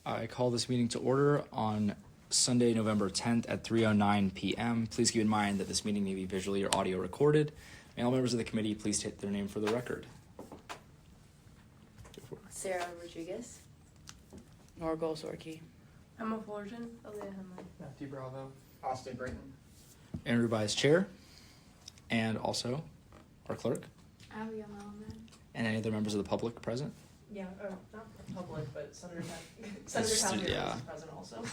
I call this meeting to order on Sunday, November 10th at 3:09 p.m. Please keep in mind that this meeting may be visually or audio recorded. May all members of the committee please state their name for the record. Sarah Rodriguez. Norgal Sorky. Emma Fullerton. Aaliyah Henley. Matthew Bravo. Austin Brayton. Andrew Bias Chair, and also our clerk, Abigail Mellman. and any other members of the public present. Yeah, not public, but Senator Taffy yeah. is present also.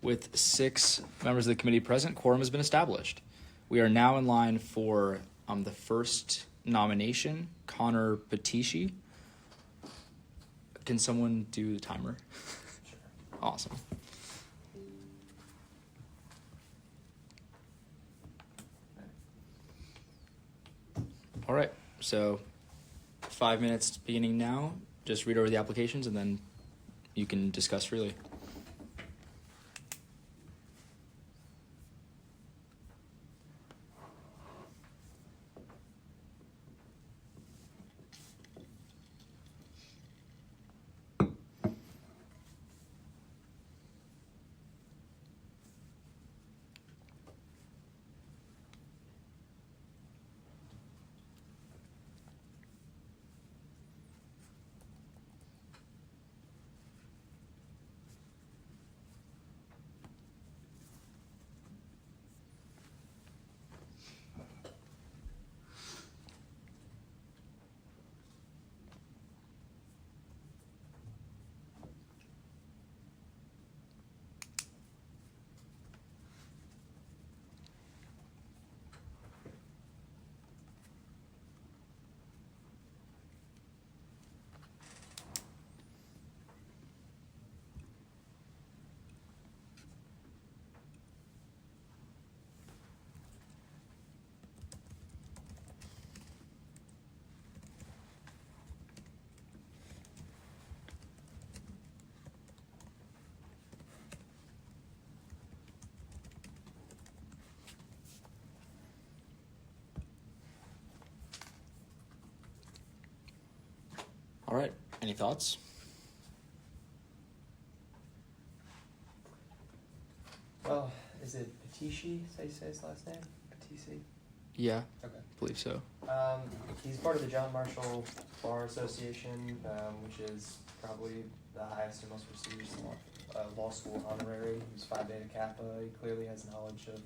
With 6 members of the committee present, quorum has been established. We are now in line for the first nomination, Connor Patishi. Can someone do the timer? Sure. Awesome. All right, so 5 minutes beginning now. Just read over the applications and then you can discuss freely. All right, any thoughts? Well, is it Patishi? Is that you say his last name? Patishi? Yeah, Okay. I believe so. He's part of the John Marshall Bar Association, which is probably the highest and most prestigious law school honorary. He's Phi Beta Kappa. He clearly has knowledge of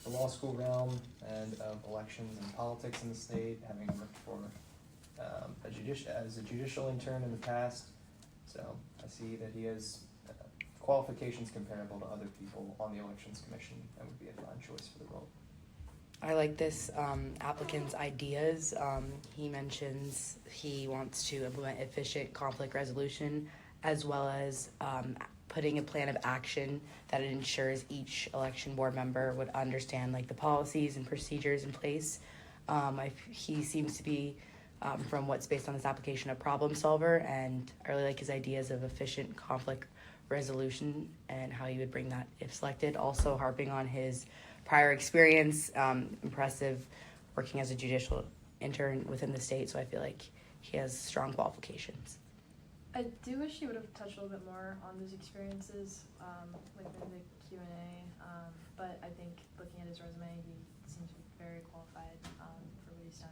the law school realm and of elections and politics in the state, having worked for as a judicial intern in the past. So I see that he has qualifications comparable to other people on the Elections Commission and would be a fine choice for the role. I like this applicant's ideas. He mentions he wants to implement efficient conflict resolution as well as putting a plan of action that ensures each election board member would understand like the policies and procedures in place. He seems to be, from what's based on this application, a problem solver, and I really like his ideas of efficient conflict resolution and how he would bring that if selected. Also harping on his prior experience, impressive working as a judicial intern within the state, so I feel like he has strong qualifications. I do wish he would have touched a little bit more on those experiences within the Q&A, but I think looking at his resume, he seems very qualified for what he's done.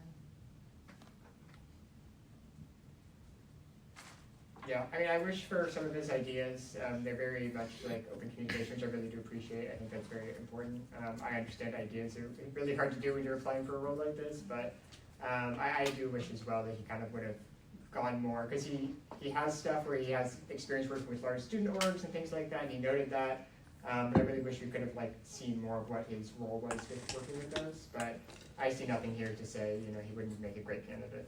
Yeah, I mean, I wish for some of his ideas, they're very much like open communication, which I really do appreciate. I think that's very important. I understand ideas are really hard to do when you're applying for a role like this, but I do wish as well that he kind of would have gone more, because he has stuff where he has experience working with large student orgs and things like that, and he noted that. But I really wish we could have like seen more of what his role was with working with those. But I see nothing here to say, you know, he wouldn't make a great candidate.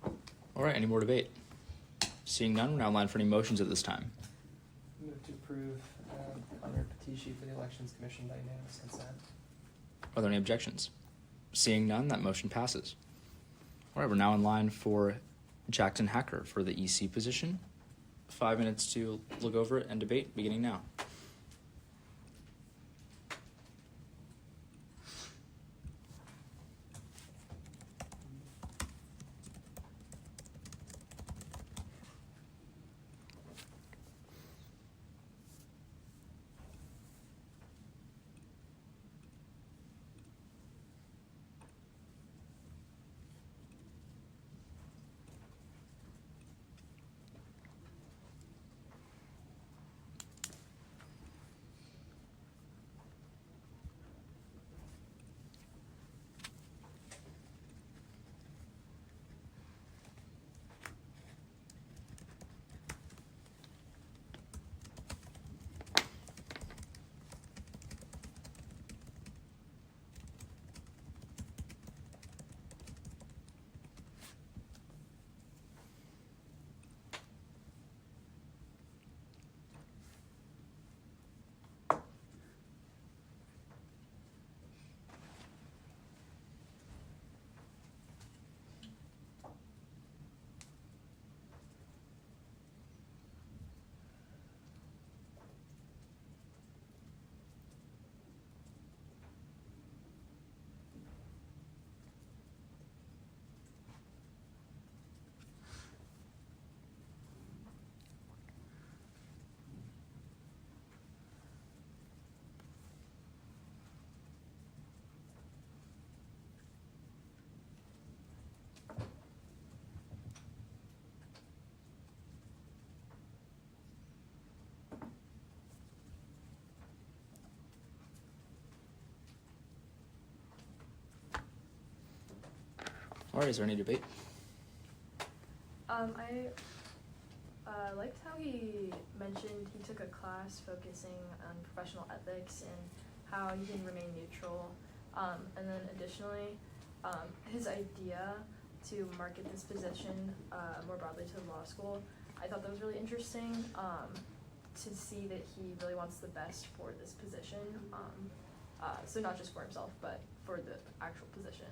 So. All right, any more debate? Seeing none, we're now in line for any motions at this time. Move to approve Connor Patishi for the Elections Commission by unanimous consent. Are there any objections? Seeing none, that motion passes. All right, we're now in line for Jackson Hacker for the EC position. 5 minutes to look over it and debate, beginning now. All right, is there any debate? I liked how he mentioned he took a class focusing on professional ethics and how he can remain neutral. And then additionally, his idea to market this position more broadly to the law school, I thought that was really interesting to see that he really wants the best for this position. So not just for himself, but for the actual position.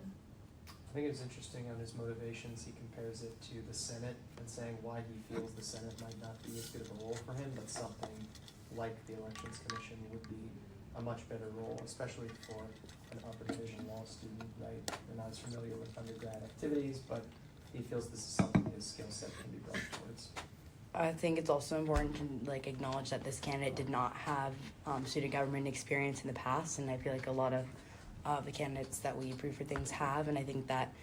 I think it's interesting on his motivations, he compares it to the Senate and saying why he feels the Senate might not be as good of a role for him, but something like the Elections Commission would be a much better role, especially for an upper division law student, right? They're not as familiar with undergrad activities, but he feels this is something his skill set can be brought towards. I think it's also important to like acknowledge that this candidate did not have student government experience in the past, and I feel like a lot of the candidates that we approve for things have, and I think that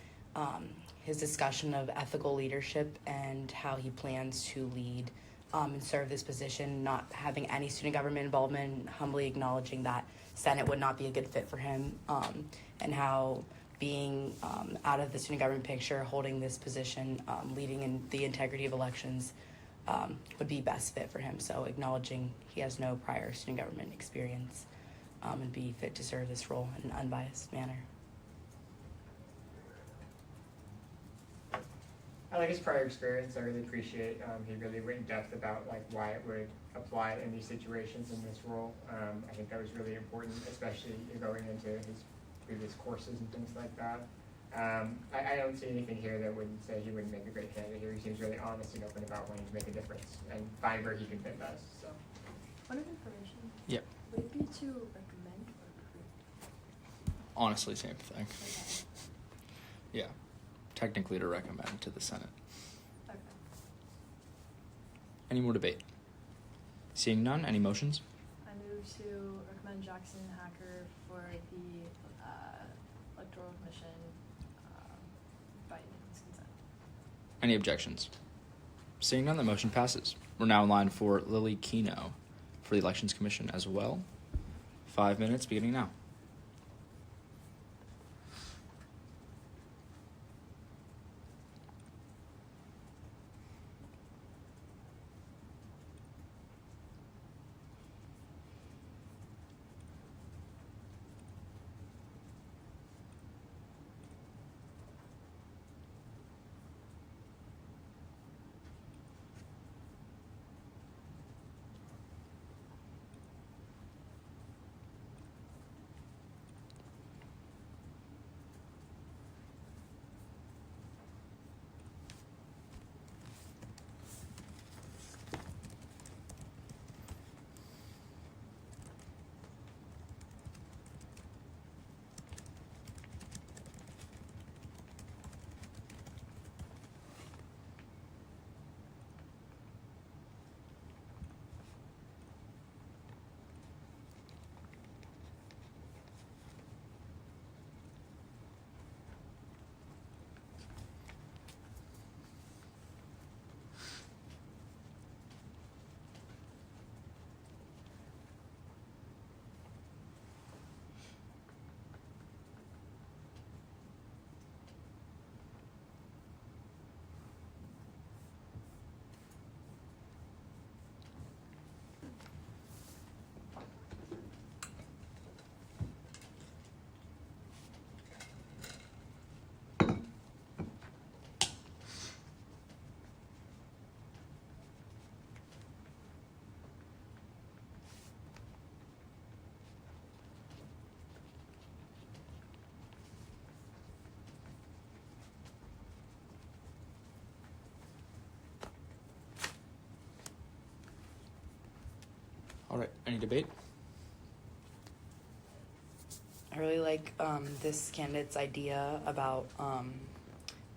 his discussion of ethical leadership and how he plans to lead and serve this position, not having any student government involvement, humbly acknowledging that Senate would not be a good fit for him, and how being out of the student government picture, holding this position, leading in the integrity of elections would be best fit for him. So acknowledging he has no prior student government experience and be fit to serve this role in an unbiased manner. I like his prior experience. I really appreciate he really went in depth about like why it would apply in these situations in this role. I think that was really important, especially going into his previous courses and things like that. I don't see anything here that would say he wouldn't make a great candidate here. He seems really honest and open about wanting to make a difference and find where he can fit best. So, Point of information. Yep. Would it be to recommend or approve? Honestly, same thing. Okay. Yeah. Technically to recommend to the Senate. Okay. Any more debate? Seeing none, any motions? I move to recommend Jackson Hacker for the electoral commission by unanimous consent. Any objections? Seeing none, the motion passes. We're now in line for Lily Keno for the Elections Commission as well. 5 minutes beginning now. All right, any debate? I really like this candidate's idea about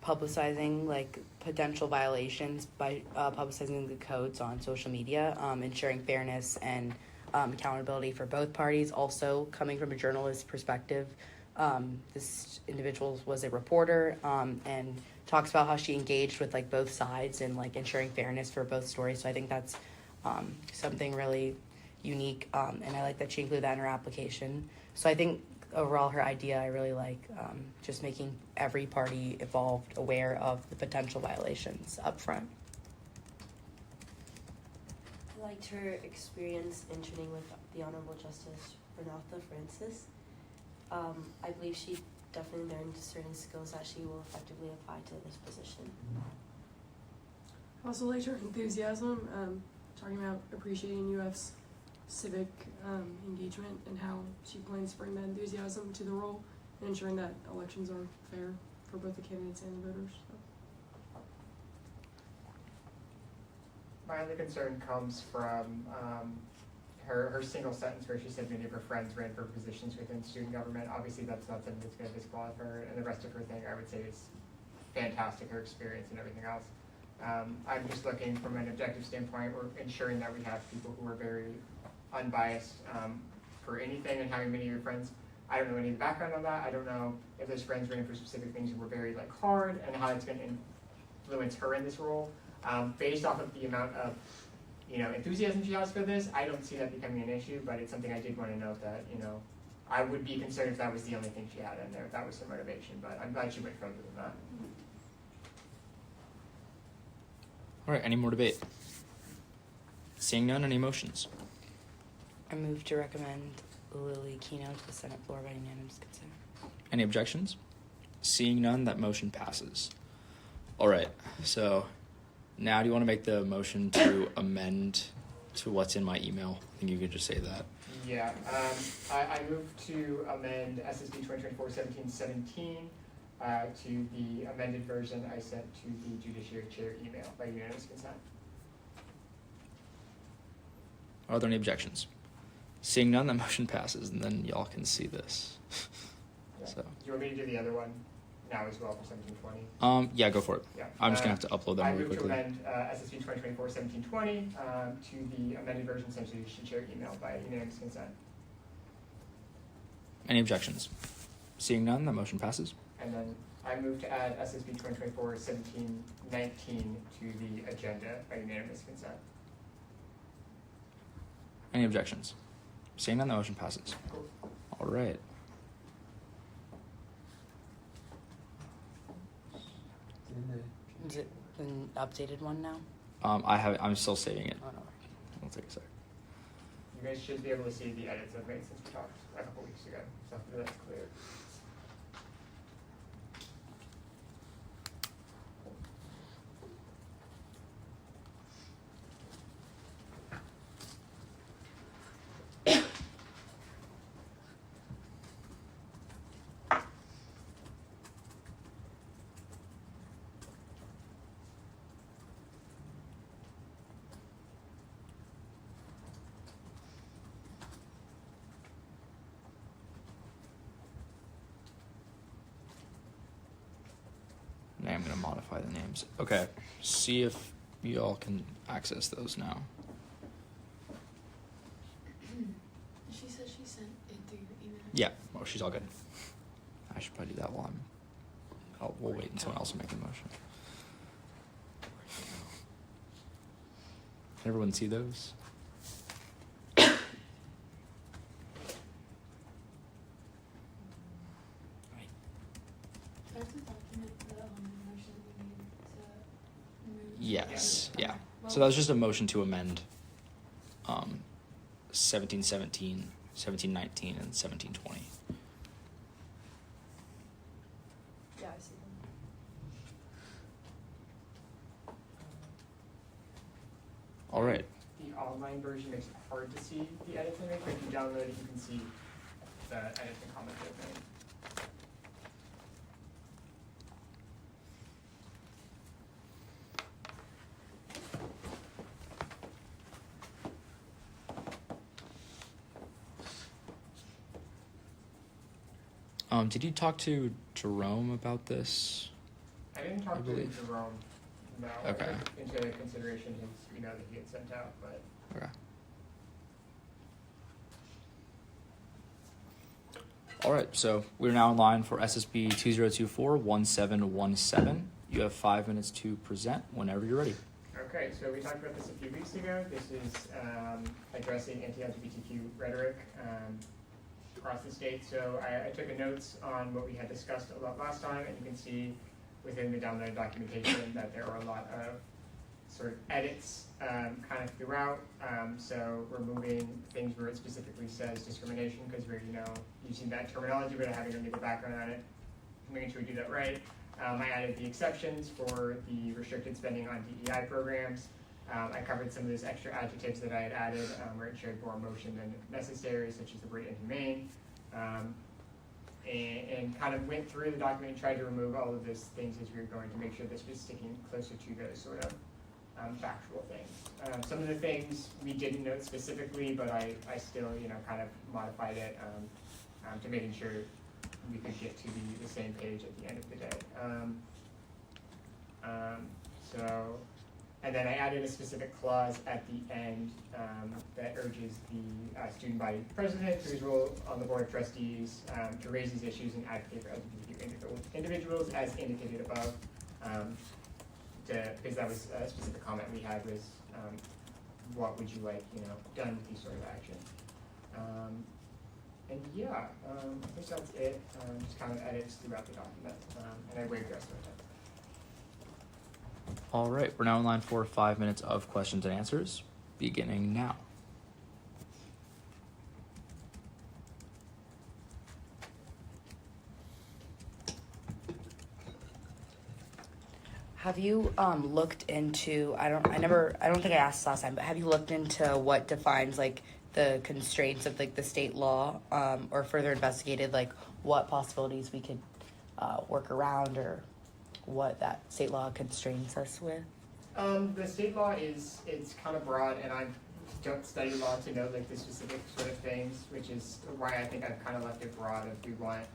publicizing like potential violations by publicizing the codes on social media, ensuring fairness and accountability for both parties. Also, coming from a journalist perspective, this individual was a reporter and talks about how she engaged with like both sides and like ensuring fairness for both stories. So I think that's something really unique, and I like that she included that in her application. So I think overall her idea I really like, just making every party involved aware of the potential violations up front. I liked her experience interning with the Honorable Justice Renatha Francis. I believe she definitely learned certain skills that she will effectively apply to this position. I also liked her enthusiasm, talking about appreciating UF's civic engagement and how she plans to bring that enthusiasm to the role and ensuring that elections are fair for both the candidates and the voters. So. My only concern comes from her single sentence where she said many of her friends ran for positions within student government. Obviously, that's not something that's going to disqualify her, and the rest of her thing, I would say, is fantastic, her experience and everything else. I'm just looking from an objective standpoint, we're ensuring that we have people who are very unbiased for anything and having many of your friends. I don't know any of the background on that. I don't know if those friends running for specific things were very hard and how it's going to influence her in this role. Based off of the amount of enthusiasm she has for this, I don't see that becoming an issue, but it's something I did want to note that, I would be concerned if that was the only thing she had in there, if that was her motivation, but I'm glad she went further than that. All right, any more debate? Seeing none, any motions? I move to recommend Lily Keno to the Senate floor by unanimous consent. Any objections? Seeing none, that motion passes. All right, so now do you want to make the motion to amend to what's in my email? I think you could just say that. Yeah, I move to amend SSB 2024-1717 to the amended version I sent to the Judiciary Chair email by unanimous consent. Are there any objections? Seeing none, that motion passes, and then y'all can see this. Yeah. So, Do you want me to do the other one now as well for 1720? yeah, go for it. Yeah. I'm just gonna have to upload them I really move to quickly. amend SSB 2024-1720 to the amended version sent to the Judiciary email by unanimous consent. Any objections? Seeing none, that motion passes. And then I move to add SSB 2024-1719 to the agenda by unanimous consent. Any objections? Seeing none, the motion passes. All right. Is it an updated one now? I'm still saving it. Oh, no. It'll take a sec. You guys should be able to see the edits I've made since we talked a couple weeks ago, so that's clear. Now I'm going to modify the names. Okay, see if you all can access those now. She said she sent it through your email. Yeah, well, she's all good. I should probably do that while we'll wait until someone else will make the motion. Can everyone see those? That's a document, the motion we need to remove. Yes, yeah. Okay. So that was just a motion to amend 1717, 1719, and 1720. Yeah, I see them. All right. The online version makes it hard to see the edits I made, but if you download it, you can see the edits and comments I've made. Did you talk to Jerome about this? I didn't talk I to believe. Jerome, no. Okay. I took into consideration his email that he had sent out, but Okay. All right, so we're now in line for SSB 2024-1717. You have 5 minutes to present whenever you're ready. okay, so we talked about this a few weeks ago. This is addressing anti-LGBTQ rhetoric across the state. So I took a notes on what we had discussed a lot last time, and you can see within the downloaded documentation that there are a lot of sort of edits kind of throughout. So removing things where it specifically says discrimination, because we're using that terminology but having a legal background on it, making sure we do that right. I added the exceptions for the restricted spending on DEI programs. I covered some of those extra adjectives that I had added where it showed more emotion than necessary, such as the word inhumane, and kind of went through the document and tried to remove all of those things as we were going to make sure this was sticking closer to those sort of factual things. Some of the things we didn't note specifically, but I still kind of modified it to making sure we could get to the same page at the end of the day. And then I added a specific clause at the end that urges the student body president, whose role on the board of trustees, to raise these issues and advocate for LGBTQ individuals as indicated above. Because that was a specific comment we had was, what would you like, done with these sort of action? And yeah, I think that's it. Just kind of edits throughout the document, and I waived the rest of it. All right, we're now in line for 5 minutes of questions and answers, beginning now. Have you looked into, I don't think I asked last time, but have you looked into what defines like the constraints of like the state law, or further investigated like what possibilities we could work around, or what that state law constrains us with? The state law it's kind of broad, and I don't study law to know like the specific sort of things, which is why I think I've kind of left it broad. If we want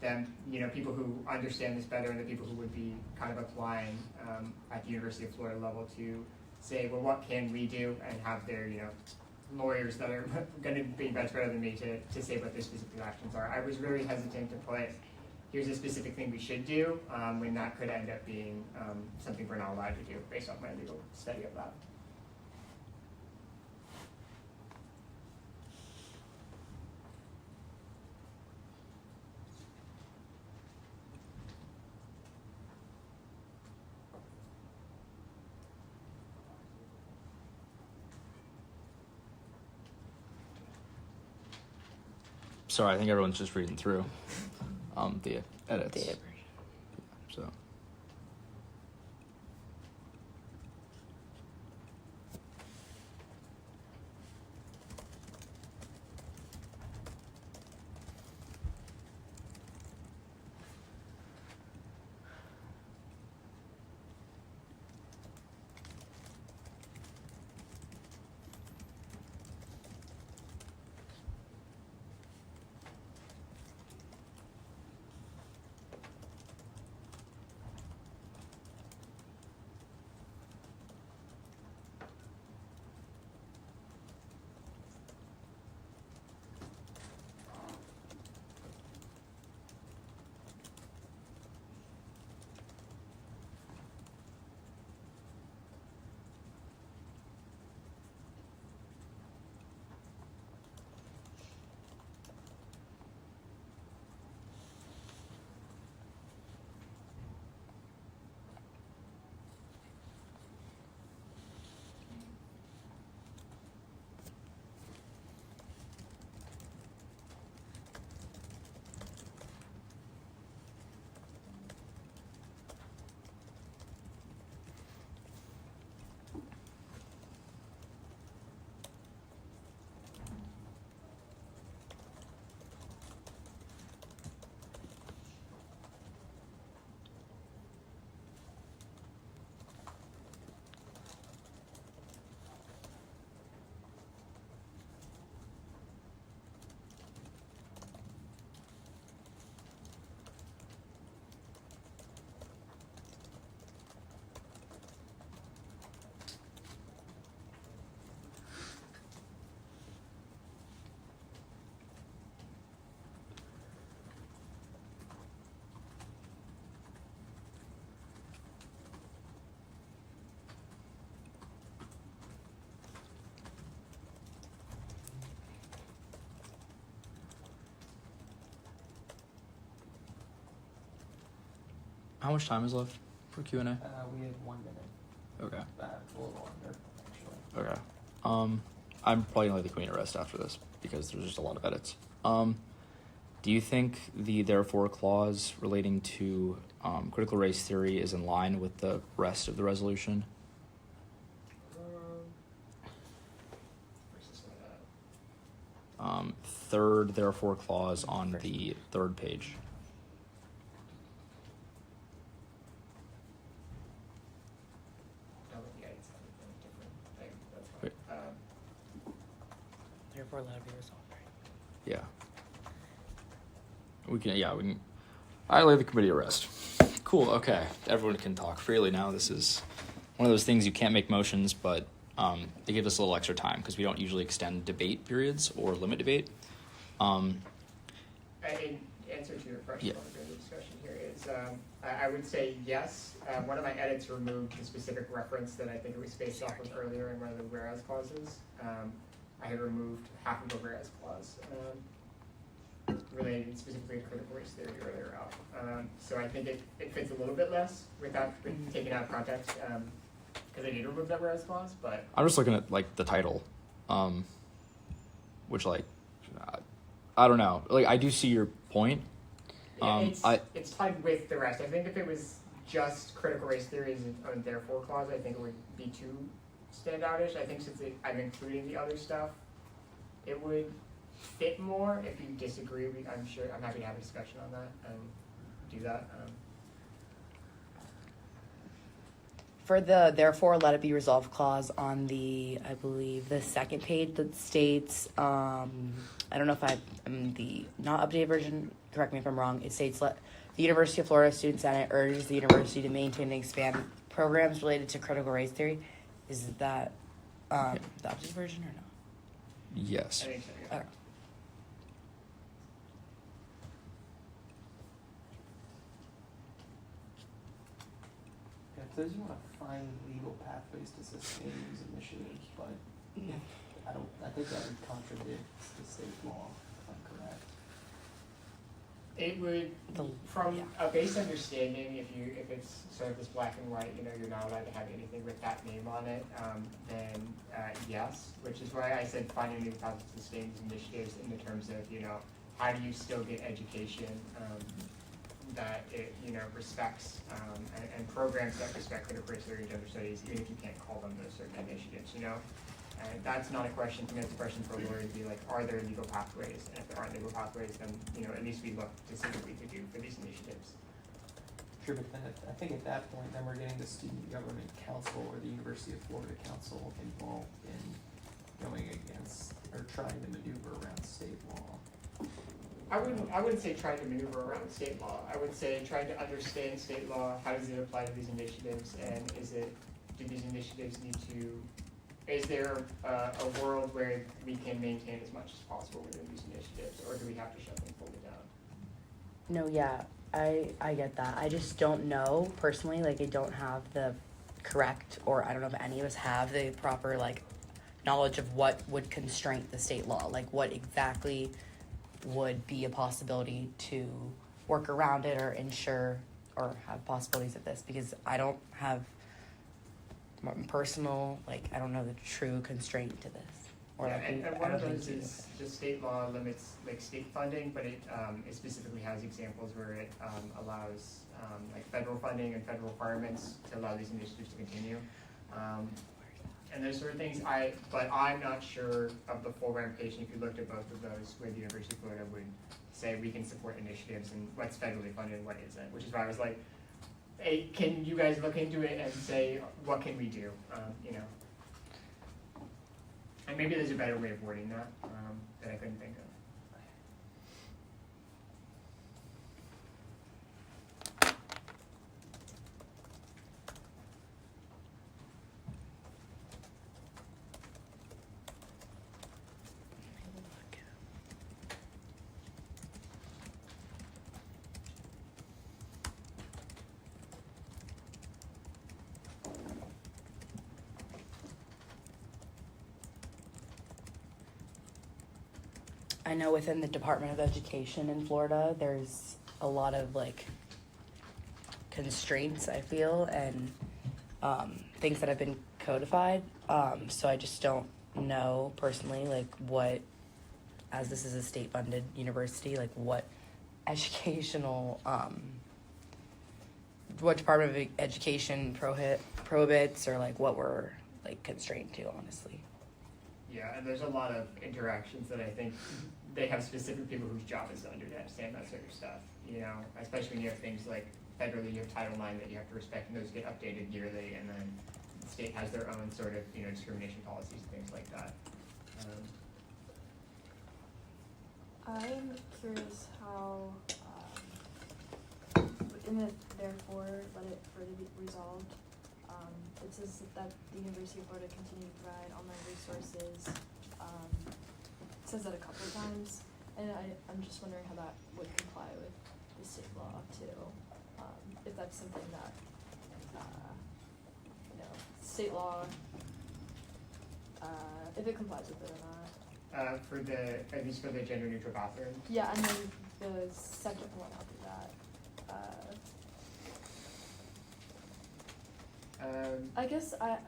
them, people who understand this better, and the people who would be kind of applying at the University of Florida level to say, well, what can we do, and have their lawyers that are going to be much better than me to say what their specific actions are. I was really hesitant to put, here's a specific thing we should do, when that could end up being something we're not allowed to do based off my legal study of that. Sorry, I think everyone's just reading through the edits. The So. How much time is left for Q&A? We have 1 minute, Okay. a little longer, actually. Okay. I'm probably gonna let the committee rest after this because there's just a lot of edits. Do you think the therefore clause relating to critical race theory is in line with the rest of the resolution? Where's this one at? Third therefore clause on the third page. No, yeah, it's a different thing. That's Wait. fine. Therefore, let it be resolved, right? Yeah. We can. I lay the committee to rest. Cool. Okay. Everyone can talk freely now. This is one of those things you can't make motions, but they give us a little extra time because we don't usually extend debate periods or limit debate. In answer to your question Yeah. during the discussion here is, I would say yes. One of my edits removed the specific reference that I think it was based off of earlier in one of the whereas clauses. I had removed half of a whereas clause related specifically to critical race theory earlier out. So I think it fits a little bit less with taken out of context because I did remove that whereas clause, but I'm just looking at like the title, which like I don't know. Like I do see your point. it's tied with the rest. I think if it was just critical race theory as a therefore clause, I think it would be too standoutish. I think since I'm including the other stuff, it would fit more. If you disagree, I'm happy to have a discussion on that and do that. For the therefore let it be resolved clause on the, I believe, the second page that states, I don't know if I'm the not updated version, correct me if I'm wrong, it states the University of Florida Student Senate urges the university to maintain and expand programs related to critical race theory. Is that the updated version or no? Yes. I think so, yeah. Okay. Yeah, it says you want to find legal pathways to sustain these initiatives, but I think that would contradict the state law, if I'm correct. It would, from a base understanding, if it's sort of this black and white, you're not allowed to have anything with that name on it, then yes, which is why I said finding new paths to sustain these initiatives in the terms of, how do you still get education that it, respects, and programs that respect critical race theory and gender studies, even if you can't call them those certain initiatives, And that's not a question, to me, it's a question for a lawyer to be like, are there legal pathways? And if there aren't legal pathways, then, at least we look to see what we could do for these initiatives. Sure, but then I think at that point, then we're getting the Student Government Council or the University of Florida Council involved in going against or trying to maneuver around state law. I wouldn't say trying to maneuver around state law. I would say trying to understand state law, how does it apply to these initiatives, and do these initiatives is there a world where we can maintain as much as possible within these initiatives, or do we have to shut them fully down? No, yeah, I get that. I just don't know personally, I don't have the correct, or I don't know if any of us have the proper knowledge of what would constrain the state law, what exactly would be a possibility to work around it or ensure or have possibilities of this, because I don't have personal, I don't know the true constraint to this. Or and one of those is the state law limits state funding, but it specifically has examples where it allows federal funding and federal requirements to allow these initiatives to continue. And those sort of things, but I'm not sure of the full ramification. If you looked at both of those, where the University of Florida would say we can support initiatives and what's federally funded and what isn't, which is why I was like, hey, can you guys look into it and say, what can we do, And maybe there's a better way of wording that, that I couldn't think of. I know within the Department of Education in Florida, there's a lot of constraints, I feel, and things that have been codified. So I just don't know personally, like, what, as this is a state-funded university, like, what educational, what Department of Education prohibits, or like what we're like constrained to, honestly. Yeah, and there's a lot of interactions that I think they have specific people whose job is to understand that sort of stuff, you know, especially when you have things like federally, you have Title IX that you have to respect, and those get updated yearly, and then the state has their own sort of, you know, discrimination policies and things like that. I'm curious how, in the therefore, let it further be resolved, it says that the University of Florida continue to provide online resources. It says that a couple of times, and I'm just wondering how that would comply with the state law too. If that's something that, you know, state law, if it complies with it or not. At least for the gender neutral bathroom. Yeah, and then the second one after that. I guess I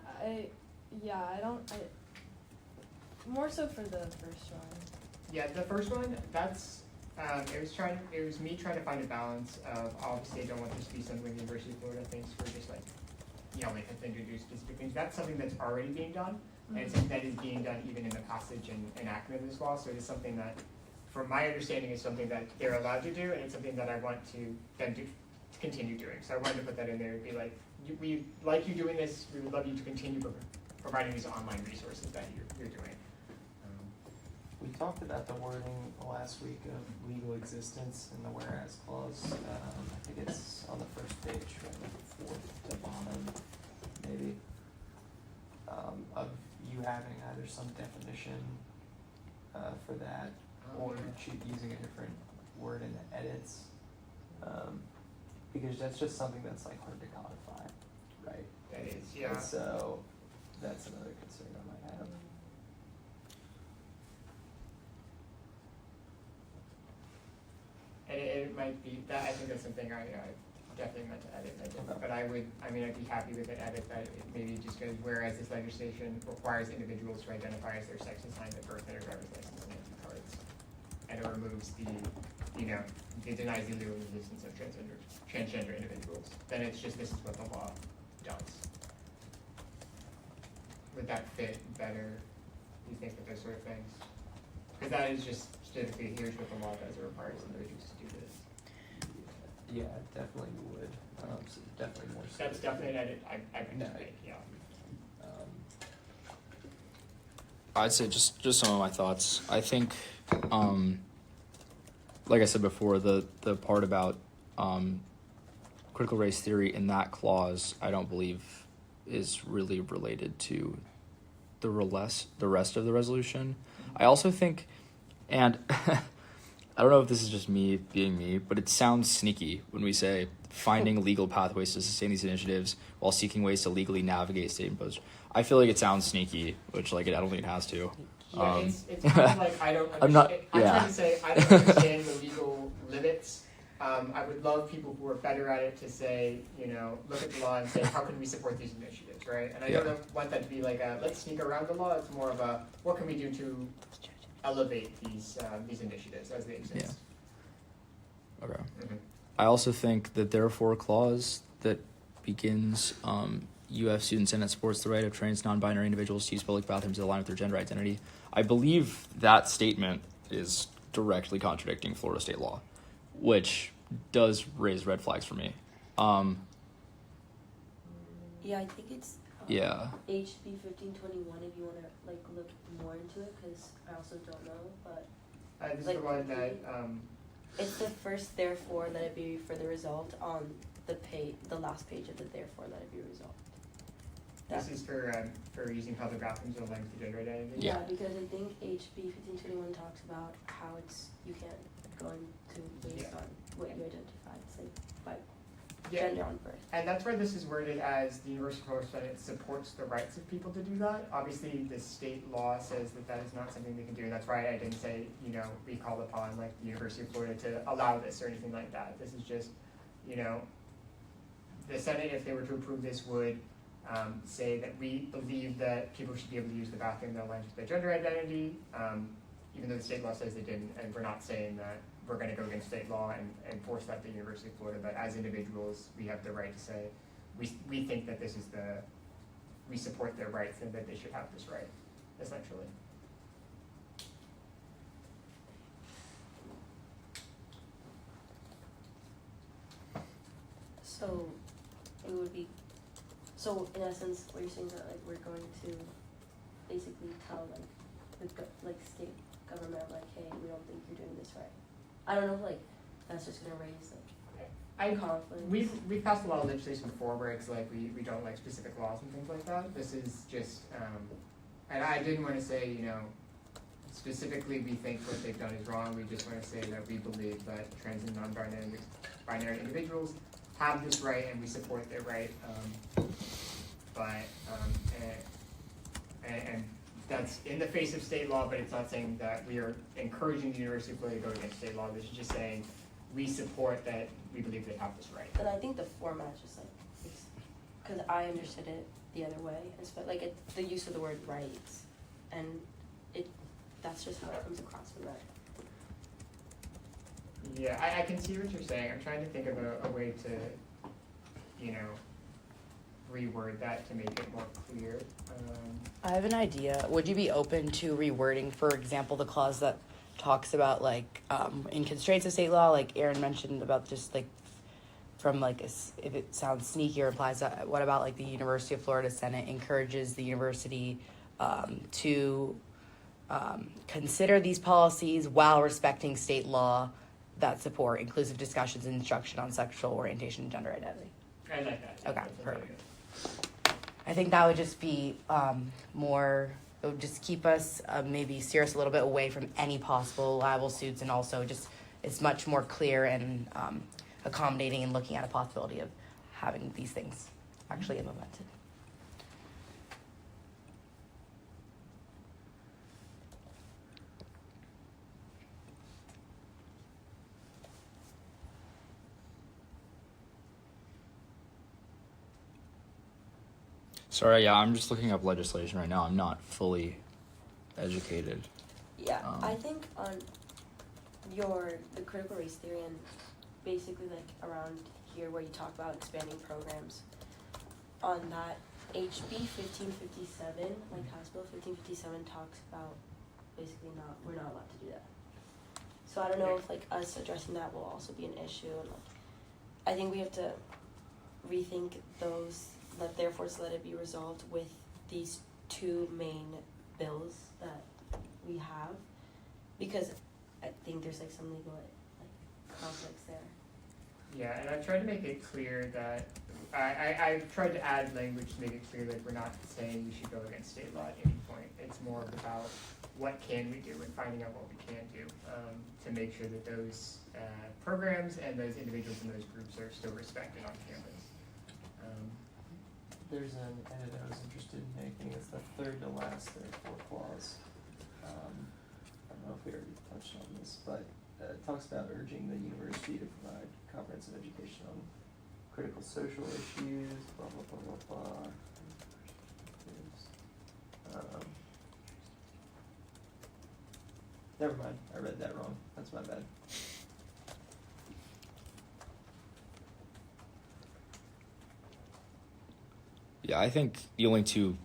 more so for the first one. Yeah, the first one, that's, it was me trying to find a balance of, obviously I don't want this to be something the University of Florida thinks we're just like, yelling at them to do specific things. That's something that's already being done, and it's something that is being done even in the passage and enactment of this law, so it is something that, from my understanding, is something that they're allowed to do, and it's something that I want to then to continue doing. So I wanted to put that in there and be like, we like you doing this, we would love you to continue providing these online resources that you're doing. We talked about the wording last week of legal existence in the whereas clause. I think it's on the first page, right, like fourth to bottom, maybe, of you having either some definition for that, or using a different word in the edits, because that's just something that's like hard to codify, right? That is, yeah. And so that's another concern I might have. And it might be, that, I think that's something I definitely meant to edit, but I'd be happy with an edit that it maybe just goes, whereas this legislation requires individuals to identify as their sex assigned at birth and their driver's license and ID cards. And it removes it denies the legal existence of transgender individuals. Then it's just, this is what the law does. Would that fit better, do you think, with those sort of things? Because that is just specifically, here's what the law does, it requires individuals to do this. Yeah, it definitely would. So definitely more. That's definitely an edit I could No. make, yeah. I'd say just some of my thoughts. I think, like I said before, the part about critical race theory in that clause, I don't believe is really related to the rest of the resolution. I also think, and I don't know if this is just me being me, but it sounds sneaky when we say finding legal pathways to sustain these initiatives while seeking ways to legally navigate state-imposed. I feel like it sounds sneaky, which I don't think it has to. Yeah, it's kind of like I don't understand. I'm not- I'm yeah. trying to say I don't understand the legal limits. I would love people who are better at it to say, look at the law and say, how can we support these initiatives, right? And I don't want that to be like a, let's sneak around the law. It's more of a, what can we do to elevate these initiatives as they exist? Yeah. Okay. Mm-hmm. I also think that therefore clause that begins UF Student Senate supports the right of trans non-binary individuals to use public bathrooms that align with their gender identity. I believe that statement is directly contradicting Florida state law, which does raise red flags for me. Yeah, I think it's Yeah. HB 1521 if you want to look more into it, because I also don't know, but This is Like, the one that, it's the first therefore let it be further resolved on the last page of the therefore let it be resolved. this is for using public bathrooms that align with the gender identity. Yeah. Because I think HB 1521 talks about how you can't go into based Yeah. on what you identify, say, by Yeah. gender on birth. And that's why this is worded as the University of Florida Senate supports the rights of people to do that. Obviously, the state law says that is not something they can do, and that's why I didn't say, we call upon the University of Florida to allow this or anything like that. This is just, the Senate, if they were to approve this, would say that we believe that people should be able to use the bathroom that aligns with their gender identity, even though the state law says they didn't, and we're not saying that we're going to go against state law and force that at the University of Florida, but as individuals, we have the right to say, we think that this is we support their rights and that they should have this right, essentially. So it would be, so in essence, what you're saying is that like we're going to basically tell like the state government like, hey, we don't think you're doing this right. I don't know if like that's just gonna raise like conflict. We've passed a lot of legislation before where it's like we don't like specific laws and things like that. This is just, and I didn't want to say, you know, specifically we think what they've done is wrong. We just want to say that we believe that trans and non-binary individuals have this right and we support their right. And that's in the face of state law, but it's not saying that we are encouraging the University of Florida to go against state law. This is just saying we support that we believe they have this right. And I think the format just like, because I understood it the other way, like the use of the word rights, and that's just how it comes across from that. Yeah, I can see what you're saying. I'm trying to think of a way to, you know, reword that to make it more clear. I have an idea. Would you be open to rewording, for example, the clause that talks about like in constraints of state law, like Aaron mentioned about just like from like if it sounds sneaky or implies that, what about like the University of Florida Senate encourages the university to consider these policies while respecting state law that support inclusive discussions and instruction on sexual orientation and gender identity. I like that. Okay, That's perfect. good. I think that would just be more, it would just keep us, maybe steer us a little bit away from any possible liable suits, and also just it's much more clear and accommodating and looking at a possibility of having these things actually implemented. Sorry, yeah, I'm just looking up legislation right now. I'm not fully educated. Yeah, I think on the critical race theory and basically like around here where you talk about expanding programs, on that HB 1557, like House Bill 1557 talks about basically we're not allowed to do that. So I don't know if like us addressing that will also be an issue, and like I think we have to rethink those, therefore so that it be resolved with these two main bills that we have, because I think there's like some legal like conflicts there. Yeah, and I've tried to make it clear that I've tried to add language to make it clear that we're not saying we should go against state law at any point. It's more about what can we do and finding out what we can do to make sure that those programs and those individuals in those groups are still respected on campus. There's an edit I was interested in making. It's the third to last, therefore clause. I don't know if we already touched on this, but it talks about urging the university to provide comprehensive education on critical social issues, blah, blah, blah, blah, blah. Never mind, I read that wrong. That's my bad. Yeah, I think the only two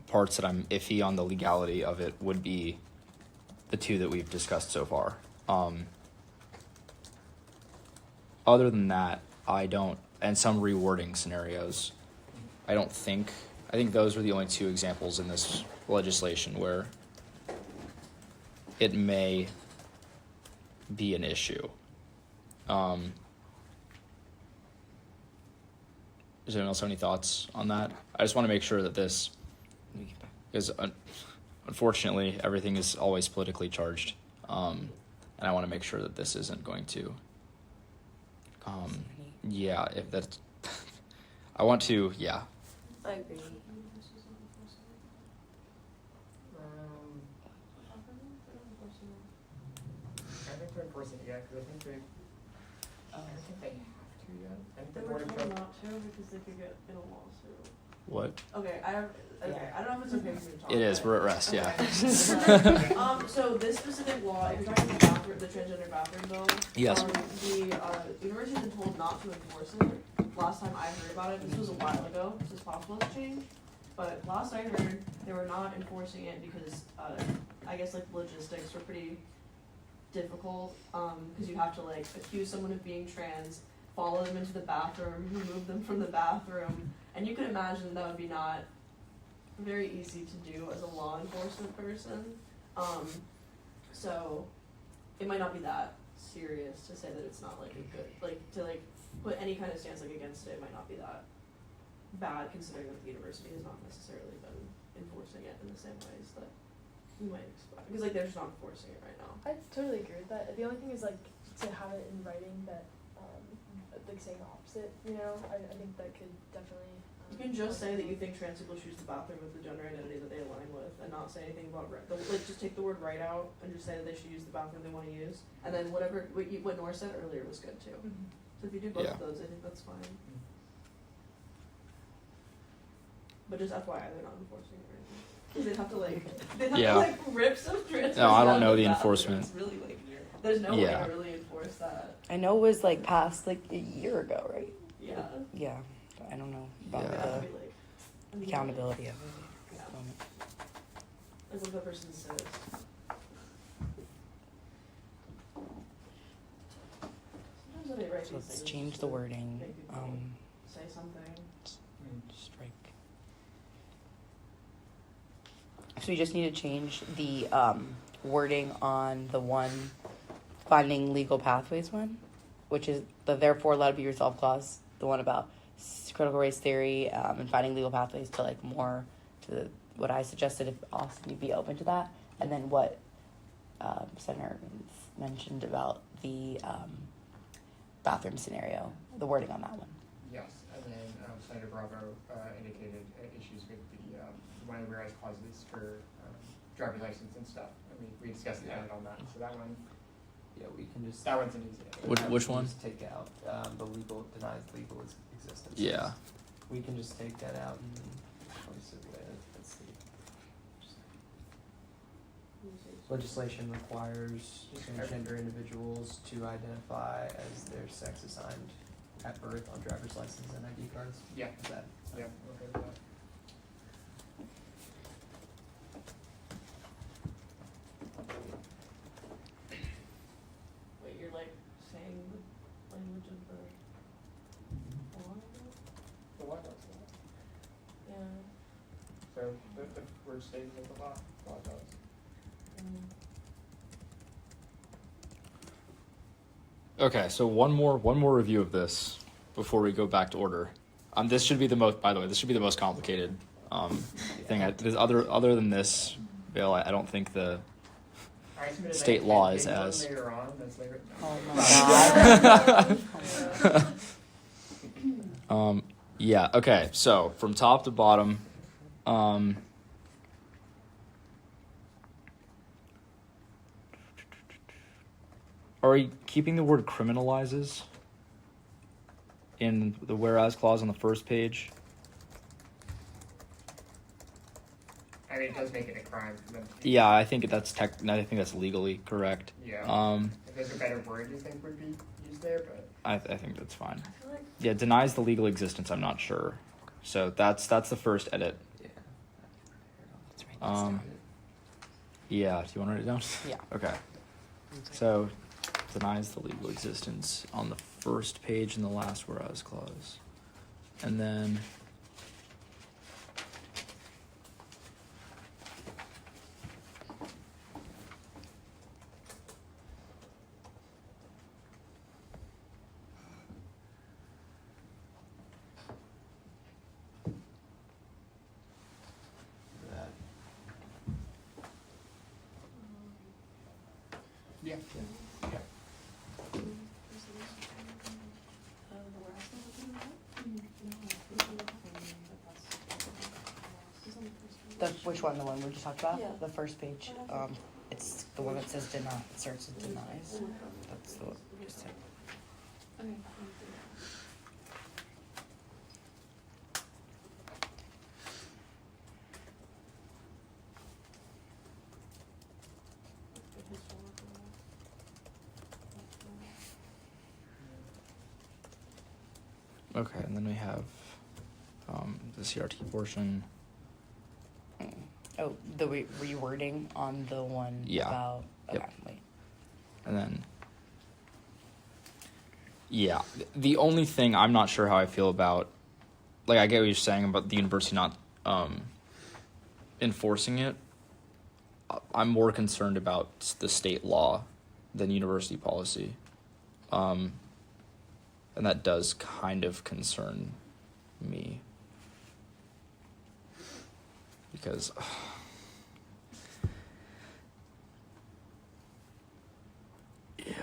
parts that I'm iffy on the legality of it would be the two that we've discussed so far. Other than that, I don't, and some rewording scenarios, I think those were the only two examples in this legislation where it may be an issue. Does anyone else have any thoughts on that? I just want to make sure that this, because unfortunately everything is always politically charged, and I want to make sure that this isn't going to. Yeah, if that's, I want to. Yeah. I agree. I think they're enforcing it yet, because I think they have to yet. I think the They Board were of told Trustees. not to because they could get in a lawsuit. What? Okay, I don't know if it's okay for me to talk. It is. but- We're at rest. Yeah. Okay. So this specific law, if you're talking about the transgender bathroom bill, Yes. The university's been told not to enforce it. Last time I heard about it, this was a while ago, this is possible to change, but last I heard, they were not enforcing it because, I guess like logistics were pretty difficult, cause you have to like accuse someone of being trans, follow them into the bathroom, remove them from the bathroom, and you can imagine that would be not very easy to do as a law enforcement person. So it might not be that serious to say that it's not like a good, like to like put any kind of stance like against it might not be that bad considering that the university has not necessarily been enforcing it in the same ways that you might expect. Because like they're just not enforcing it right now. I totally agree with that. The only thing is like to have it in writing that, like saying the opposite, you know, I think that could definitely. You can just say that you think trans people choose the bathroom with the gender identity that they align with, and not say anything about like just take the word right out and just say that they should use the bathroom they want to use, and then what Nora said earlier was good too. Mhm. So if you do both Yeah. of those, I think that's fine. But just FYI, they're not enforcing it right now. Because they'd have to Yeah. like rip some trans. No, I don't out of know the bathroom. enforcement. It's really like there's no way Yeah. to really enforce that. I know it was like passed like a year ago, right? Yeah. Yeah. I don't know about Yeah. It'd have to the be like accountability of it. Yeah. at the moment. Like what the person says. Sometimes when they write So these let's things, change just the to wording. make people say something. Strike. So we just need to change the wording on the one finding legal pathways one, which is the therefore allowed to be resolved clause, the one about critical race theory and finding legal pathways to like more to what I suggested, if Austin you'd be open to that, and then what Senator mentioned about the bathroom scenario, the wording on that one. Yes, and then Senator Bravo indicated issues with the one of the whereas clauses for driver's license and stuff. I mean, we discussed that on that, so that one, Yeah, we can just. that one's an easy one. Which one? Just take out the legal, denies legal existence. Yeah. We can just take that out and replace it with, let's see. Legislation requires transgender individuals to identify as their sex assigned at birth on driver's license and ID cards. Yeah, Is that? yeah, okay with that. Wait, you're like saying the language of the law? The law does that. Yeah. So the word statement of the law does. Okay, so one more review of this before we go back to order. This should be the most. By the way, this should be the most complicated thing. Other than this bill, I don't think the I submitted state that law maybe is one as. later on, that's later. Oh my god. Yeah. Okay. So from top to bottom, are we keeping the word criminalizes in the whereas clause on the first page? I mean, it does make it a crime for them to. Yeah, I think that's I think that's legally correct. Yeah. If there's a better word you think would be used there, but. I think that's fine. I feel like Yeah, denies the legal existence. I'm not sure. So that's the first edit. Yeah. Let's write this Um, down. Yeah. Do you want to write it down? Yeah. Okay. So denies the legal existence on the first page in the last whereas clause, and then. That. Yeah. Yeah. Which one? The one we just talked about? Yeah. The first page. It's the one that says deny. It starts with denies. That's the one. Just said. Okay. Okay, and then we have the CRT portion. Oh, the rewording on the one Yeah. about. Yep. Okay, wait. And then, yeah, the only thing I'm not sure how I feel about, like, I get what you're saying about the university not enforcing it. I'm more concerned about the state law than university policy. And that does kind of concern me. Because yeah,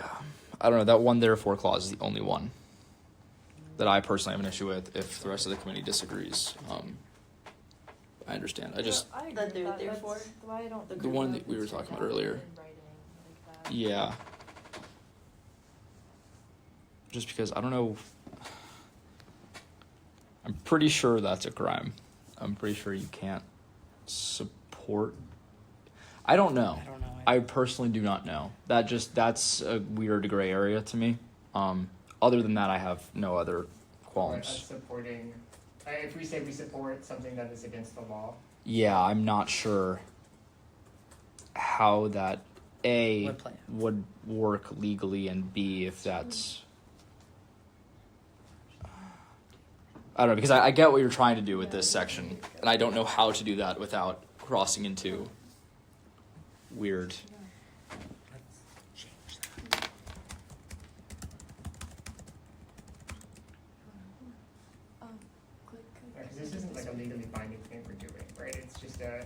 I don't know, that one therefore clause is the only one that I personally have an issue with. If the rest of the committee disagrees, I understand. I just I agree That with they're that. therefore? That's why I don't. The one that we were talking about earlier. In writing, like that. yeah, just because I don't know. I'm pretty sure that's a crime. I'm pretty sure you can't support. I don't know. I don't know. I personally do not know. That's a weird gray area to me. Other than that, I have no other Us qualms. supporting, if we say we support something that is against the law, Yeah, I'm not sure how that A Would play out. would work legally, and B if that's. I don't know, because I get what you're trying to do with this section, and I don't know how to do that without crossing into weird. Let's change that. because this isn't like a legally binding thing we're doing, right? It's just an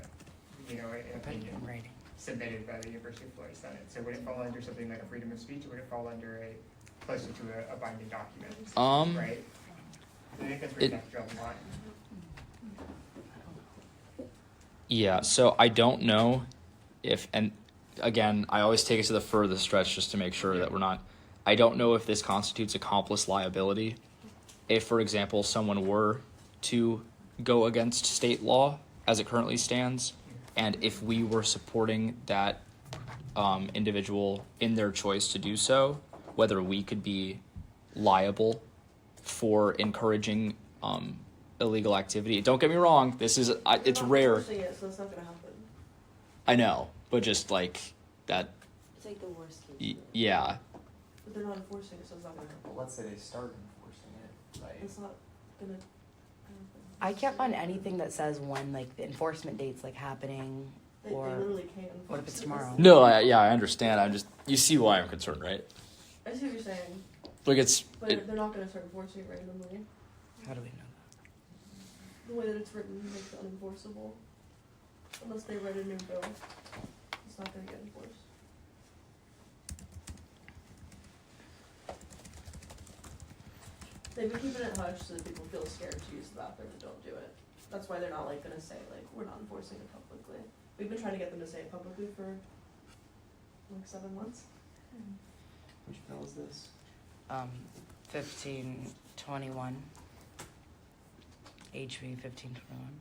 Put it opinion in writing. submitted by the University of Florida Senate. So would it fall under something like a freedom of speech, or would it fall under closer to a binding document? Right? I think that's where you have to draw the line. Yeah, so I don't know if, and again, I always take it to the furthest stretch just to make sure that we're not. I don't know if this constitutes accomplice liability. If, for example, someone were to go against state law as it currently stands, and if we were supporting that individual in their choice to do so, whether we could be liable for encouraging illegal activity. Don't get me wrong, this is it's They're not rare. enforcing it, so it's not gonna happen. I know, but just like that, It's like the worst case. yeah. But they're not enforcing it, so it's not gonna happen. Well, let's say they start enforcing it, like, It's not gonna happen. I can't find anything that says when like the enforcement date's like happening, They or literally can't enforce what if it's it. tomorrow? No, I understand. I'm just, you see why I'm concerned, right? I see what you're saying, Like it's but they're not gonna start enforcing it randomly. How do we know The way that it's written makes it unenforceable. Unless they write a new bill, it's not gonna get enforced. They've been keeping it hush so that people feel scared to use the bathroom and don't do it. That's why they're not like gonna say like, we're not enforcing it publicly. We've been trying to get them to say it publicly for like 7 months. which bill is this? that? 1521. HB 1521.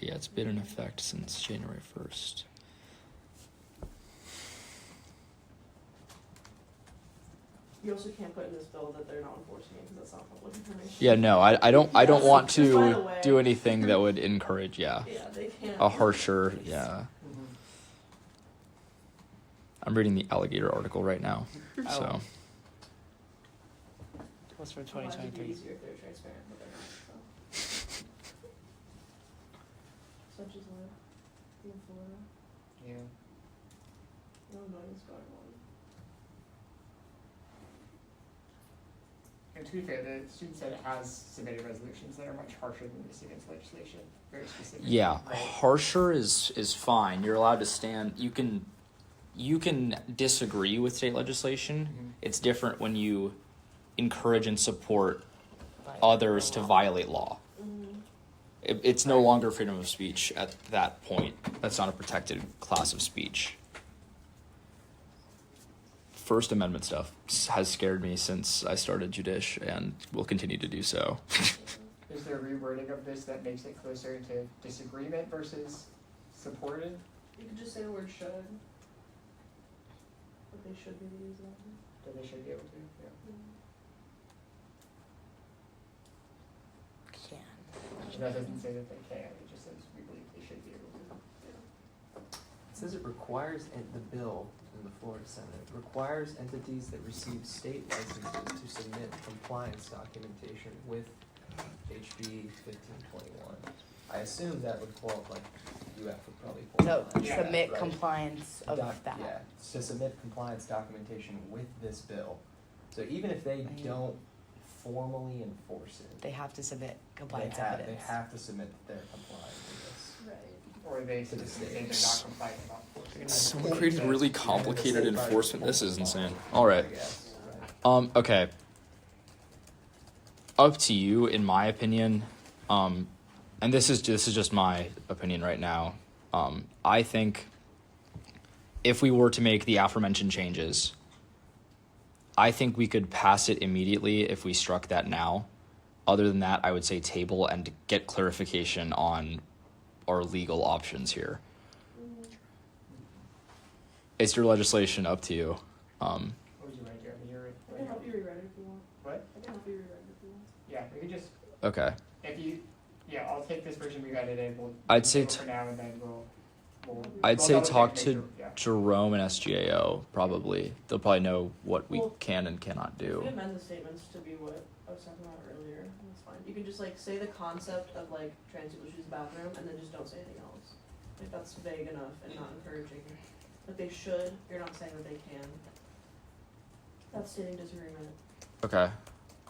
yeah, it's been in effect since January 1st. You also can't put in this bill that they're not enforcing it because that's not public information. Yeah, no, I don't want Just by the to way. do anything that would encourage, yeah, Yeah, they can't. a harsher, yeah. I'm reading the alligator article right now, so. What's for Well, it'd be 2023? easier if they're transparent, but they're not, so. Such as what? In Florida, Yeah. Illinois is going on. And to be fair, the student senate has submitted resolutions that are much harsher than the student's legislation, very specific. Yeah, Right? harsher is fine. You're allowed to stand. You can disagree with state legislation. Mhm. It's different when you encourage and support others to violate law. Mm-hmm. It's no longer freedom of speech at that point. That's not a protected class of speech. First Amendment stuff has scared me since I started Judish and will continue to do so. Is there a rewording of this that makes it closer to disagreement versus supported? You could just say the word should. But they should be using it. That they should be able to, yeah. That doesn't say that they can, it just says we believe they should be able to. It says it requires, the bill in the Florida Senate, requires entities that receive state licenses to submit compliance documentation with HB 1521. I assume that would qualify, UF would probably So qualify. Yeah, submit right. compliance of that. Yeah, to submit compliance documentation with this bill. So even if they don't formally enforce it, They have to submit they compliance have, evidence. they have to submit that they're complying with Right. Or they To the say state. they're not compliant about enforcing it. Someone created really complicated enforcement. This is insane. All this, right. I guess, right? Okay. Up to you, in my opinion. And this is just my opinion right now. I think if we were to make the aforementioned changes, I think we could pass it immediately if we struck that now. Other than that, I would say table and get clarification on our legal options here. It's your legislation, up to you. What would you like, Jeremy? I can help you rewrite it if you want. What? I can help you rewrite it if you want. Yeah, we could just, Okay. if you, yeah, I'll take this version we got it in, we'll. I'd say table for now and then we'll I'd we'll say double talk check, to make sure- yeah. Jerome and SGAO, probably. They'll probably know what we Well, can and cannot You do. can amend the statements to be what I was talking about earlier, that's fine. You can just like say the concept of like trans people choose the bathroom and then just don't say anything else. Like that's vague enough and not encouraging. Like they should, you're not saying that they can. That's stating disagreement, Okay.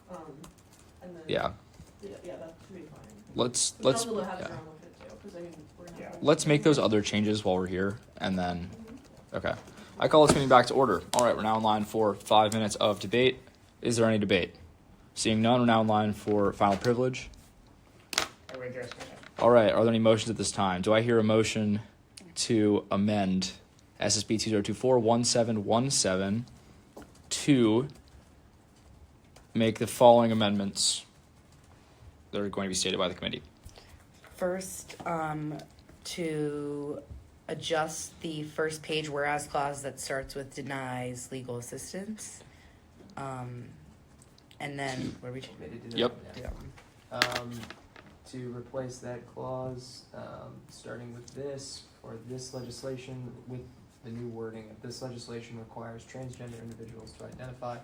and then. Yeah. Yeah, that should be fine. Let's We can let's also have yeah. Jerome with it too, 'cause I mean, we're gonna have. Let's make those other changes while we're here, and then okay. I call this meeting back to order. All right, we're now in line for 5 minutes of debate. Is there any debate? Seeing none, we're now in line for final privilege. I would address that. All right, are there any motions at this time? Do I hear a motion to amend SSB 2024-1717 to make the following amendments that are going to be stated by the committee? First, to adjust the first page whereas clause that starts with denies legal assistance. And then, what are we changing? Committed to that, Yep. yeah. To replace that clause, starting with this, or this legislation with the new wording, this legislation requires transgender individuals to identify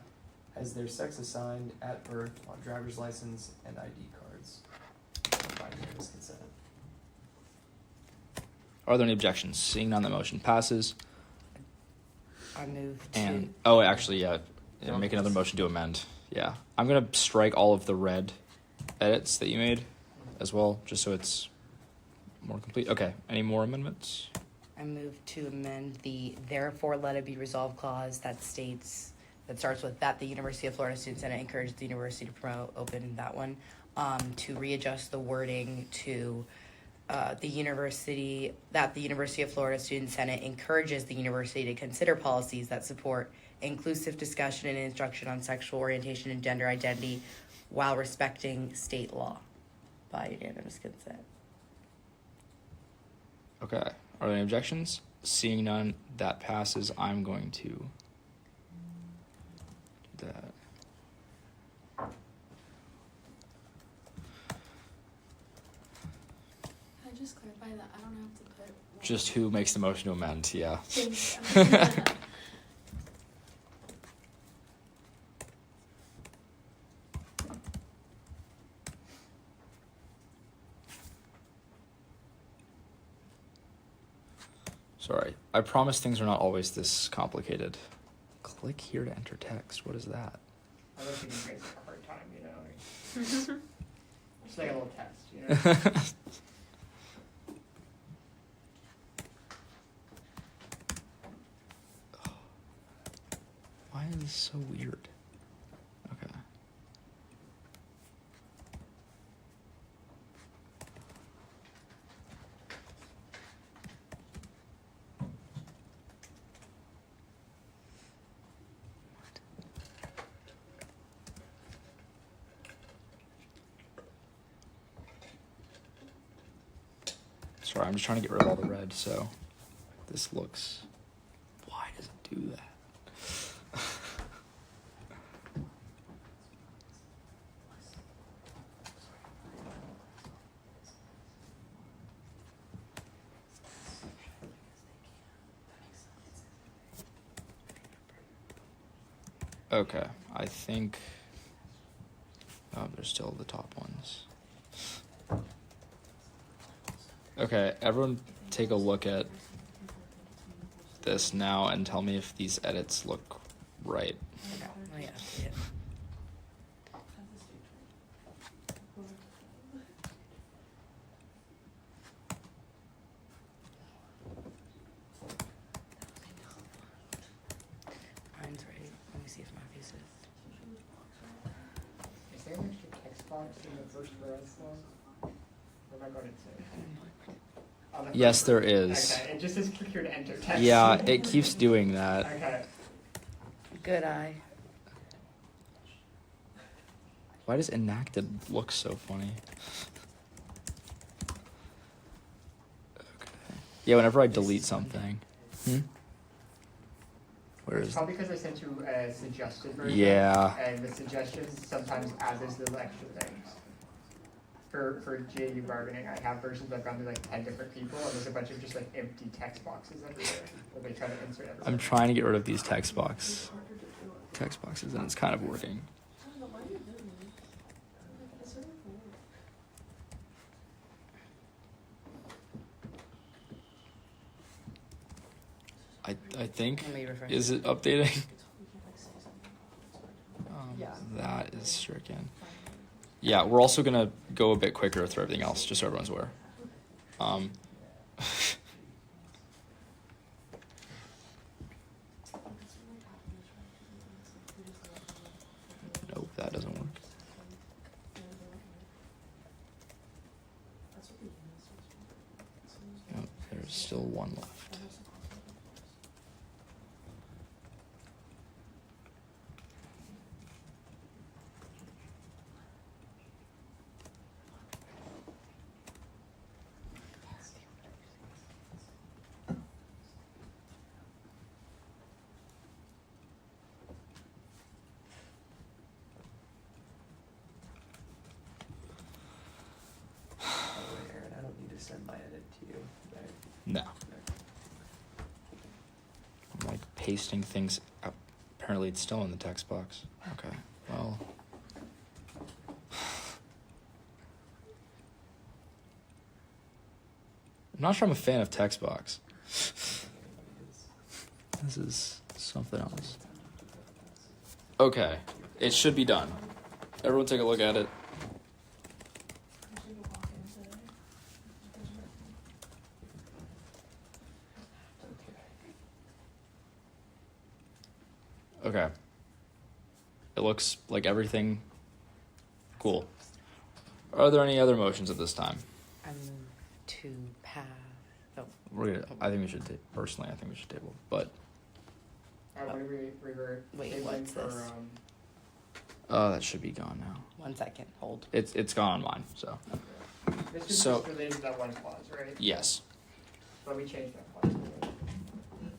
as their sex assigned at birth on driver's license and ID cards. By unanimous consent. Are there any objections? Seeing none, the motion passes. I move to. And actually, yeah, make another motion to amend. Yeah, I'm gonna strike all of the red edits that you made as well, just so it's more complete. Okay, any more amendments? I move to amend the therefore let it be resolved clause that starts with that the University of Florida Student Senate encourages the university to promote open, that one, to readjust the wording to the University of Florida Student Senate encourages the university to consider policies that support inclusive discussion and instruction on sexual orientation and gender identity while respecting state law by unanimous consent. Okay, are there any objections? Seeing none, that passes. I'm going to do that. Can I just clarify that I don't have to put one. Just who makes the motion to amend? Yeah. Thank you. Sorry, I promise things are not always this complicated. Click here to enter text. What is that? I don't think you guys have a hard time, you know. It's like a little test, you know. Why is this so weird? Okay. Sorry, I'm just trying to get rid of all the red, so this looks... Why does it do that? Okay, I think. Oh, they're still the top ones. Okay, everyone take a look at this now and tell me if these edits look right. Okay. Oh, yeah. Yeah. Mine's right. Let me see if Matthew's is. Is there an extra text box in the first whereas clause? Or am I going insane? On the Yes, first there whereas. is. Okay, it just says click here to enter text. Yeah, it keeps doing that. Okay. Good eye. Why does enacted look so funny? Okay. Yeah, whenever I delete something. Where It's is? probably because I sent you a suggested version. Yeah. And the suggestions sometimes add those little extra things. For GAU bargaining, I have versions I've gone to like 10 different people, and there's a bunch of just like empty text boxes everywhere where they try to insert everything. I'm trying to get rid of these text boxes, and it's kind of working. I think, Let me refresh. is it updating? Yeah. That is stricken. Yeah, we're also gonna go a bit quicker through everything else, just so everyone's aware. Nope, that doesn't work. Nope, there's still one left. Aaron, I don't need to send my edit to you, right? No. I'm like pasting things up. Apparently it's still in the text box. Okay, well. I'm not sure I'm a fan of text box. This is something else. Okay, it should be done. Everyone take a look at it. Okay. It looks like everything cool. Are there any other motions at this time? I move to pass. Oh, We're gonna, I think we should personally I think we should table. But What do we were Wait, tabling what's for, this? that should be gone now. 1 second. Hold. It's gone on mine, so This is So- just related to that one clause, right? yes. But we changed that clause.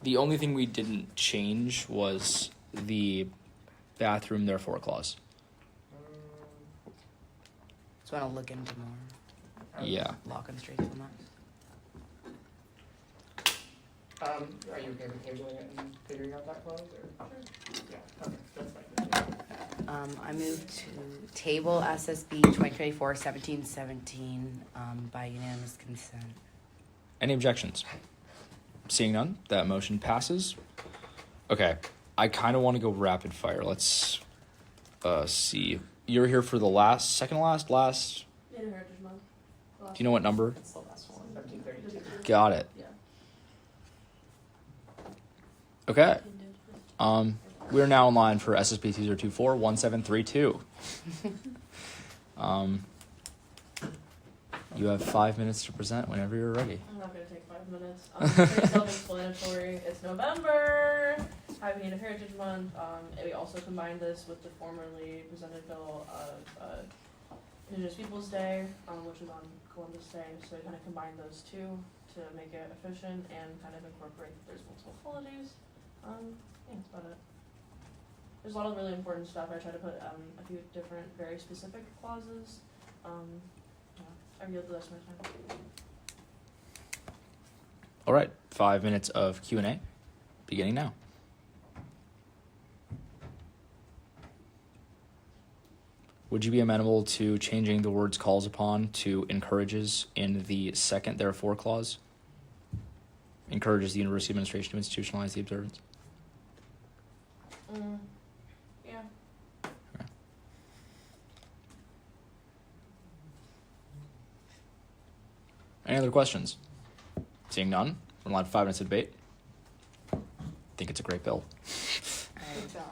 The only thing we didn't change was the bathroom therefore clause. Just want to look into more. Yeah. Lock and straight on that. Are you okay with tabling it and figuring out that clause? Or? Yeah, okay, that's fine. I move to table SSB 2024-1717 by unanimous consent. Any objections? Seeing none, that motion passes. Okay, I kind of want to go rapid fire. Let's see. You're here for the second last. Do you know what number? It's the last one. 1732. Got it. Yeah. Okay. We are now in line for SSB 2024-1732. You have 5 minutes to present whenever you're ready. I'm not going to take 5 minutes. Pretty self-explanatory. It's November. Happy Native Heritage Month. We also combined this with the formerly presented bill of Indigenous Peoples Day, which is on Columbus Day. So we kind of combined those two to make it efficient and kind of incorporate that there's multiple holidays. Yeah, that's about it. There's a lot of really important stuff. I try to put a few different, very specific clauses. I yield the rest of my time. All right, 5 minutes of Q&A, beginning now. would you be amenable to changing the words calls upon to encourages in the second therefore clause? Encourages the university administration to institutionalize the observance. Yeah. Any other questions? Seeing none, we're allowed 5 minutes of debate. I think it's a great bill. Good job.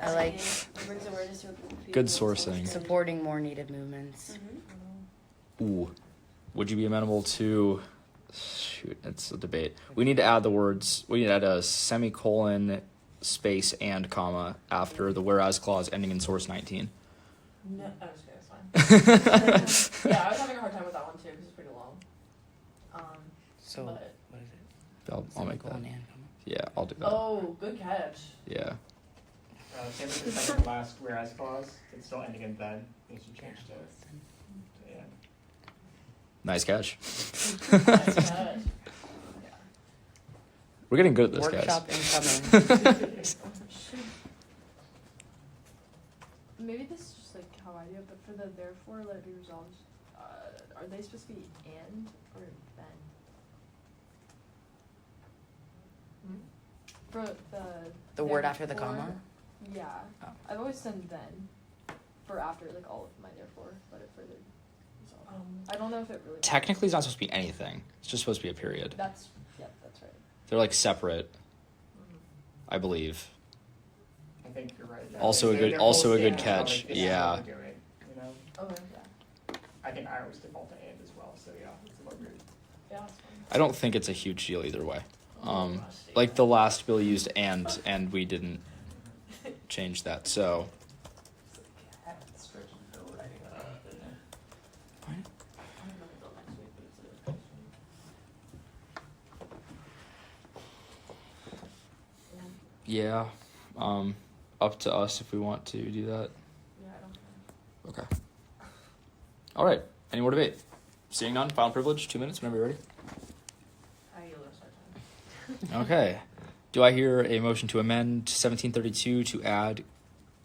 I like It brings awareness to people. Good sourcing. supporting more Native movements. Ooh. Would you be amenable to... Shoot, it's a debate. We need to add the words... We need to add a semicolon, space, and comma after the whereas clause ending in source 19. No, I'm just kidding, it's fine. Yeah, I was having a hard time with that one too because it's pretty long. So, But- what is it? I'll make that. Semicolon and comma. Yeah, I'll do that. Oh, good catch. Yeah. Same with the second last whereas clause. It's still ending in then. You should change to yeah. Nice catch. Nice catch. We're getting good at this, Workshop guys. incoming. Maybe this is just like how I do it, but for the therefore let it be resolved, are they supposed to be and or then? For The word after the therefore- comma? Yeah. Oh. I've always done then for after like all of my therefore, let it further resolve. I don't know if it really Technically, it's not supposed to be anything. It's just supposed to be a period. that's right. They're like separate, I believe. I think you're right. Yeah. Also a They're good- both also a saying good how, catch, this is yeah. what we're doing, you know? Okay. Yeah. I think I always default to and as well, so yeah, it's a little weird. Yeah, that's fine. I don't think it's a huge deal either way. Oh, rusty. Like the last bill used and we didn't change that, so. Yeah, up to us if we want to do that. Yeah, I don't care. Okay. All right. Any more debate? Seeing none, final privilege, 2 minutes, whenever you're ready. I yield our start time. Okay. Do I hear a motion to amend 1732 to add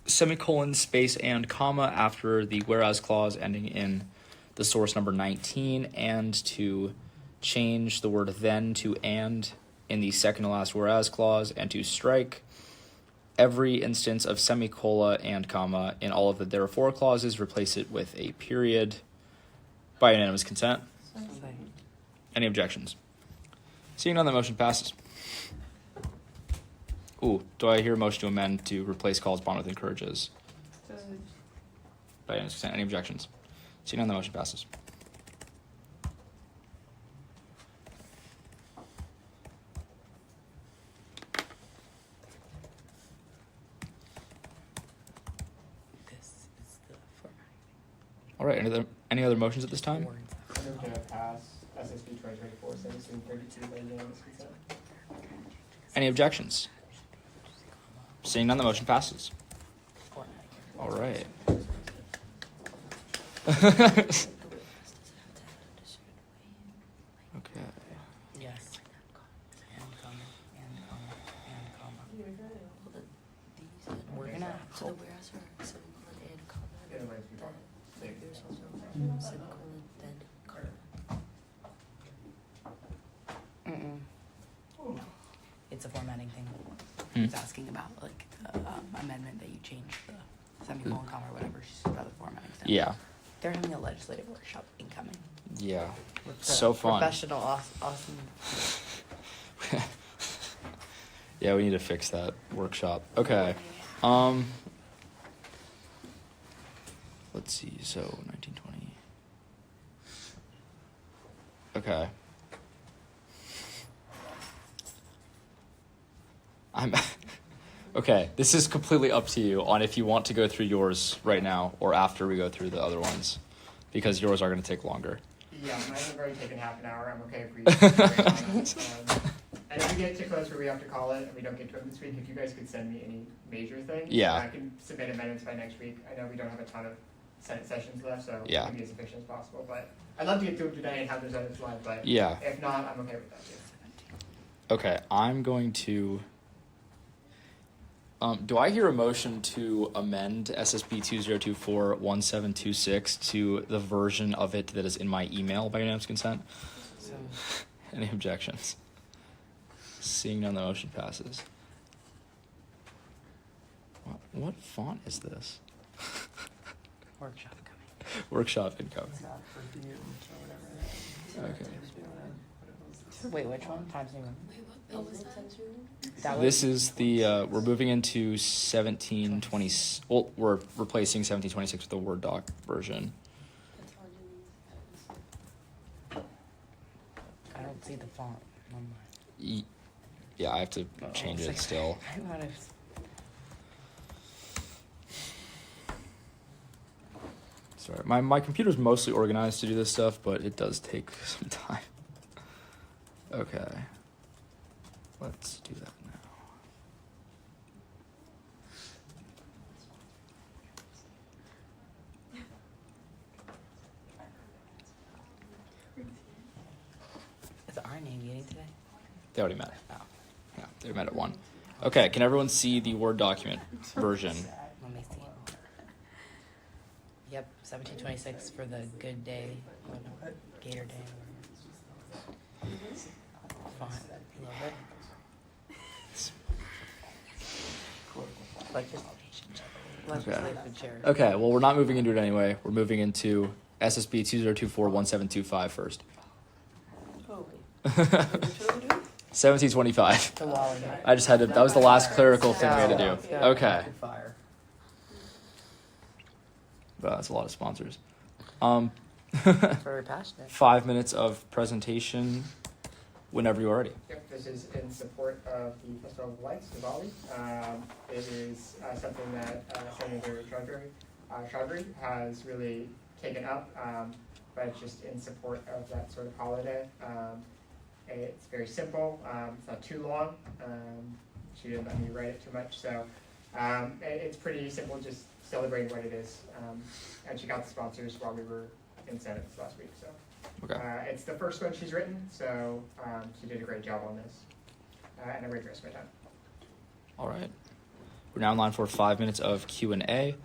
semicolon, space, and comma after the whereas clause ending in the source number 19 and to change the word then to and in the second to last whereas clause and to strike every instance of semicolon and comma in all of the therefore clauses, replace it with a period by unanimous consent? Any objections? Seeing none, the motion passes. Ooh, do I hear a motion to amend to replace calls upon with encourages? By unanimous consent. Any objections? Seeing none, the motion passes. This is the format. All right, any other motions at this time? Words. I move to pass SSB 2024 1732 by unanimous consent. Any objections? Seeing none, the motion passes. All right. Okay. Yes. And comma, and comma, and comma. We're gonna have So the to. whereas are semicolon and comma. Either way, it's fine. Then there's also semicolon then comma. It's a formatting thing. Hmm. He's asking about like the amendment that you changed the semicolon, comma, or whatever. She's about the formatting stuff. Yeah. They're having a legislative workshop incoming. Yeah. With the So fun. Professional, awesome. Yeah, we need to fix that workshop. Okay. Let's see. So 1920. Okay. Okay. This is completely up to you on if you want to go through yours right now or after we go through the other ones, because yours are going to take longer. Yeah, mine have already taken half an hour. I'm okay if we. And if we get too close where we have to call it and we don't get to it this week, if you guys could send me any major things, Yeah. I can submit amendments by next week. I know we don't have a ton of Senate sessions left, so Yeah. it can be as efficient as possible. But I'd love to get through it today and have those others live. But Yeah. if not, I'm okay with that too. Okay. I'm going to. Do I hear a motion to amend SSB 2024-1726 to the version of it that is in my email by unanimous consent? So, Any objections? Seeing none, the motion passes. What font is this? workshop coming. Workshop incoming. It's not for you or whatever. Okay. Wait, which one? Times New Roman. Wait, what was that? That This is the, we're moving into 1720, well, we're replacing 1726 with the Word doc version. I don't see the font on mine. Yeah, I have to change it still. I might have. Sorry, my computer's mostly organized to do this stuff, but it does take some time. Okay. Let's do that now. Is our name meeting today? They already met. Oh. Yeah, they met at 1. Okay, can everyone see the Word document version? Let me see. Yep, 1726 for the good day. Oh, no, Gator Day. Fine. Love it. Legislative chair. Okay, well, we're not moving into it anyway. We're moving into SSB 2024-1725 first. Oh. 1725. The Wally. I just had to, that was the last clerical thing we had to do. Yeah. Okay. Fire. Wow, that's a lot of sponsors. Very passionate. 5 minutes of presentation whenever you're ready. Yep, this is in support of the Festival of Lights, Diwali. It is something that Senator Chaudhary has really taken up, but it's just in support of that sort of holiday. It's very simple, it's not too long. She didn't let me write it too much, so it's pretty simple, just celebrating what it is. And she got the sponsors while we were in Senate this last week, so. Okay. It's the first one she's written, so she did a great job on this. And I'm ready to rest my time. All right. We're now in line for 5 minutes of Q&A.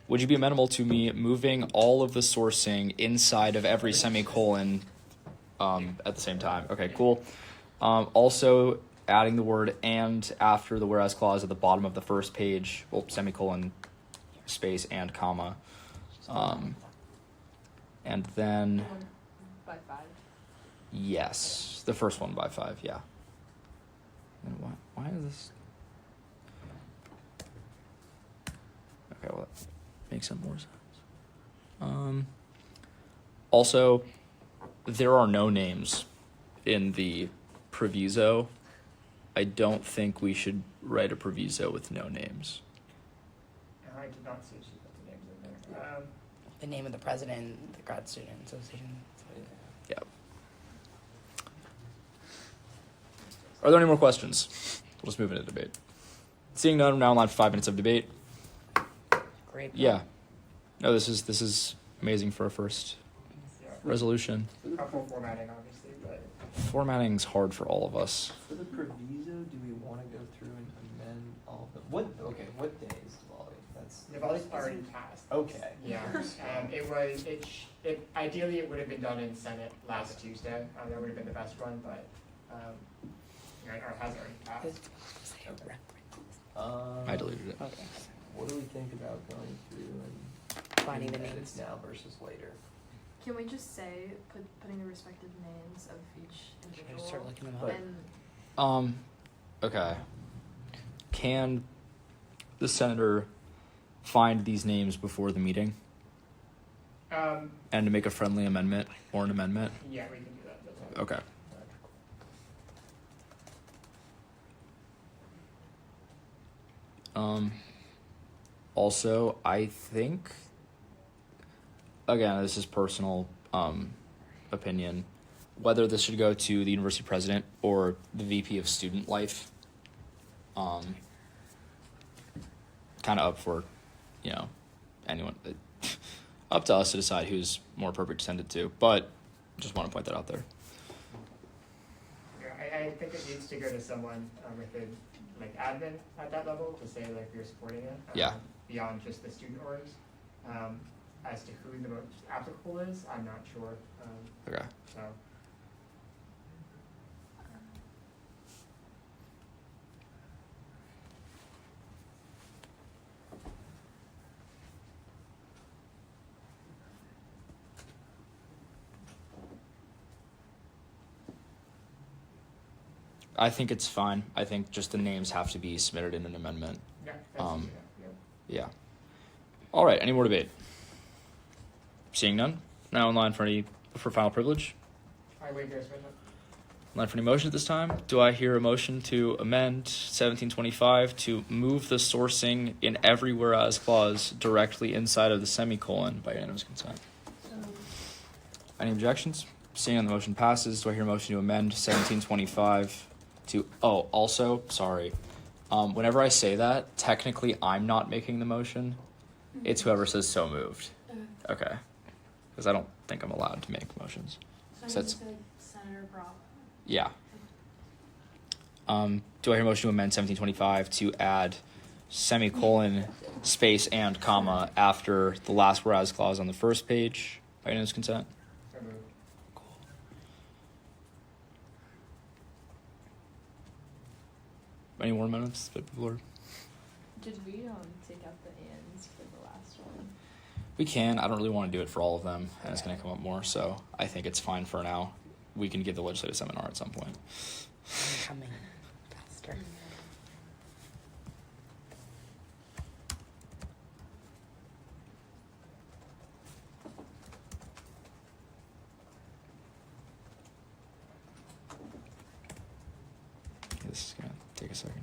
Would you be amenable to me moving all of the sourcing inside of every semicolon at the same time? Okay, cool. Also, adding the word "and" after the whereas clause at the bottom of the first page, well, semicolon, space, and comma. And then, By 5. yes, the first one by 5, yeah. And why is this? Okay, well, that makes some more sense. Also, there are no names in the proviso. I don't think we should write a proviso with no names. I did not see she put the names in there. The name of the president, the grad student association. Yeah. Are there any more questions? We'll just move into debate. Seeing none, we're now in line for 5 minutes of debate. Great. Yeah. No, this is amazing for a first resolution. Couple formatting, obviously, but Formatting's hard for all of us. For the proviso, do we want to go through and amend all of them? What day is Diwali? That's Diwali's already passed. okay. Yeah, ideally it would have been done in Senate last Tuesday. That would have been the best one, but it has already passed. I deleted it. Okay. What do we think about going through and Finding the doing names. edits now versus later? Can we just say, putting the respective names of each Should I individual? just start looking them up? And Okay. Can the senator find these names before the meeting and to make a friendly amendment or an amendment? yeah, we can do that. That's fine. Okay. Also, I think, again, this is personal opinion, whether this should go to the university president or the VP of student life, kind of up for, anyone, up to us to decide who's more appropriate to send it to, but just want to point that out there. Yeah, I think it needs to go to someone within like admin at that level to say like you're supporting it. Yeah. Beyond just the student orgs. As to who the most applicable is, I'm not sure. Okay. So. I think it's fine. I think just the names have to be submitted in an amendment. Yeah. That's, Yeah. All right. Any more debate? Seeing none. Now in line for final privilege. I waive your special. In line for any motion at this time. Do I hear a motion to amend 1725 to move the sourcing in every whereas clause directly inside of the semicolon by unanimous consent? Any objections? Seeing none, the motion passes. Do I hear a motion to amend 1725 to? Oh, also, sorry. Whenever I say that, technically I'm not making the motion. It's whoever says so moved. Okay. Because I don't think I'm allowed to make motions. So So you it's- said Senator Bravo. Yeah. Do I hear a motion to amend 1725 to add semicolon, space, and comma after the last whereas clause on the first page by unanimous consent? So moved. Any more amendments that people are? Did we take out the ands for the last one? We can. I don't really want to do it for all of them, and it's going to come up more, so I think it's fine for now. We can give the legislative seminar at some point. Coming faster. This is going to take a second.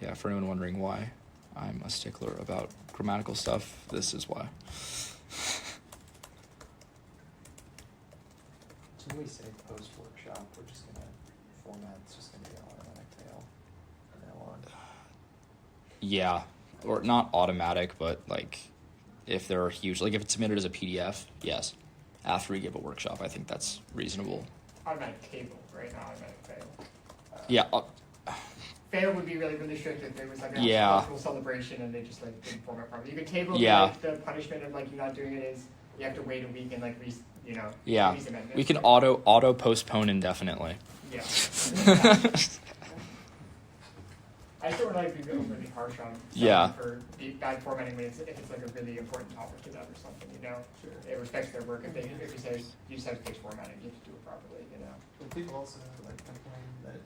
Yeah, for anyone wondering why I'm a stickler about grammatical stuff, this is why. When we say post workshop, we're just gonna format. It's just gonna be an automatic tail from now on. Yeah, or not automatic, but like if there are huge, like if it's submitted as a PDF, yes. After we give a workshop, I think that's reasonable. Automatic table, right? Not automatic fail. Yeah, Fail would be really, really strict if there was like a Yeah. cultural celebration and they just like didn't format properly. You could table Yeah. like the punishment of like you not doing it is you have to wait a week and like yeah. resubmit We can it. auto postpone indefinitely. Yeah. I still would like to go overly harsh on Yeah. for the bad formatting when if it's like a really important topic to them or something, Sure. It respects their work. If you say you just have to fix formatting, you have to do it properly, But people also like complain that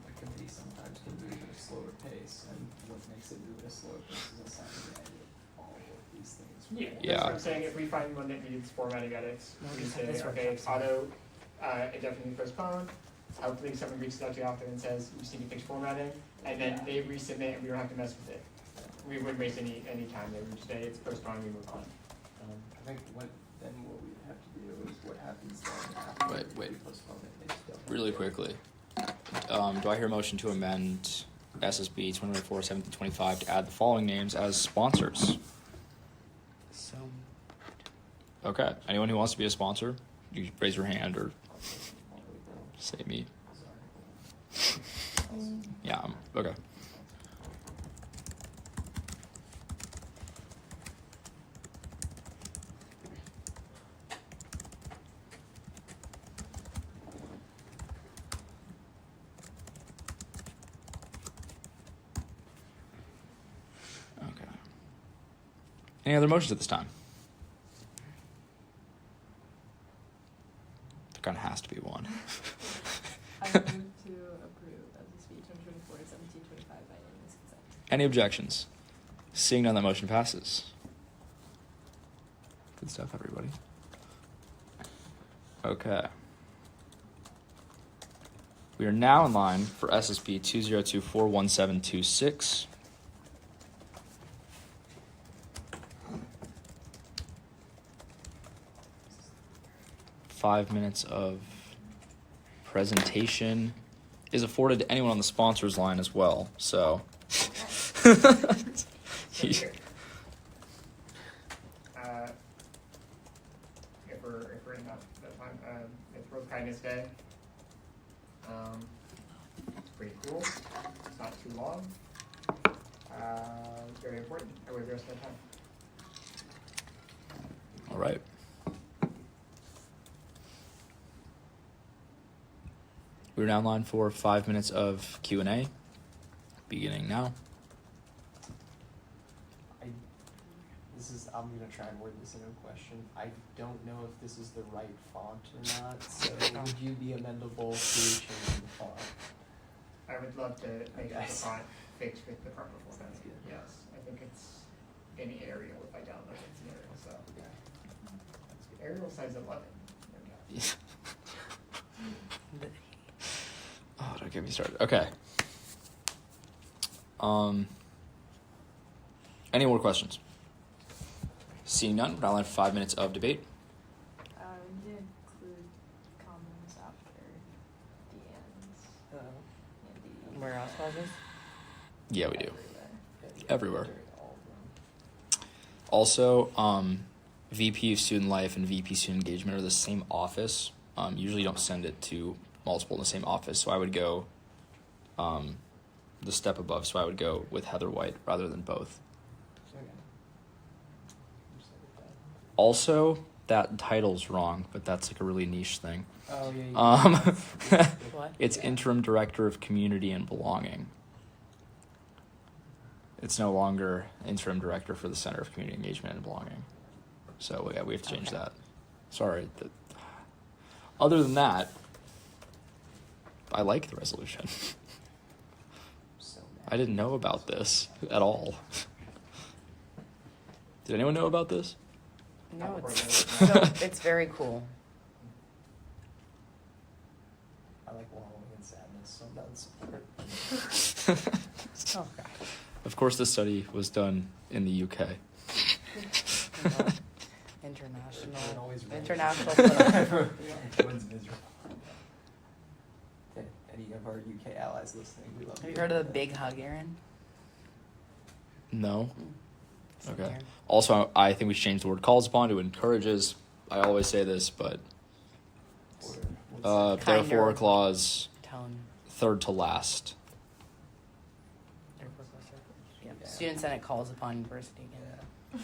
the committee sometimes can move at a slower pace, and what makes it move at a slower pace is assigning the idea of all of these things. Yeah, Yeah. that's what I'm saying. If we find one that needs formatting edits, No, we just say, have this okay, it's workshop. indefinitely postponed. Hopefully someone reaches out to the author and says, you just need to fix formatting, and then they resubmit and we don't have to mess with it. We wouldn't waste any time. They would just say, it's postponed, we move on. I think what we have to do is what happens then after Wait. we postpone it. They just don't have Really to- quickly. Do I hear a motion to amend SSB 2024-1725 to add the following names as sponsors? So Okay. Anyone who wants to be a sponsor, you raise your hand or I'll leave that. say me. Sorry. Yeah. Okay. Okay. Any other motions at this time? There kind of has to be one. I move to approve SSB 2024 to 1725 by unanimous consent. Any objections? Seeing none, that motion passes. Good stuff, everybody. Okay. We are now in line for SSB 2024-1726. Five minutes of presentation is afforded to anyone on the sponsors line as well. So, If we're important that time. It's World Kindness Day. It's pretty cool. It's not too long. It's very important. I would the rest of my time. All right. We're now in line for 5 minutes of Q&A, beginning now. I'm gonna try and word this into a question. I don't know if this is the right font or not, so would you be amendable to changing the font? I would love to make sure the Yes. font fixed with the proper format. Sounds good. Yes, I think it's in Arial. If I download it, it's in Arial. So Yeah. that's good. Arial size 11. Oh, don't get me started. Okay. Any more questions? Seeing none, we're now in 5 minutes of debate. We did include comments after the ends. And the Where else clauses? Yeah, we do. everywhere. Everywhere. During all of them. Also, VP of Student Life and VP Student Engagement are the same office. Usually you don't send it to multiple in the same office, so I would go the step above, so I would go with Heather White rather than both. Okay. Just like that. Also, that title's wrong, but that's like a really niche thing. Oh yeah. What? It's Yeah. Interim Director of Community and Belonging. It's no longer Interim Director for the Center of Community Engagement and Belonging. So yeah, we have to change Okay. that. Sorry. Other than that, I like the resolution. So mad. I didn't know about this at all. Did anyone know about this? No, Coordinated. it's very cool. I like wallowing in sadness, so I'm not in support. Oh god. Of course, this study was done in the UK. International. Everyone's miserable. Okay, any of our UK allies listening, we love you. Have you heard of the big hug, Aaron? No. It's in Okay. here. Also, I think we should change the word calls upon to encourages. I always say this, but Or- therefore Kinder. clause Tone. third to last. Yeah. Yeah. Student Senate calls upon university again. Yeah.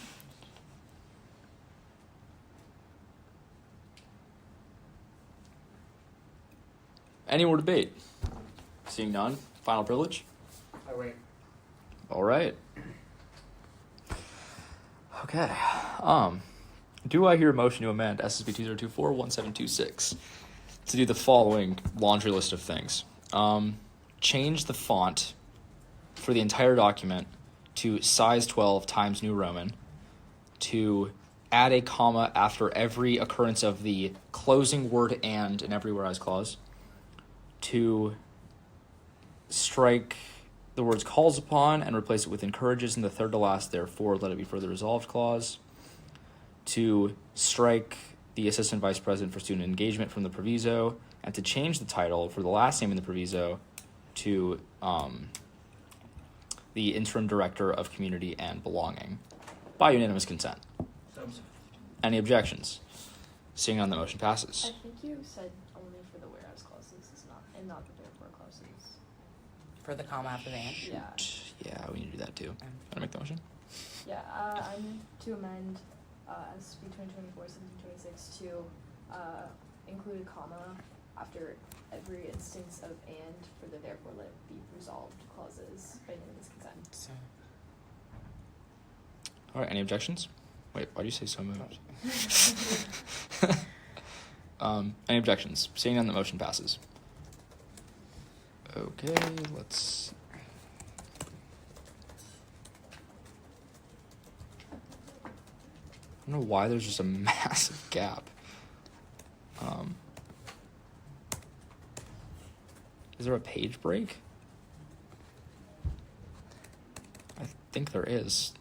Any more debate? Seeing none, final privilege. Oh wait. All right. Okay. Do I hear a motion to amend SSB 2024-1726 to do the following laundry list of things? Change the font for the entire document to size 12 Times New Roman, to add a comma after every occurrence of the closing word and in every whereas clause, to strike the words calls upon and replace it with encourages in the third to last, therefore let it be further resolved clause, to strike the assistant vice president for student engagement from the proviso, and to change the title for the last name in the proviso to the interim director of community and belonging by unanimous consent. So Any objections? Seeing none, the motion passes. I think you said only for the whereas clauses, is not and not the therefore clauses. For the comma after the and. Yeah. Yeah, we need to do that too. Want to make the motion? Yeah, I move to amend SB 2024-1726 to include a comma after every instance of and for the therefore let be resolved clauses by unanimous consent. So. All right, any objections? Wait, why do you say so moved? Any objections? Seeing none, the motion passes. Okay, let's... I don't know why there's just a massive gap. Is there a page break? I think there is.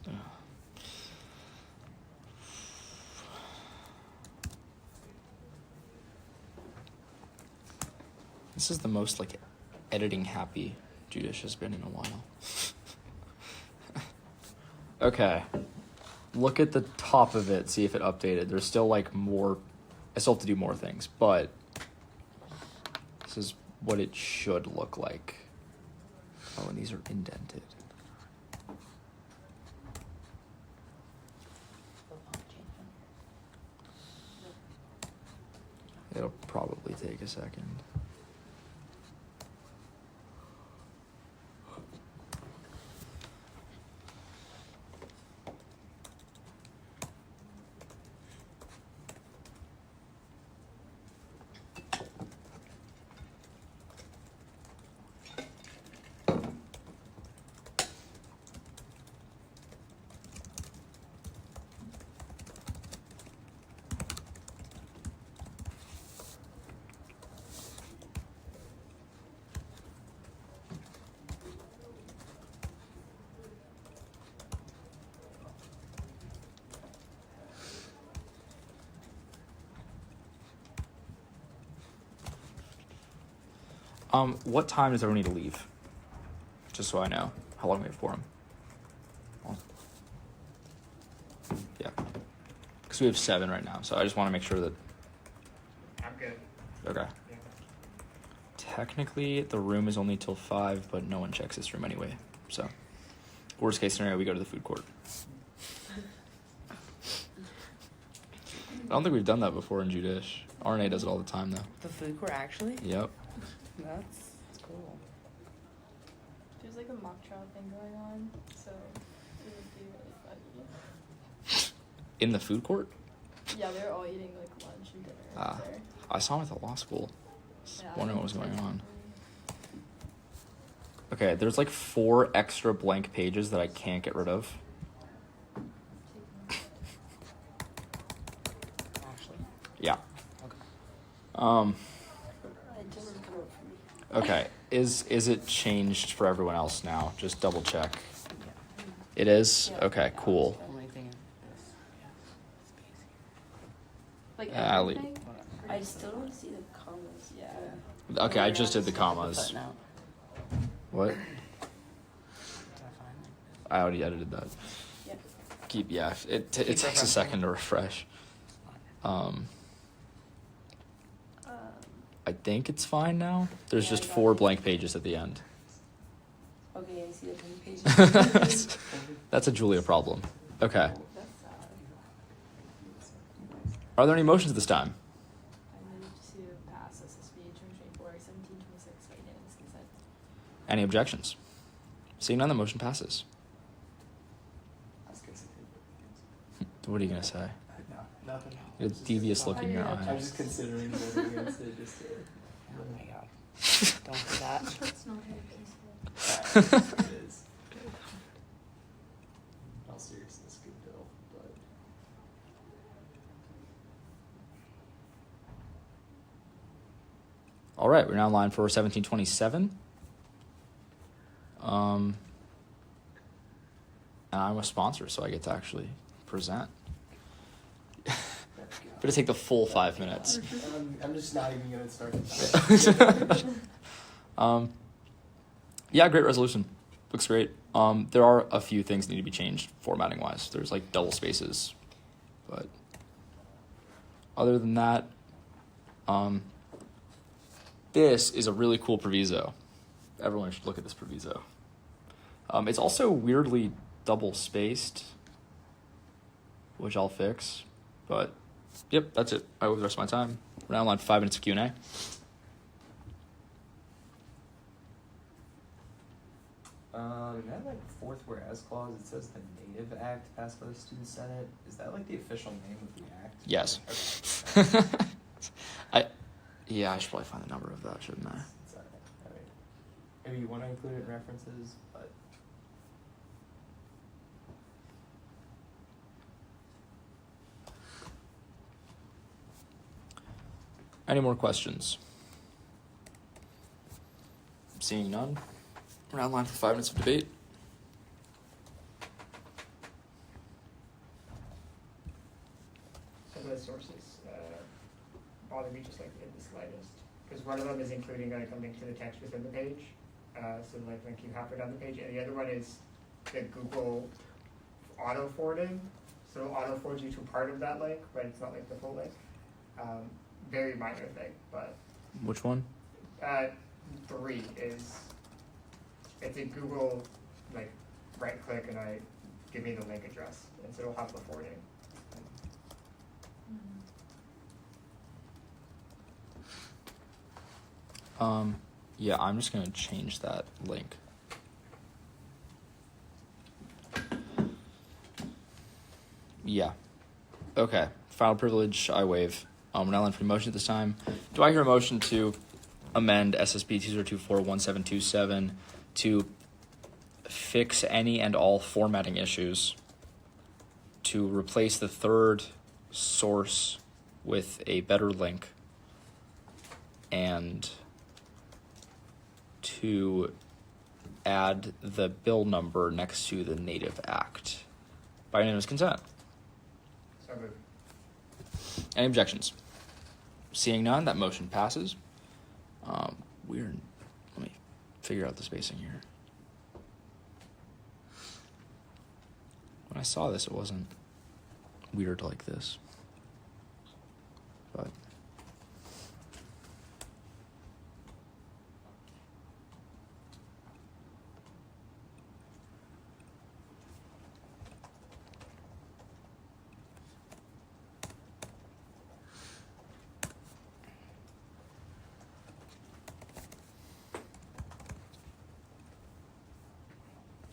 This is the most like editing happy Judish has been in a while. Okay. Look at the top of it, see if it updated. There's still like more I still have to do more things, but this is what it should look like. Oh, and these are indented. It'll probably take a second. What time does everyone need to leave? Just so I know how long we have for them. Yeah. Because we have 7 right now, so I just want to make sure that... I'm good. Okay. Yeah. Technically, the room is only till 5, but no one checks this room anyway. So, worst case scenario, we go to the food court. I don't think we've done that before in Judish. RNA does it all the time, though. The food court, actually? Yep. That's cool. There's like a mock trial thing going on, so it would be really funny. In the food court? Yeah, they're all eating like lunch and dinner Ah. there. I saw him at the law school. Just Yeah, wondering what was going on. Mm. Okay, there's like 4 extra blank pages that I can't get rid of. Actually. Yeah. Okay. It doesn't come up for me. Okay. Is it changed for everyone else now? Just double check. Yeah. It is? Yeah. Okay, cool. Only thing is Like Ali. everything? I still don't see the commas. Yeah. Okay, I just did the commas. footnote. What? Did I find it? I already edited that. Yeah. It takes a refreshing. second to refresh. I think it's fine now. There's Yeah, just I got 4 it. blank pages at the end. Okay, I see the blank pages. That's a Julia problem. Okay. That's sad. Are there any motions at this time? I move to pass SSB 2024-1726 by unanimous consent. Any objections? Seeing none, the motion passes. I was considering. What are you going to say? No, nothing. You had a devious look in your I'm eye. just considering voting against it just to. Oh my god. Don't do that. It's not very peaceful. It is. In all seriousness, good bill, but. All right, we're now in line for 1727. And I'm a sponsor, so I get to actually present. Better take the full 5 minutes. I'm just not even gonna start the time. Yeah, great resolution. Looks great. There are a few things that need to be changed formatting wise. There's like double spaces, but other than that, this is a really cool proviso. Everyone should look at this proviso. It's also weirdly double spaced, which I'll fix. But yep, that's it. I will the rest of my time. We're now on 5 minutes of Q&A. In that like 4th whereas clause, it says the native act passed by the student senate. Is that like the official name of the act? Yes. Okay. I should probably find the number of that, shouldn't I? It's alright. Alright. Maybe you want to include it in references, but. Any more questions? Seeing none, we're now in line for 5 minutes of debate. Some of the sources bother me just like in the slightest, because one of them is including like a link to the text within the page, so like linking halfway down the page, and the other one is the Google auto forwarding, so auto forwards you to part of that link, but it's not like the full link. Very minor thing, but Which one? 3 is, it's a Google, like, right click and give me the link address, and so it'll have the forwarding. Yeah, I'm just gonna change that link. Yeah. Okay. File privilege, I waive. We're now in for motion at this time. Do I hear a motion to amend SSP 2024-1727 to fix any and all formatting issues, to replace the third source with a better link, and to add the bill number next to the native act by unanimous consent? So moved. Any objections? Seeing none, that motion passes. Let me figure out the spacing here. When I saw this, it wasn't weird like this. But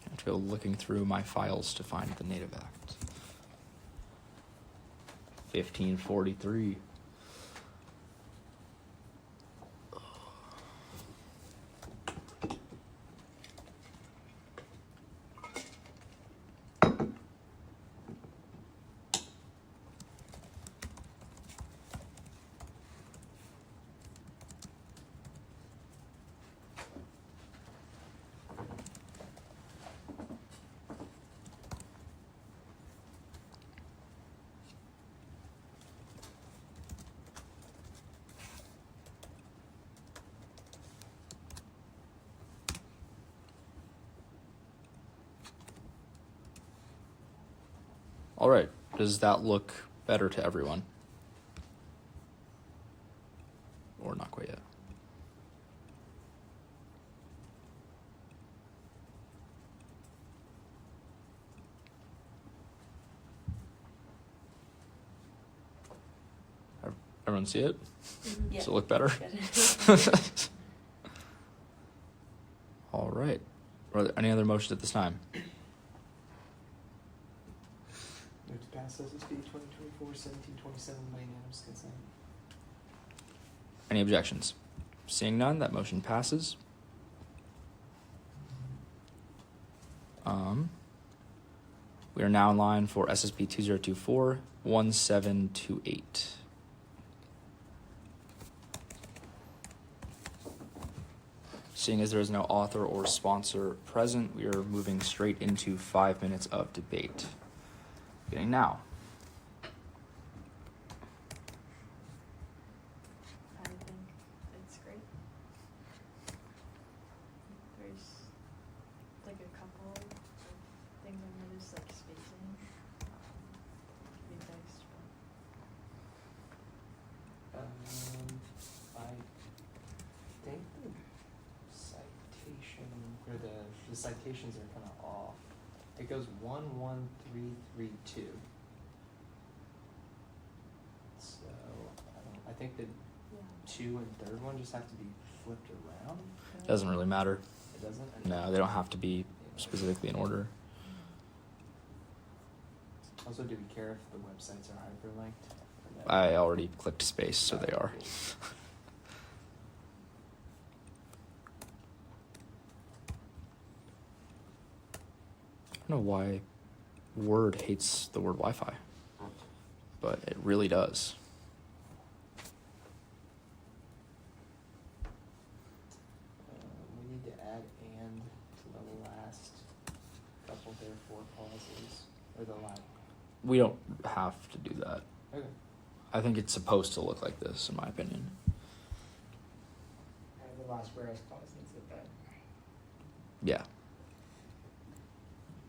I have to go looking through my files to find the native act. 1543. All right. Does that look better to everyone? Or not quite yet? Everyone see it? Yeah. Does it look better? All right. Are there any other motions at this time? Move to pass SSP 2024-1727 by unanimous consent. Any objections? Seeing none, that motion passes. We are now in line for SSP 2024-1728. Seeing as there is no author or sponsor present, we are moving straight into 5 minutes of debate. Beginning now. I think it's great. There's like a couple of things I noticed, like spacing, in text, I think the citation, or the citations are kind of off. It goes 11332. So I think the yeah. 2 and 3rd one just have to be flipped around. Doesn't really matter. It doesn't. No, they don't have to be specifically in order. Also, do we care if the websites are hyperlinked? Or no? I already clicked space, so they are. I don't know why Word hates the word Wi-Fi, but it really does. We need to add "and" to the last couple therefore clauses, or the line. We don't have to do that. Okay. I think it's supposed to look like this, in my opinion. The last whereas clause needs it then. Yeah.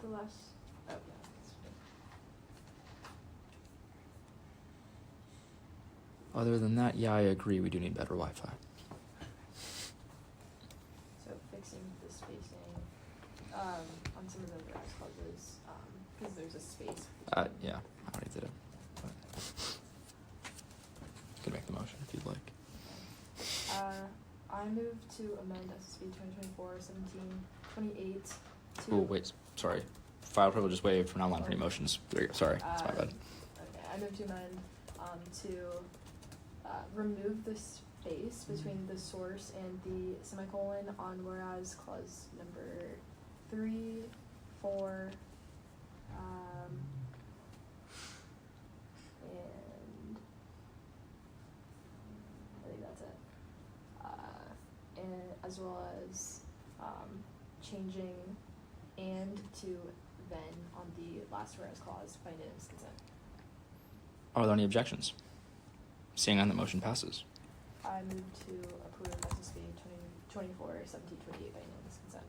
The last, Oh, yeah. Other than that, yeah, I agree. We do need better Wi-Fi. So fixing the spacing, on some of the whereas clauses, because there's a space. Yeah, I already did it. But you can make the motion if you'd like. I move to amend SSB 2024-17-28 to. Oh, wait, sorry. File privilege is waived for non-line for any motions. There you go. Sorry, that's my bad. Okay, I move to amend to remove the space between the source and the semicolon on whereas clause number 3, 4, and I think that's it. And as well as changing and to then on the last whereas clause by unanimous consent. Are there any objections? Seeing none, the motion passes. I move to approve SSB 2024-17-28 by unanimous consent.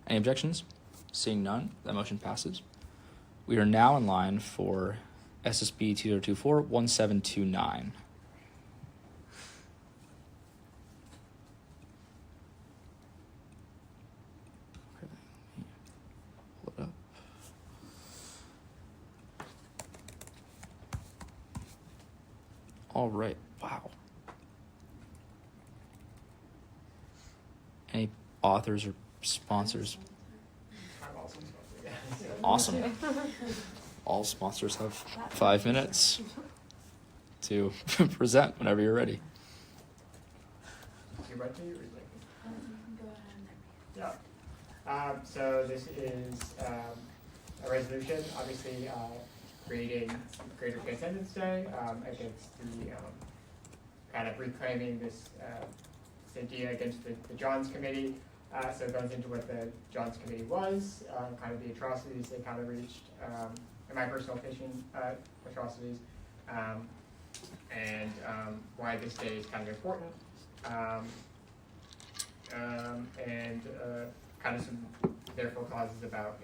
Any objections? Seeing none, that motion passes. We are now in line for SSB 2024-1729. Pull it up. All right. Wow. Any authors or sponsors? I'm also supposed to, yeah. Awesome. All sponsors have 5 minutes to present whenever you're ready. You ready? Or is it- You can go ahead. Yeah. So this is a resolution, obviously creating Greater Transcendence Day against the kind of reclaiming this idea against the Johns Committee. So it goes into what the Johns Committee was, kind of the atrocities they kind of reached, in my personal opinion, atrocities, and why this day is kind of important. And kind of some therefore causes about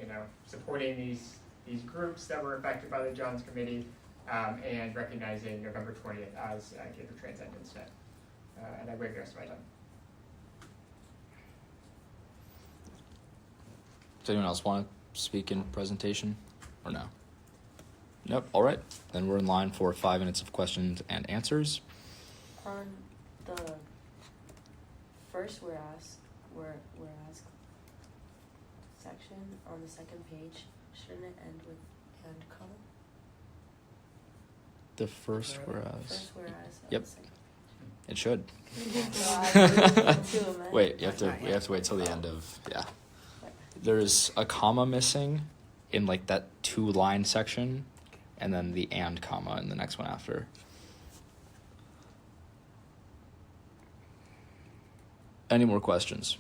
supporting these groups that were affected by the Johns Committee, and recognizing November 20th as Greater Transcendence Day. And I waive the rest of my time. Does anyone else want to speak in presentation or no? Nope. All right. Then we're in line for 5 minutes of questions and answers. On the first whereas section on the second page, shouldn't it end with and comma? The first whereas. First whereas. on Yep. the second It should. page. So I move to amend. Wait, we have to wait till the end of There's a comma missing in like that 2-line section, and then the and comma in the next one after. Any more questions?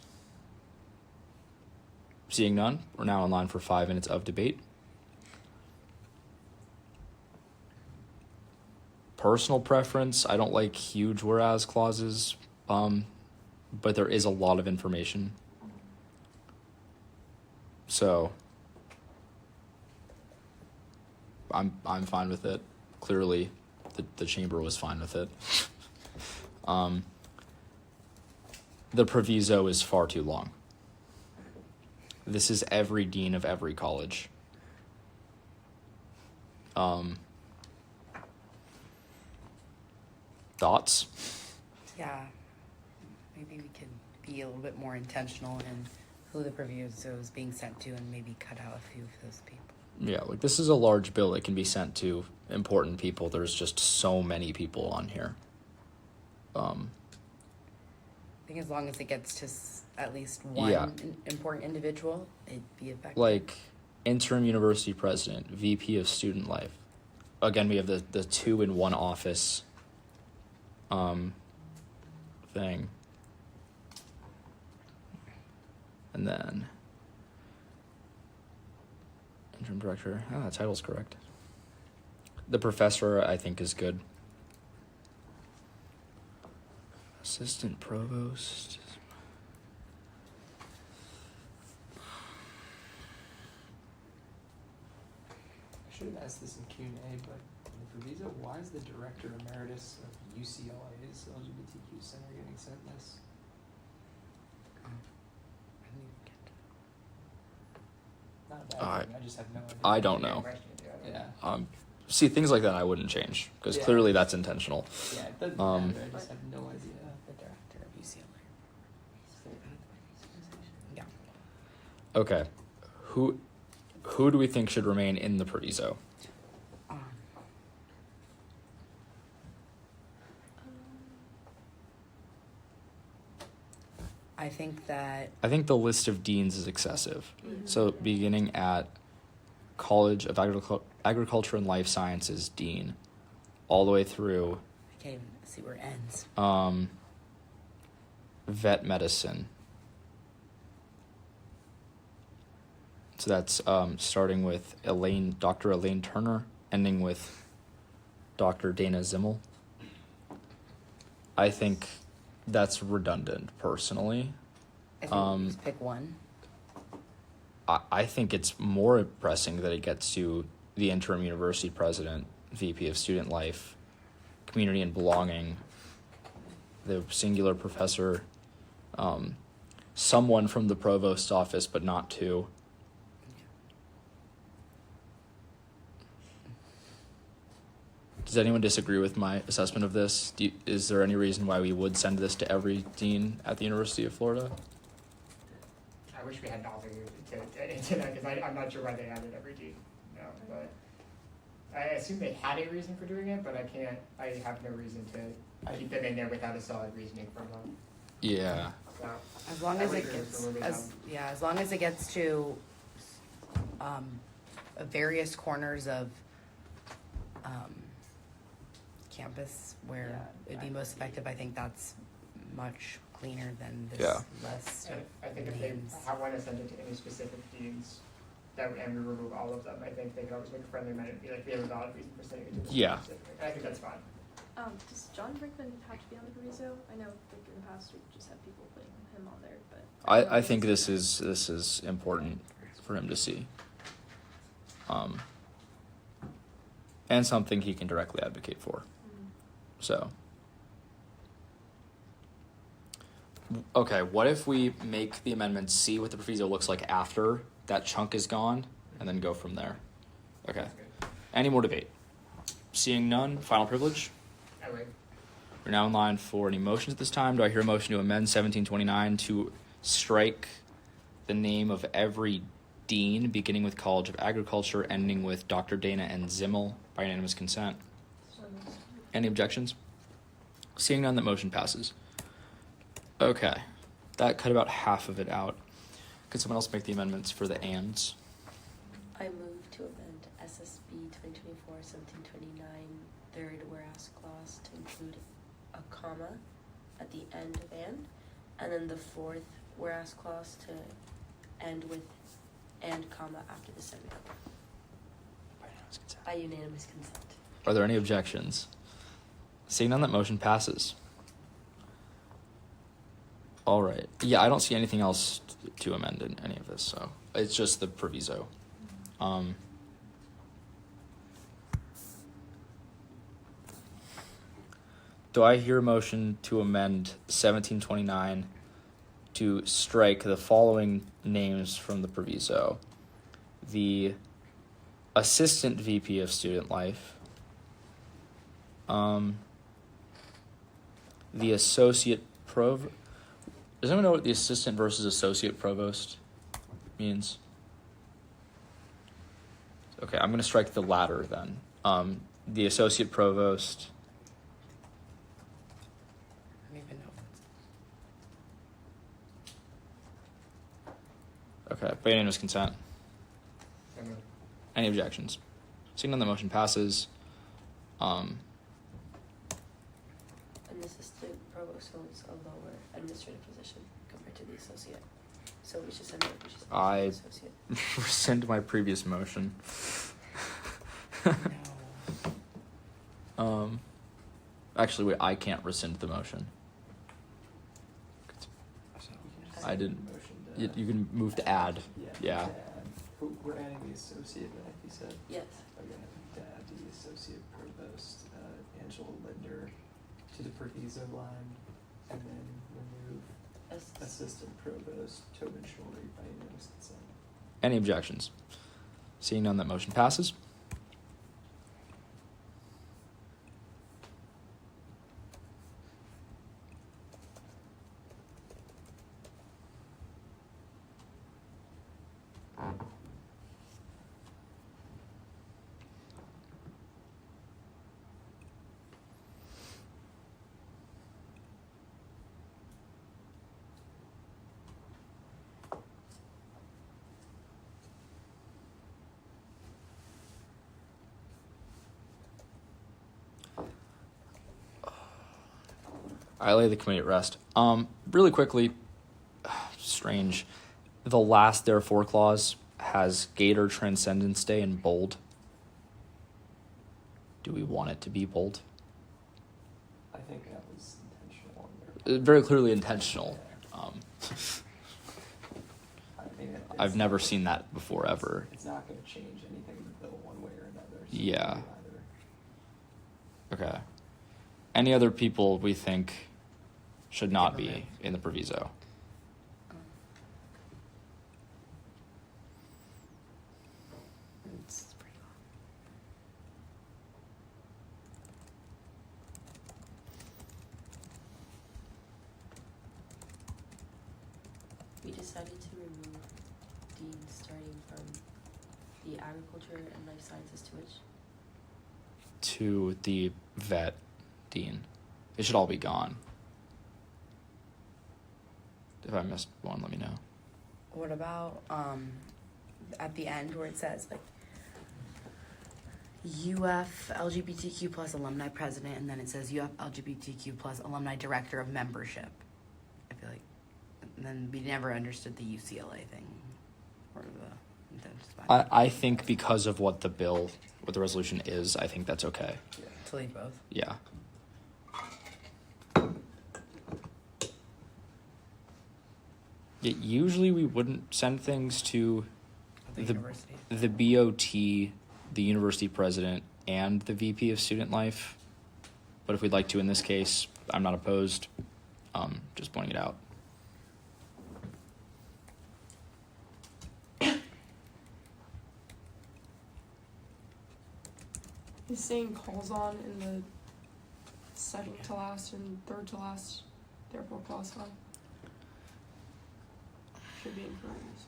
Seeing none, we're now in line for 5 minutes of debate. Personal preference, I don't like huge whereas clauses, but there is a lot of information. So I'm fine with it. Clearly, the chamber was fine with it. The proviso is far too long. This is every dean of every college. Thoughts? Yeah, maybe we could be a little bit more intentional in who the proviso is being sent to and maybe cut out a few of those people. Yeah, like this is a large bill that can be sent to important people. There's just so many people on here. I think as long as it gets to at least one Yeah. important individual, it'd be effective. Like interim university president, VP of student life. Again, we have the 2 in 1 office thing. And then interim director. Oh, that title's correct. The professor, I think, is good. Assistant provost. I should have asked this in Q&A, but the proviso, why is the director emeritus of UCLA's LGBTQ center getting sent this? Not a bad thing, I just have no idea. I don't know. Yeah. See, things like that I wouldn't change because Yeah. clearly that's intentional. Yeah, it doesn't Um, matter, I just have no idea. The director of UCLA. Yeah. Okay, who do we think should remain in the proviso? Um, I think that I think the list of deans is excessive. Mhm. So beginning at College of Agriculture and Life Sciences dean, all the way through I can't even see where it ends. vet medicine. So that's starting with Dr. Elaine Turner, ending with Dr. Dana Zimmel. I think that's redundant, personally. I think we just pick one. I think it's more pressing that it gets to the interim university president, VP of Student Life, Community and Belonging, the singular professor, someone from the provost's office, but not two. Does anyone disagree with my assessment of this? Is there any reason why we would send this to every dean at the University of Florida? I wish we had dollars into that, because I'm not sure why they added every dean, no, but I assume they had a reason for doing it, but I have no reason to keep them in there without a solid reasoning from them, Yeah. so. As long I as would it agree with gets, removing as them. as long as it gets to various corners of campus where Yeah, it'd be most effective, I think that's much cleaner than this Yeah. list And of I think if they names. want to send it to any specific deans, and we remove all of them, I think they could always make a friendly amendment, and be like, we have a valid reason for sending it to this Yeah. specific. I think that's fine. Does John Brinkman have to be on the proviso? I know like in the past we've just had people putting him on there, but I think this is important for him to see. And something he can directly advocate for. So. Okay, what if we make the amendment, see what the proviso looks like after that chunk is gone, and then go from there? Okay. That's good. Any more debate? Seeing none, final privilege. I would. We're now in line for any motions at this time. Do I hear a motion to amend 1729 to strike the name of every dean, beginning with College of Agriculture, ending with Dr. Dana and Zimmel, by unanimous consent? Any objections? Seeing none, that motion passes. Okay, that cut about half of it out. Could someone else make the amendments for the ands? I move to amend SSB 2024-1729 third whereas clause to include a comma at the end of and then the fourth whereas clause to end with and comma after the semicolon. By unanimous consent. Are there any objections? Seeing none, that motion passes. All right. Yeah, I don't see anything else to amend in any of this, so it's just the proviso. Do I hear a motion to amend 1729 to strike the following names from the proviso? The Assistant VP of Student Life, the Associate Prov. Does anyone know what the Assistant versus Associate Provost means? Okay, I'm going to strike the latter then. The Associate Provost. I don't even know if it's Okay, by unanimous consent. So moved. Any objections? Seeing none, the motion passes. An assistant provost holds a lower administrative position compared to the associate. So we should send it to I the associate. rescind my previous motion. no. Actually, wait, I can't rescind the motion. I didn't. You can move to add. Yeah. We're adding the associate, right, you said? Yes. Okay. to add the associate provost, Angela Linder, to the proviso line, and then remove assistant provost Tobin Shorey by unanimous consent. Any objections? Seeing none, that motion passes. I lay the committee at rest. Really quickly, strange. The last therefore clause has Gator Transcendence Day in bold. Do we want it to be bold? I think that was intentional on their Very clearly intentional. I mean, I've never seen that before, ever. It's not going to change anything in the bill one way or another. So Yeah. either. Okay. Any other people we think should not be in the proviso? It's pretty long. We decided to remove deans starting from the agriculture and life sciences to which? To the vet dean. They should all be gone. If I missed one, let me know. What about at the end where it says like UF LGBTQ plus alumni president, and then it says UF LGBTQ plus alumni director of membership? I feel like then we never understood the UCLA thing or the. I think because of what the bill, what the resolution is, I think that's okay. Yeah. To leave both. Yeah. Yet usually we wouldn't send things to The university. the BOT, the university president, and the VP of student life. But if we'd like to in this case, I'm not opposed. Just pointing it out. Is saying calls on in the second to last and third to last, therefore clause 5. Should be in parentheses.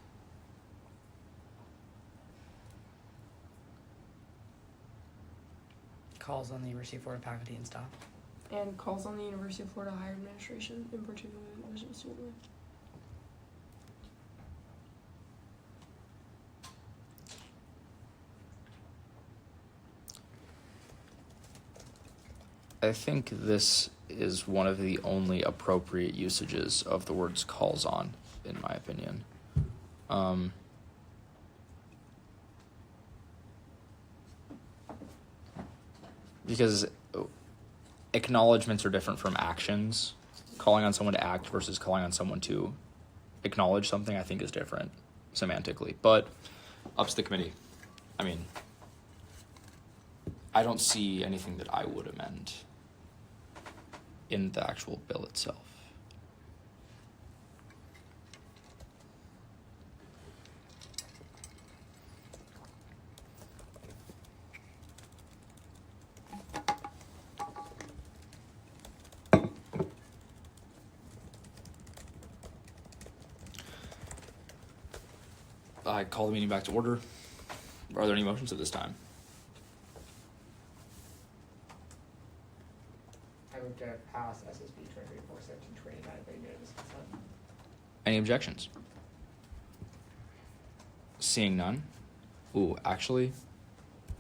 Calls on the University of Florida faculty and staff. And calls on the University of Florida higher administration, in particular the Division of Student Life. I think this is one of the only appropriate usages of the words calls on, in my opinion. Because acknowledgements are different from actions. Calling on someone to act versus calling on someone to acknowledge something, I think, is different semantically. But up to the committee. I mean, I don't see anything that I would amend in the actual bill itself. I call the meeting back to order. Are there any motions at this time? I move to pass SSB 2024-1729 by unanimous consent. Any objections? Seeing none. Ooh, actually,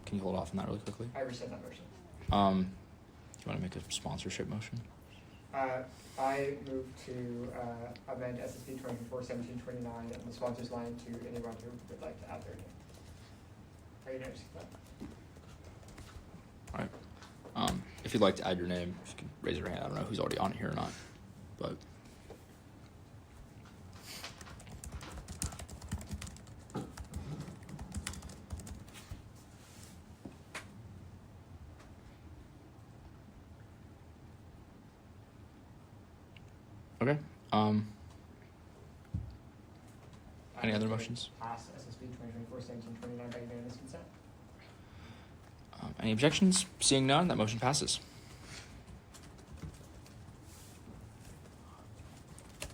can you hold off on that really quickly? I rescind that motion. Do you want to make a sponsorship motion? I move to amend SSB 24-1729 and the sponsors line to anyone who would like to add their name. Are you noticing that? All right. If you'd like to add your name, if you can raise your hand. I don't know who's already on it here or not, but. Okay. Any other motions? Pass SSB 2024-17-29 by unanimous consent. Any objections? Seeing none, that motion passes.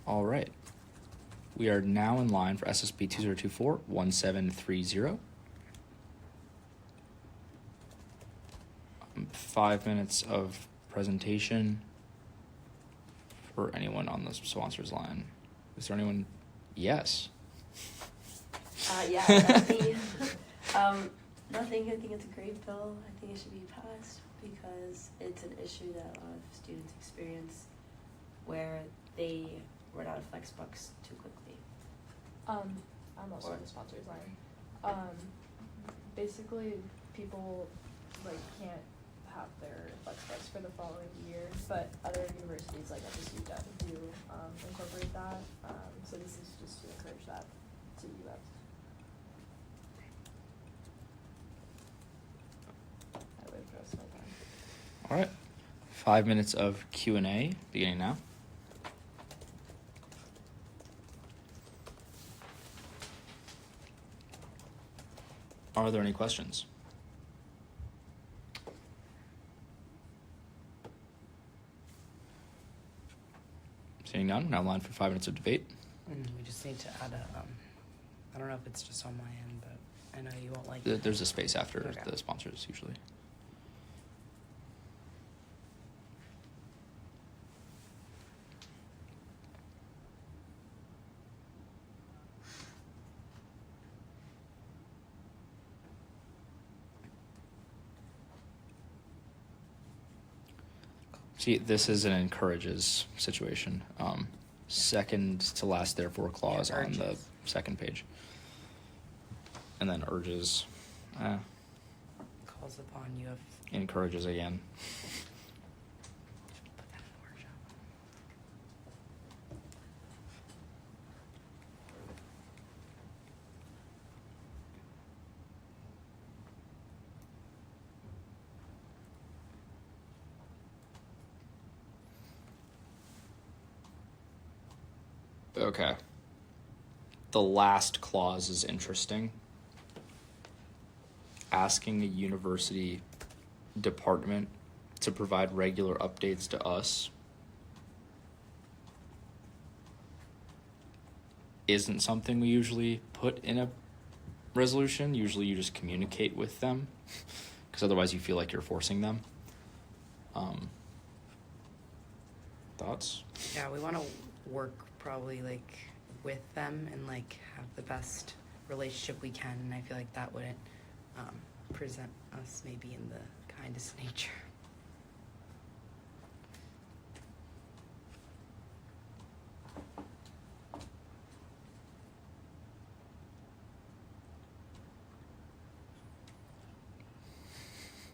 All right. We are now in line for SSB 2024-1730. 5 minutes of presentation for anyone on the sponsors line. Is there anyone? Yes. Yeah, that's me. Nothing. I think it's a great bill. I think it should be passed because it's an issue that a lot of students experience where they run out of flex bucks too quickly. I'm also on the sponsors line. Basically, people like can't have their flex bucks for the following year, but other universities like FSU do incorporate that. So this is just to encourage that to UFs. I would press my time. All right. 5 minutes of Q&A beginning now. Are there any questions? Seeing none, now line for 5 minutes of debate. We just need to add a, I don't know if it's just on my end, but I know you won't like There's a space after Okay. the sponsors usually. See, this is an encourages situation. Second to last therefore clause Yeah, on the urges. second page. And then urges, calls upon UF. encourages again. Put that in the workshop. Okay. The last clause is interesting. Asking a university department to provide regular updates to us isn't something we usually put in a resolution. Usually you just communicate with them because otherwise you feel like you're forcing them. Thoughts? Yeah, we want to work probably like with them and like have the best relationship we can, and I feel like that wouldn't present us maybe in the kindest nature.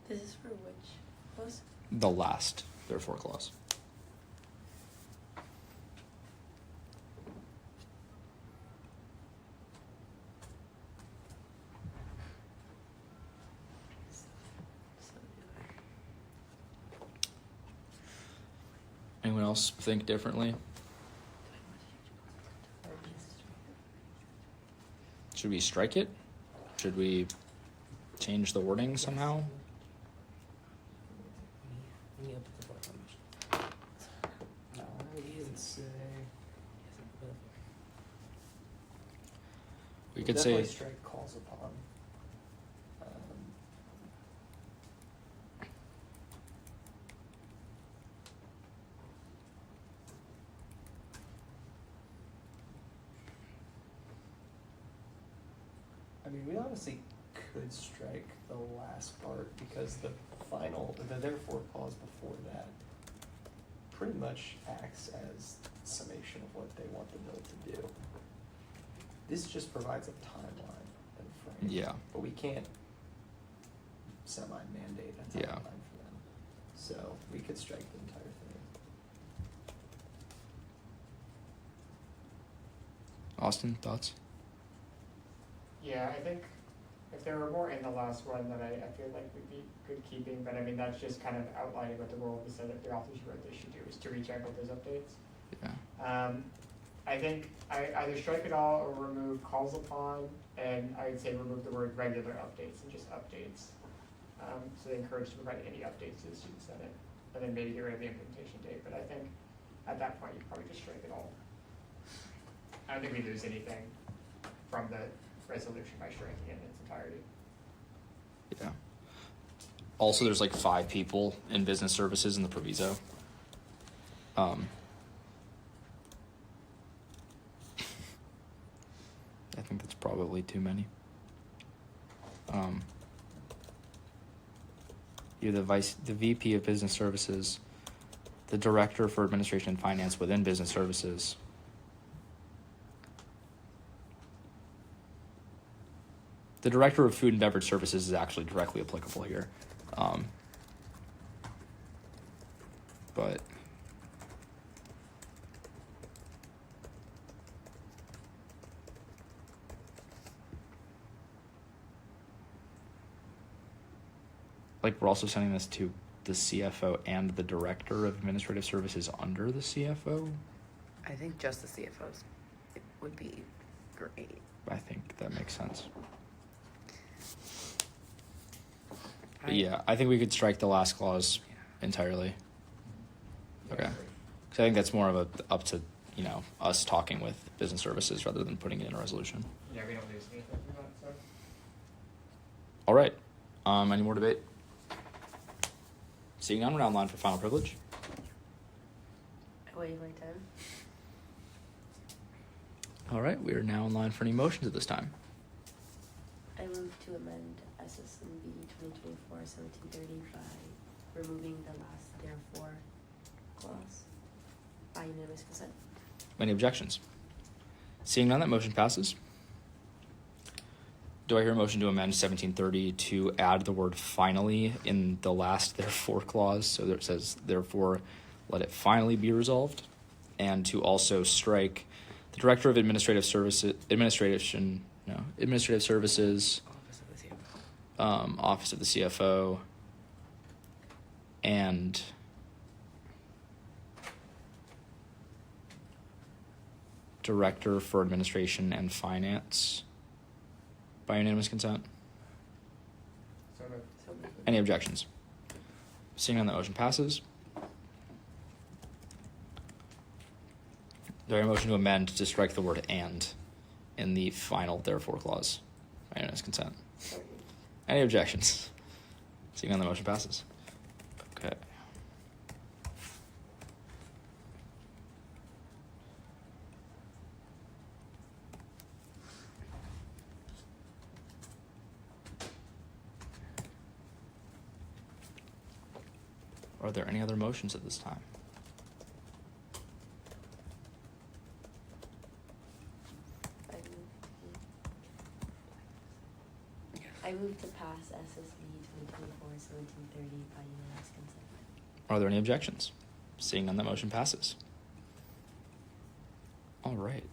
This is for which clause? The last therefore clause. Anyone else think differently? Should we strike it? Should we change the wording somehow? Let me open the board for motion. I would say We could definitely say strike calls upon. I mean, we honestly could strike the last part because the therefore clause before that pretty much acts as summation of what they want the bill to do. This just provides a timeline and frame. Yeah. But we can't semi-mandate a timeline Yeah. for them. So we could strike the entire thing. Austin, thoughts? Yeah, I think if there were more in the last one that I feel like would be good keeping, but I mean, that's just kind of outlining what the role of the authors who wrote this should do, is to reach out with those updates. Yeah. I think I either strike it all or remove calls upon, and I would say remove the word regular updates and just updates. So they encourage to provide any updates to the Student Senate, and then maybe get rid of the implementation date. But I think at that point you'd probably just strike it all. I don't think we lose anything from the resolution by striking it in its entirety. Yeah. Also, there's like 5 people in business services in the proviso. I think that's probably too many. You're the VP of Business Services, the Director for Administration and Finance within Business Services. The Director of Food and Beverage Services is actually directly applicable here. But like we're also sending this to the CFO and the Director of Administrative Services under the CFO. I think just the CFOs it would be great. I think that makes sense. But yeah, I think we could strike the last clause entirely. Okay. Because I think that's more of a up to, us talking with business services rather than putting it in a resolution. Yeah, we don't lose anything from that, so. All right. Any more debate? Seeing none, we're now in line for final privilege. Wait my time. All right, we are now in line for any motions at this time. I move to amend SSNB 2024-1730 by removing the last therefore clause by unanimous consent. Any objections? Seeing none, that motion passes. Do I hear a motion to amend 1730 to add the word finally in the last therefore clause, so that it says therefore let it finally be resolved, and to also strike the Director of Administrative Services, Administrative Services, Office of the CFO, and Director for Administration and Finance by unanimous consent. So moved. So moved. Any objections? Seeing none, that motion passes. Do I hear a motion to amend to strike the word and in the final therefore clause by unanimous consent? So moved. Any objections? Seeing none, the motion passes. Okay. Are there any other motions at this time? I move to pass SSB 2024-1730 by unanimous consent. Are there any objections? Seeing none, that motion passes. All right.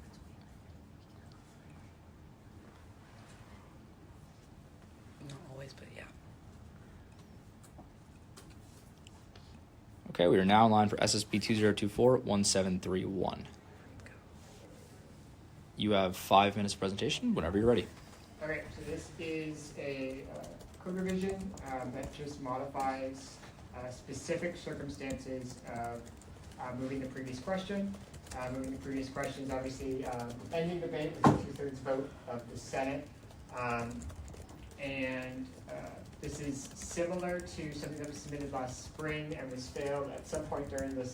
Not always, but yeah. Okay, we are now in line for SSB 2024-1731. You have 5 minutes of presentation whenever you're ready. Okay, so this is a code revision that just modifies specific circumstances of moving the previous question. Moving the previous question is obviously ending debate with a 2/3 vote of the Senate. This is similar to something that was submitted last spring and was failed at some point during the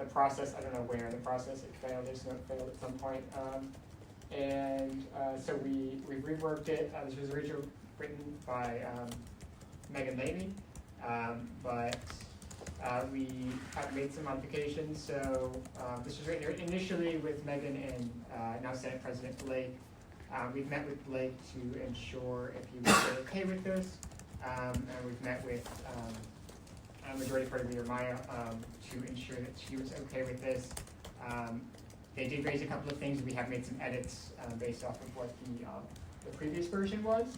process. I don't know where in the process it failed. There's no failed at some point. So we reworked it. This was originally written by Megan Levy, but we have made some modifications. So this was written initially with Megan and now Senate President Blake. We've met with Blake to ensure if he was okay with this, and we've met with Majority Party Leader Maya to ensure that she was okay with this. They did raise a couple of things. We have made some edits based off of what the previous version was.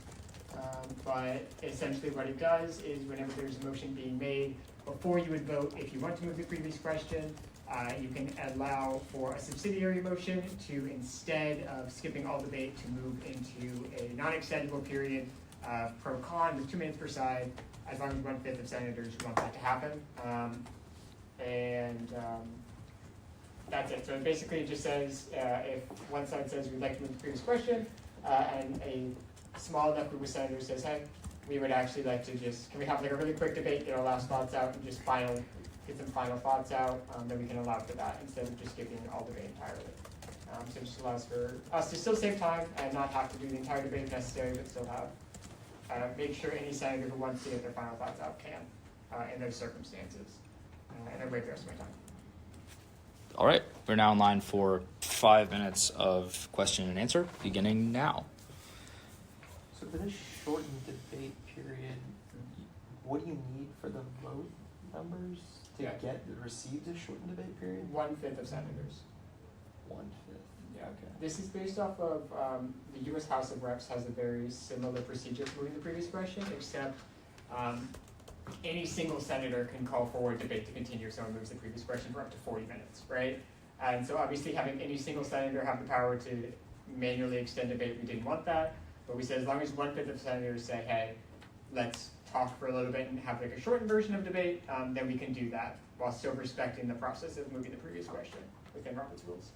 But essentially what it does is whenever there's a motion being made, before you would vote, if you want to move the previous question, you can allow for a subsidiary motion to, instead of skipping all debate, to move into a non-extendable period, pro con with 2 minutes per side, as long as 1/5 of senators want that to happen. That's it. So it basically just says, if one side says we'd like to move the previous question, and a small enough group of senators says, hey, we would actually like to just, can we have like a really quick debate, get our last thoughts out, and just get some final thoughts out, then we can allow for that instead of just skipping all debate entirely. So it just allows for us to still save time and not have to do the entire debate if necessary, but still have, make sure any senator who wants to get their final thoughts out can, in those circumstances. And then wait the rest of my time. All right, we're now in line for 5 minutes of question and answer, beginning now. So for this shortened debate period, what do you need for the vote numbers to receive this shortened debate period? 1/5 of senators. 1/5. Yeah. Okay. This is based off of the U.S. House of Reps has a very similar procedure for moving the previous question, except any single senator can call for a debate to continue if someone moves the previous question for up to 40 minutes, right? And so obviously having any single senator have the power to manually extend debate, we didn't want that. But we said as long as 1/5 of senators say, hey, let's talk for a little bit and have like a shortened version of debate, then we can do that while still respecting the process of moving the previous question within Robert's rules.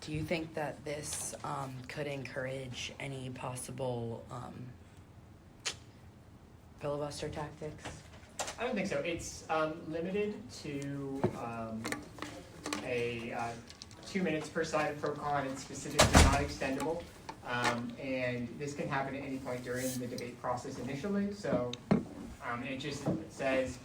Do you think that this could encourage any possible filibuster tactics? I don't think so. It's limited to 2 minutes per side of pro con. It's specifically not extendable. And this can happen at any point during the debate process initially. So it just says,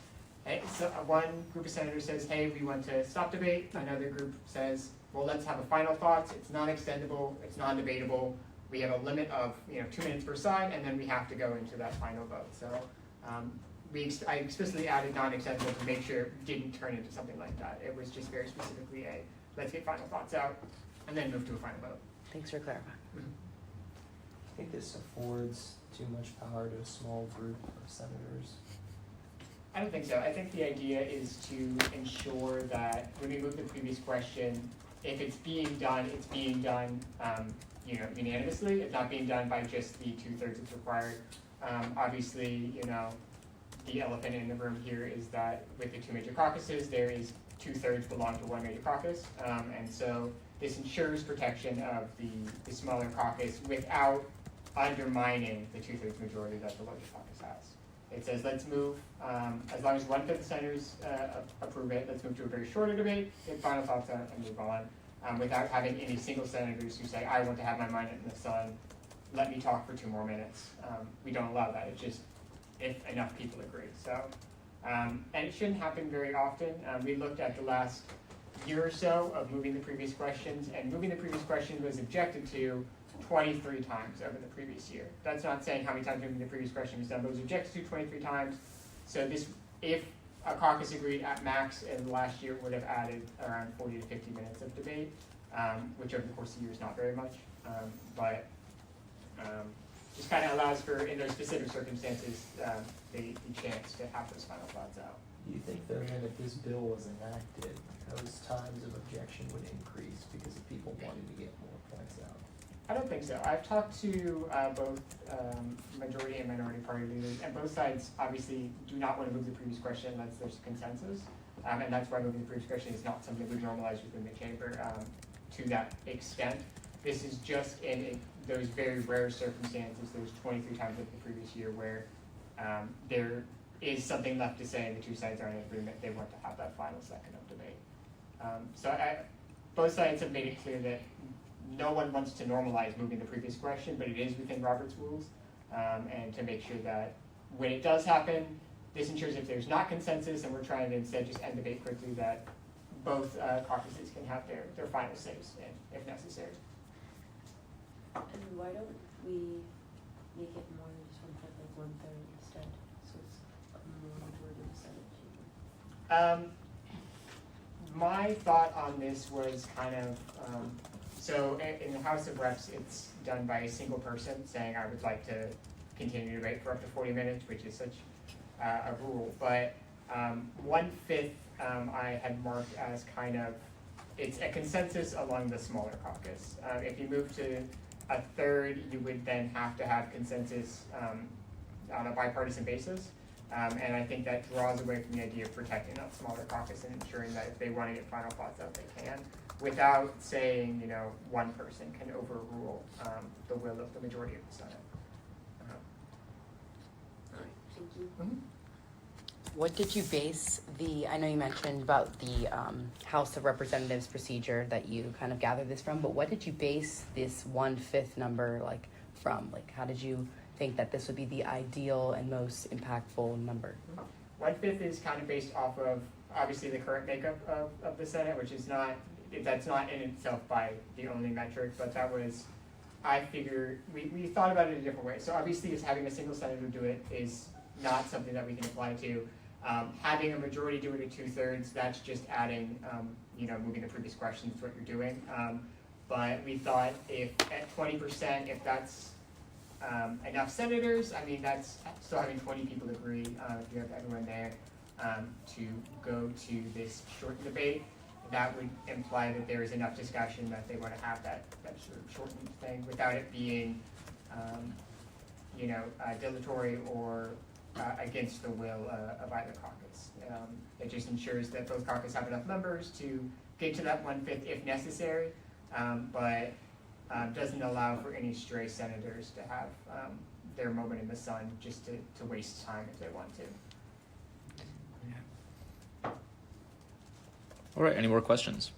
hey, so one group of senators says, hey, we want to stop debate. Another group says, well, let's have a final thoughts. It's non-extendable. It's non-debatable. We have a limit of 2 minutes per side, and then we have to go into that final vote. So I explicitly added non-extendable to make sure it didn't turn into something like that. It was just very specifically a let's get final thoughts out, and then move to a final vote. Thanks for clarifying. I think this affords too much power to a small group of senators. I don't think so. I think the idea is to ensure that when we move the previous question, if it's being done, it's being done unanimously. It's not being done by just the 2/3 that's required. Obviously, the elephant in the room here is that with the 2 major caucuses, there is 2/3 belong to one major caucus. And so this ensures protection of the smaller caucus without undermining the 2/3 majority that the larger caucus has. It says let's move, as long as 1/5 of senators approve it, let's move to a very shorter debate, get final thoughts on it, and move on, without having any single senators who say, I want to have my mind in the sun, let me talk for 2 more minutes. We don't allow that. It's just if enough people agree. So, and it shouldn't happen very often. We looked at the last year or so of moving the previous questions, and moving the previous question was objected to 23 times over the previous year. That's not saying how many times moving the previous question was done, but it was objected to 23 times. So this, if a caucus agreed at max in the last year, would have added around 40 to 50 minutes of debate, which over the course of the year is not very much, but just kind of allows for, in those specific circumstances, the chance to have those final thoughts out. Do you think, though, that if this bill was enacted, those times of objection would increase because of people wanting to get more points out? I don't think so. I've talked to both majority and minority party leaders, and both sides obviously do not want to move the previous question unless there's consensus, and that's why moving the previous question is not something we normalize within the chamber to that extent. This is just in those very rare circumstances, those 23 times of the previous year where there is something left to say and the 2 sides are in agreement, they want to have that final second of debate. Both sides have made it clear that no one wants to normalize moving the previous question, but it is within Robert's rules, and to make sure that when it does happen, this ensures if there's not consensus and we're trying to instead just end debate quickly, that both caucuses can have their final says if necessary. And why don't we make it more than just 1/5, like 1/3 instead, so it's more majority of the Senate chamber? My thought on this was kind of, so in the House of Reps, it's done by a single person saying, I would like to continue to debate for up to 40 minutes, which is such a rule, but 1/5 I had marked as kind of, it's a consensus along the smaller caucus. If you move to a third, you would then have to have consensus on a bipartisan basis. And I think that draws away from the idea of protecting that smaller caucus and ensuring that if they want to get final thoughts out, they can, without saying, you know, one person can overrule the will of the majority of the Senate. Thank you. Mhm. What did you base I know you mentioned about the House of Representatives procedure that you kind of gathered this from, but what did you base this 1/5 number like from? Like, how did you think that this would be the ideal and most impactful number? 1/5 is kind of based off of obviously the current makeup of the Senate, which is not, that's not in itself by the only metric, but that was, I figure, we thought about it a different way. So obviously just having a single senator do it is not something that we can apply to. Having a majority do it at 2/3, that's just adding, you know, moving the previous questions to what you're doing. But we thought if at 20%, if that's enough senators, I mean, that's still having 20 people agree, if you have everyone there, to go to this shortened debate, that would imply that there is enough discussion that they want to have that sort of shortened thing without it being, you know, dilatory or against the will of either caucus. It just ensures that both caucus have enough members to get to that 1/5 if necessary, but doesn't allow for any stray senators to have their moment in the sun just to waste time if they want to. All right, any more questions?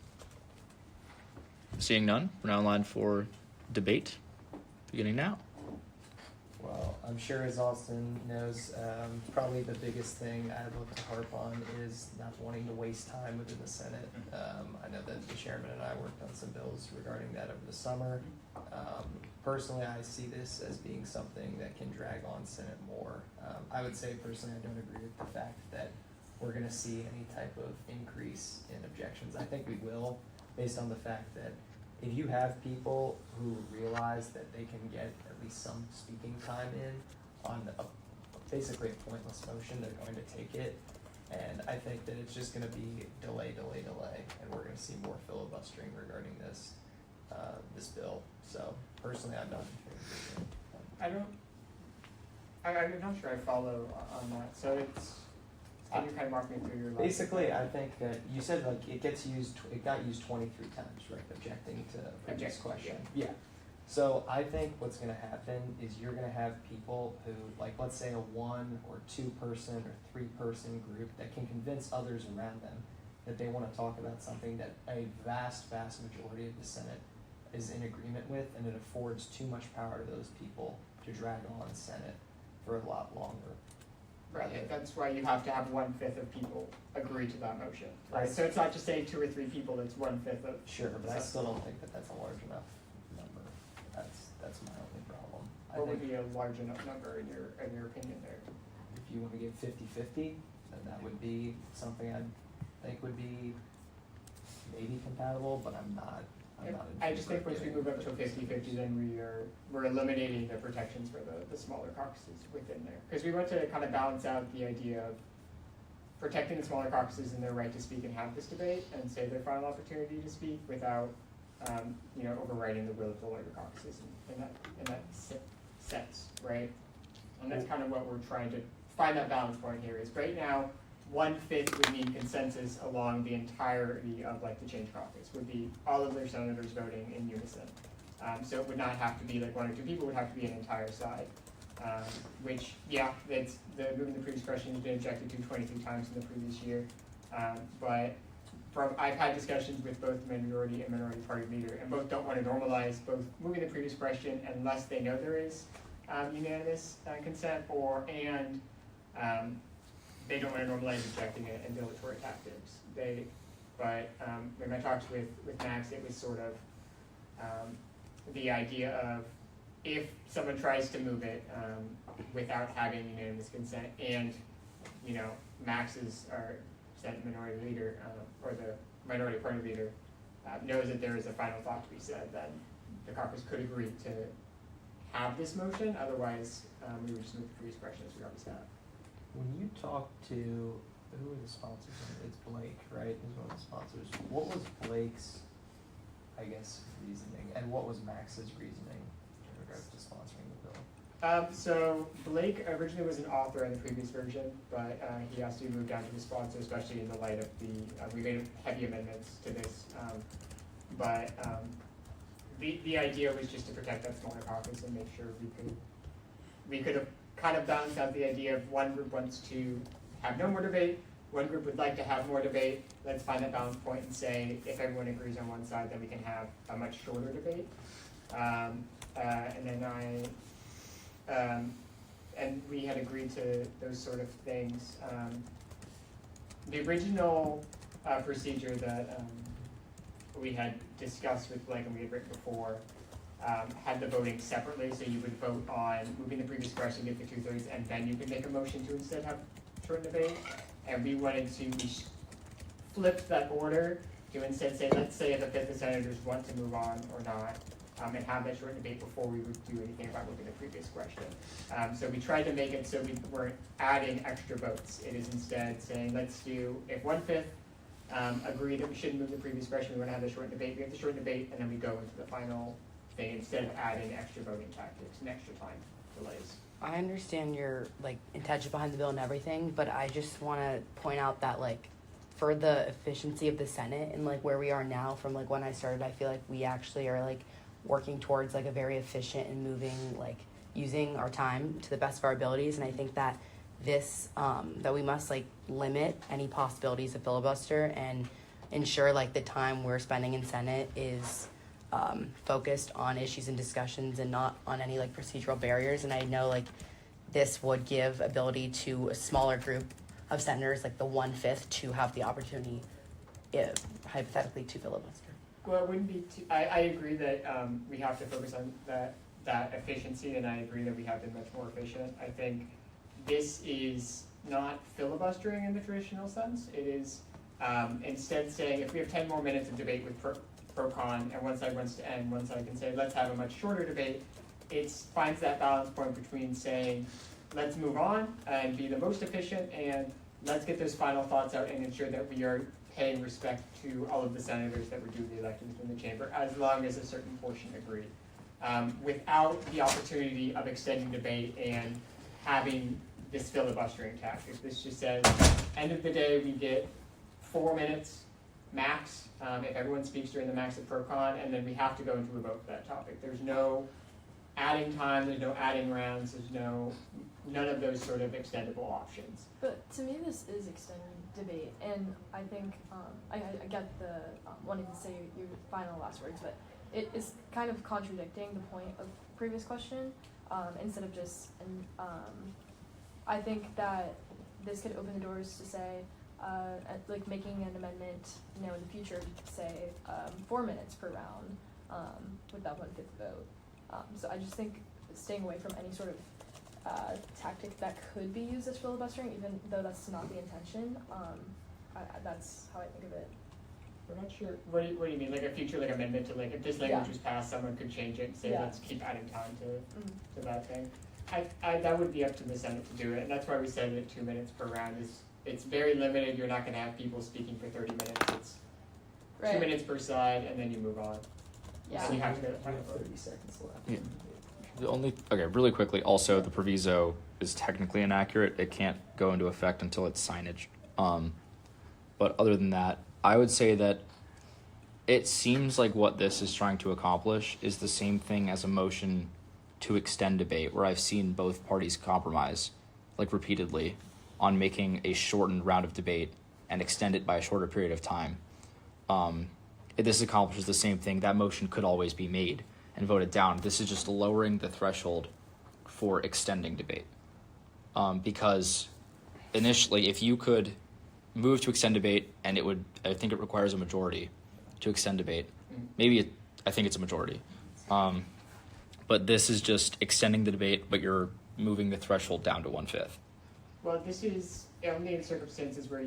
Seeing none, we're now in line for debate, beginning now. Well, I'm sure as Austin knows, probably the biggest thing I'd look to harp on is not wanting to waste time within the Senate. I know that the chairman and I worked on some bills regarding that over the summer. Personally, I see this as being something that can drag on Senate more. I would say personally, I don't agree with the fact that we're gonna see any type of increase in objections. I think we will, based on the fact that if you have people who realize that they can get at least some speaking time in on basically a pointless motion, they're going to take it. And I think that it's just going to be delay, and we're going to see more filibustering regarding this bill. So personally, I'm not in favor of it. I'm not sure I follow on that. So it's, can you kind of mark me through your last? Basically, I think that you said like it got used 23 times, right? Objecting to a previous question. Yeah. So I think what's going to happen is you're going to have people who, like, let's say a 1 or 2 person or 3 person group that can convince others around them that they want to talk about something that a vast majority of the Senate is in agreement with, and it affords too much power to those people to drag on the Senate for a lot longer. Right, that's why you have to have 1/5 of people agree to that motion, right? So it's not just saying 2 or 3 people, it's 1/5 of. Sure, but I still don't think that that's a large enough number. That's my only problem. What would be a large enough number in your opinion there? If you want to give 50-50, then that would be something I think would be maybe compatible, but I'm not in I just favor think of once we getting move up to a 50-50. 50-50, then we're eliminating the protections for the smaller caucuses within there. Because we want to kind of balance out the idea of protecting the smaller caucuses and their right to speak and have this debate and say their final opportunity to speak without, overriding the will of the larger caucuses in that sense, right? And that's kind of what we're trying to find that balance point here is right now, 1/5 would mean consensus along the entirety of like the change caucus, would be all of their senators voting in unison. So it would not have to be like 1 or 2 people, it would have to be an entire side. Which, yeah, it's moving the previous question has been objected to 23 times in the previous year. But I've had discussions with both minority and minority party leader, and both don't want to normalize both moving the previous question unless they know there is unanimous consent, and they don't want to normalize objecting it and dilatory tactics. When I talked with Max, it was sort of the idea of if someone tries to move it without having unanimous consent, and Max is our Senate minority leader or the minority party leader knows that there is a final thought to be said, then the caucus could agree to have this motion. Otherwise, we would just move the previous question as we always have. When you talk to, who are the sponsors? It's Blake, right, is one of the sponsors. What was Blake's, I guess, reasoning, and what was Max's reasoning in regards to sponsoring the bill? So Blake originally was an author in the previous version, but he has to move down to the sponsor, especially in the light of the, we made heavy amendments to this. But the idea was just to protect that smaller caucus and make sure we could have kind of balanced out the idea of one group wants to have no more debate, one group would like to have more debate. Let's find that balance point and say if everyone agrees on one side, then we can have a much shorter debate. And then and we had agreed to those sort of things. The original procedure that we had discussed with Blake and we had written before had the voting separately, so you would vote on moving the previous question, get the 2/3, and then you could make a motion to instead have short debate. And we wanted to, we flipped that order to instead say, let's say if the fifth of senators want to move on or not, and have that short debate before we would do anything about moving the previous question. So we tried to make it so we weren't adding extra votes. It is instead saying, let's do, if 1/5 agree that we shouldn't move the previous question, we want to have the short debate, we have the short debate, and then we go into the final thing instead of adding extra voting tactics and extra time delays. I understand your like intention behind the bill and everything, but I just want to point out that like for the efficiency of the Senate and like where we are now from like when I started, I feel like we actually are like working towards like a very efficient and moving like using our time to the best of our abilities. And I think that this that we must like limit any possibilities of filibuster and ensure like the time we're spending in Senate is focused on issues and discussions and not on any like procedural barriers. And I know like this would give ability to a smaller group of senators, like the 1/5, to have the opportunity, hypothetically, to filibuster. Well, it wouldn't be too, I agree that we have to focus on that efficiency, and I agree that we have been much more efficient. I think this is not filibustering in the traditional sense. It is instead saying if we have 10 more minutes of debate with pro-con, and one side wants to end, one side can say, let's have a much shorter debate. It finds that balance point between saying, let's move on and be the most efficient, and let's get those final thoughts out and ensure that we are paying respect to all of the senators that were duly elected within the chamber, as long as a certain portion agree. Without the opportunity of extending debate and having this filibustering tactic. This just says, end of the day, we get 4 minutes max, if everyone speaks during the max of pro-con, and then we have to go into a vote for that topic. There's no adding time, there's no adding rounds, there's none of those sort of extendable options. But to me, this is extending debate, and I think I get the wanting to say your final last words, but it is kind of contradicting the point of previous question instead of just. And I think that this could open the doors to say, like making an amendment, in the future, say 4 minutes per round with that 1/5 vote. So I just think staying away from any sort of tactic that could be used as filibustering, even though that's not the intention. That's how I think of it. We're not sure. What do you mean? Like a future amendment to if this language was passed, someone could change it and say let's keep adding time to that thing. That would be up to the Senate to do it, and that's why we said that 2 minutes per round is. It's very limited. You're not going to have people speaking for 30 minutes. It's 2 minutes per side, and then you move on. Yeah. And you have to go to the We final have vote. 30 seconds left. Yeah. Really quickly, also the proviso is technically inaccurate. It can't go into effect until it's signage. But other than that, I would say that it seems like what this is trying to accomplish is the same thing as a motion to extend debate, where I've seen both parties compromise, repeatedly, on making a shortened round of debate and extend it by a shorter period of time. This accomplishes the same thing. That motion could always be made and voted down. This is just lowering the threshold for extending debate. Because initially, if you could move to extend debate, and I think it requires a majority to extend debate. I think it's a majority. But this is just extending the debate, but you're moving the threshold down to 1/5. Well, this is only in circumstances where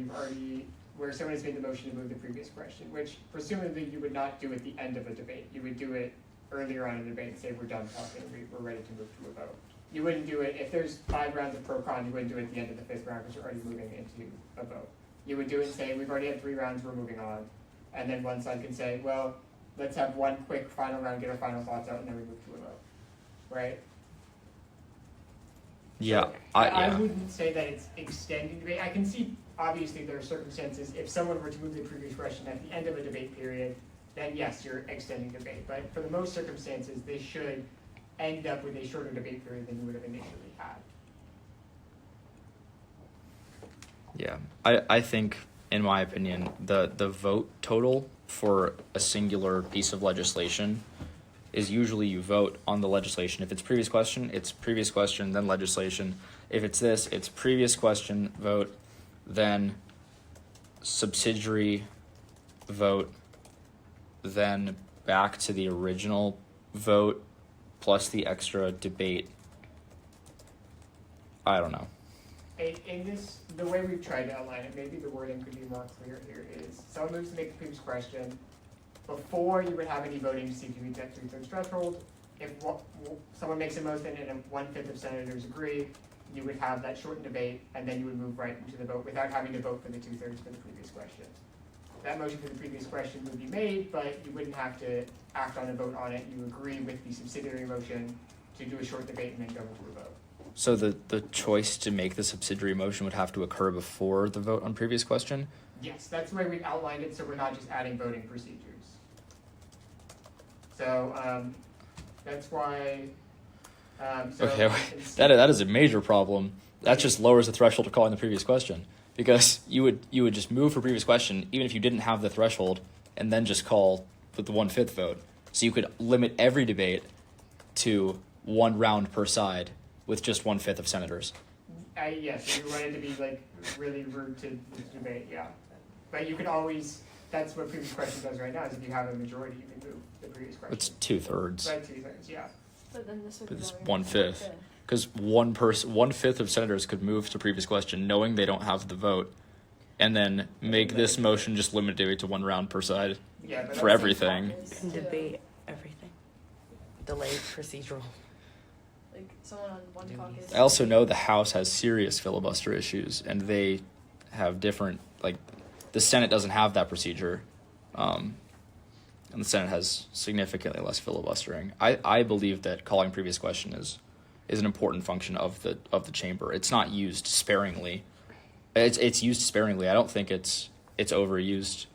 someone has made the motion to move the previous question, which presumably you would not do at the end of a debate. You would do it earlier on in the debate and say, we're done talking, we're ready to move to a vote. You wouldn't do it, if there's 5 rounds of pro-con, you wouldn't do it at the end of the 5th round because you're already moving into a vote. You would do it and say, we've already had 3 rounds, we're moving on. And then one side can say, well, let's have one quick final round, get our final thoughts out, and then we move to a vote, right? Yeah, So I wouldn't say that it's extending debate. I can see, obviously, there are circumstances, if someone were to move the previous question at the end of a debate period, then yes, you're extending debate. But for the most circumstances, they should end up with a shorter debate period than you would have initially had. Yeah, I think, in my opinion, the vote total for a singular piece of legislation is usually you vote on the legislation. If it's previous question, then legislation. If it's this, it's previous question, vote, then subsidiary vote, then back to the original vote, plus the extra debate. I don't know. In this, the way we've tried to outline it, maybe the wording could be more clear here, is someone moves to make the previous question. Before you would have any voting to see if you meet that 2/3 threshold, if someone makes a motion and 1/5 of senators agree, you would have that shortened debate, and then you would move right into the vote without having to vote for the 2/3 for the previous question. That motion for the previous question would be made, but you wouldn't have to act on a vote on it. You agree with the subsidiary motion to do a short debate and then go into a vote. So the choice to make the subsidiary motion would have to occur before the vote on previous question? Yes, that's the way we've outlined it, so we're not just adding voting procedures. So that's why. Okay, that is a major problem. That just lowers the threshold to calling the previous question, because you would just move for previous question even if you didn't have the threshold, and then just call with the 1/5 vote. So you could limit every debate to 1 round per side with just 1/5 of senators. Yes, you want it to be like really rude to debate, yeah. But you can always. That's what previous question does right now. Is if you have a majority, you can move the previous question. It's 2/3. Right, 2/3, yeah. But then this would But be it's very 1/5. Because 1/5 of senators could move to previous question, knowing they don't have the vote, and then make this motion just limit it to 1 round per side Yeah, but for that's- everything. Can debate everything. Delayed procedural. Like someone on one caucus. I also know the House has serious filibuster issues, and they have different, like, the Senate doesn't have that procedure, and the Senate has significantly less filibustering. I believe that calling previous question is an important function of the chamber. It's not used sparingly. It's used sparingly. I don't think it's overused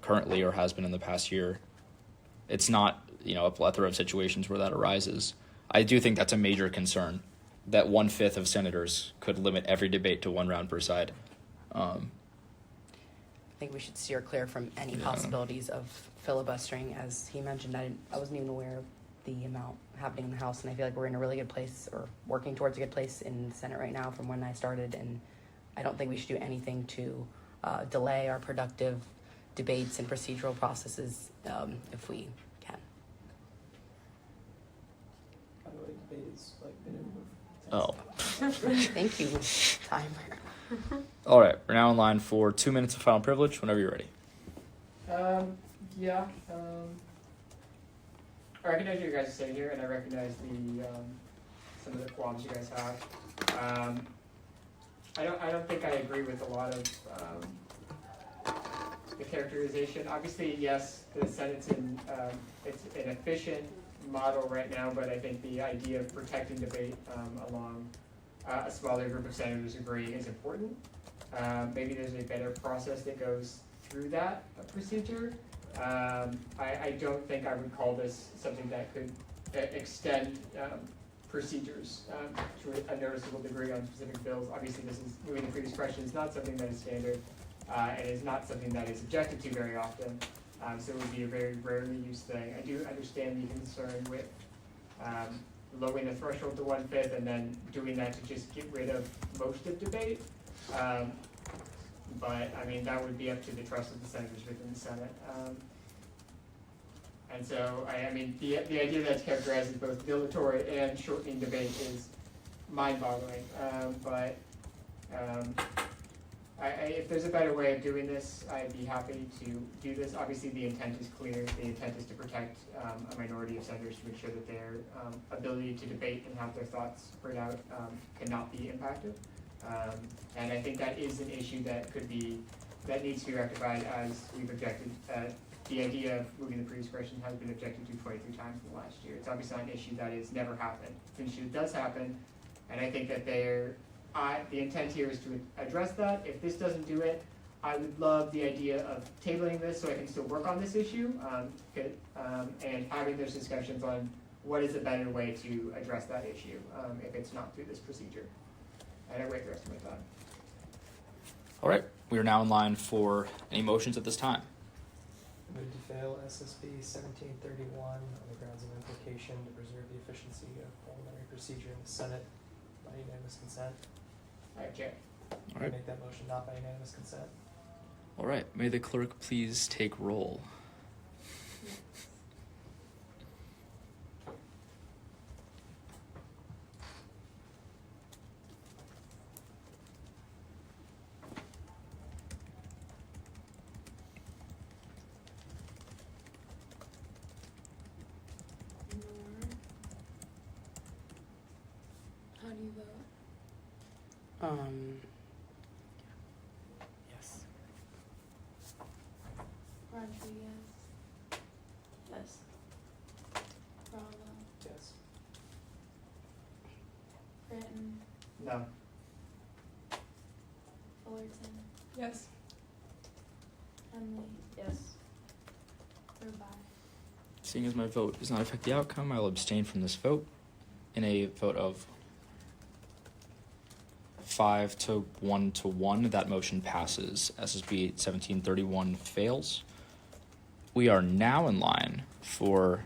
currently or has been in the past year. It's not a plethora of situations where that arises. I do think that's a major concern, that 1/5 of senators could limit every debate to 1 round per side. I think we should steer clear from any possibilities of filibustering. As he mentioned, I wasn't even aware of the amount happening in the House, and I feel like we're in a really good place, or working towards a good place in the Senate right now from when I started, and I don't think we should do anything to delay our productive debates and procedural processes if we can. By the way, debate is like minimum of 10 Oh. seconds. Thank you, timer. All right, we're now in line for 2 minutes of final privilege. Whenever you're ready. I recognize you guys sitting here, and I recognize some of the qualms you guys have. I don't think I agree with a lot of the characterization. Obviously, yes, the Senate's it's an efficient model right now, but I think the idea of protecting debate along a smaller group of senators agree is important. Maybe there's a better process that goes through that procedure. I don't think I would call this something that could extend procedures to a noticeable degree on specific bills. Obviously, this is moving the previous question is not something that is standard and is not something that is objected to very often. So it would be a very rarely used thing. I do understand the concern with lowering the threshold to 1/5 and then doing that to just get rid of most of debate. But I mean, that would be up to the trust of the senators within the Senate. And so, I mean, the idea that's characterized as both dilatory and shortening debate is mind-boggling. But If there's a better way of doing this, I'd be happy to do this. Obviously, the intent is clear. The intent is to protect a minority of senators to ensure that their ability to debate and have their thoughts heard out cannot be impacted. And I think that is an issue that needs to be rectified, as we've objected. The idea of moving the previous question has been objected to 23 times in the last year. It's obviously not an issue that has never happened. It's an issue that does happen, and I think that the intent here is to address that. If this doesn't do it, I would love the idea of tabling this so I can still work on this issue, and having those discussions on what is a better way to address that issue if it's not through this procedure. And I wait the rest of my time. All right, we are now in line for any motions at this time. Move to fail SSB 1731 on the grounds of implication to preserve the efficiency of parliamentary procedure in the Senate by unanimous consent. All right, Chair. All right. Make that motion not by unanimous consent. All right, may the clerk please take roll. How do you vote? Yes. Rodriguez, Yes. Bravo, Yes. Britton, No. Fullerton, Yes. Henley, Yes. Rubai. Seeing as my vote does not affect the outcome, I will abstain from this vote. In a vote of 5 to 1 to 1, that motion passes. SSB 1731 fails. We are now in line for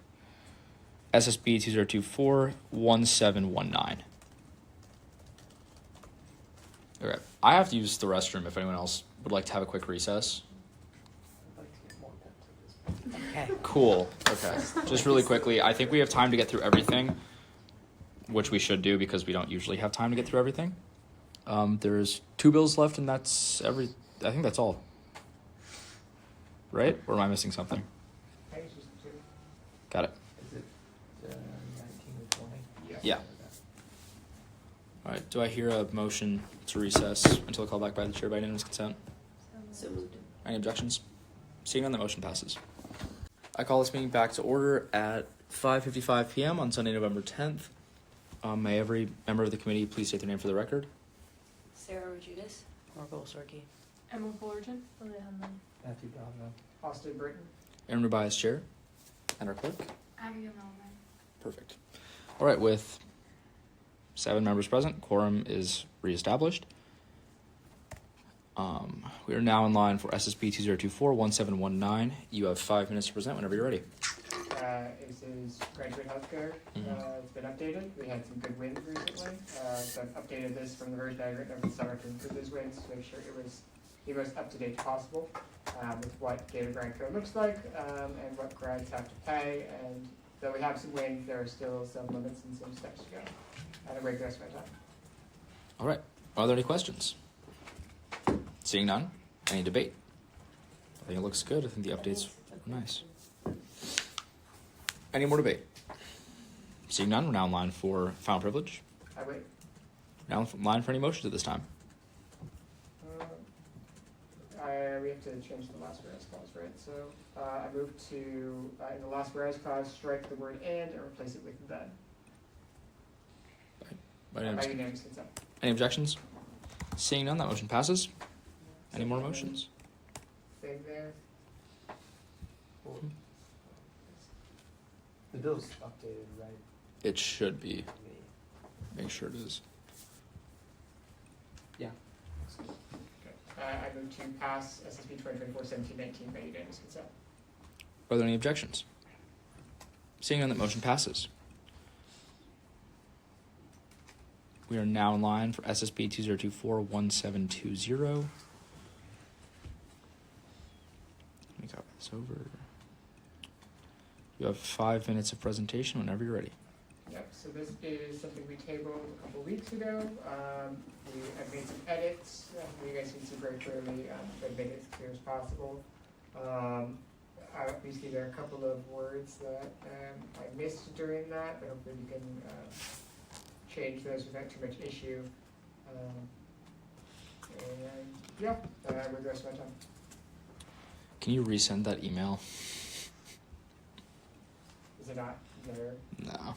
SSB 2024-1719. Okay, I have to use the restroom if anyone else would like to have a quick recess. I'd like to get more depth to this. Okay. Cool. Okay. Just really quickly, I think we have time to get through everything, which we should do because we don't usually have time to get through everything. There's 2 bills left, and that's I think that's all. Right? Or am I missing something? I think it's just two. Got it. Is it 19 or 20? Yeah. All right. Do I hear a motion to recess until called back by the chair by unanimous consent? So moved. Any objections? Seeing none, the motion passes. I call this meeting back to order at 5:55 p.m. on Sunday, November 10th. May every member of the committee please state their name for the record. Sarah Rodriguez. Margot Sorky. Emma Fullerton. Lilia Henley. Matthew Bravo. Austin Britton. Aaron Rubai as chair. And our clerk. Abigail Melvin. Perfect. All right, with 7 members present, quorum is reestablished. We are now in line for SSB 2024-1719. You have 5 minutes to present whenever you're ready. This is graduate healthcare. It's been updated. We had some good wins recently. So I've updated this from the version I written over the summer to improve those wins to make sure it was the most up-to-date possible with what data grant code looks like and what grads have to pay. And though we have some wins, there are still some limits and some steps to go. And I wait the rest of my time. All right. Are there any questions? Seeing none, any debate? I think it looks good. I think the updates are nice. Any more debate? Seeing none, we're now in line for final privilege. I wait. Now in line for any motions at this time. We have to change the last whereas clause, right? So I move to, in the last whereas clause, strike the word and replace it with then. By unanimous consent. Any objections? Seeing none, that motion passes. Any more motions? Same there. Well, the bill's updated, right? It should be. Make sure it is. Yeah. I move to pass SSB 2024-1719 by unanimous consent. Are there any objections? Seeing none, that motion passes. We are now in line for SSB 2024-1720. Let me copy this over. You have 5 minutes of presentation whenever you're ready. Yep. so this is something we tabled a couple weeks ago. I've made some edits, you guys can see very clearly, I've made it as clear as possible. Obviously, there are a couple of words that I missed during that, but hopefully we can change those without too much issue. And yeah, with the rest of my time. Can you resend that email? Is it not there? No.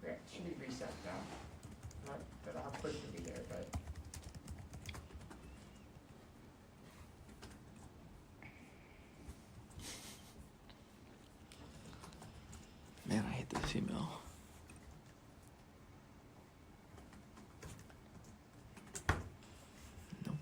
Yeah, it should be reset now. Not that I'll quickly be there, but. Man, I hate this email. Nope.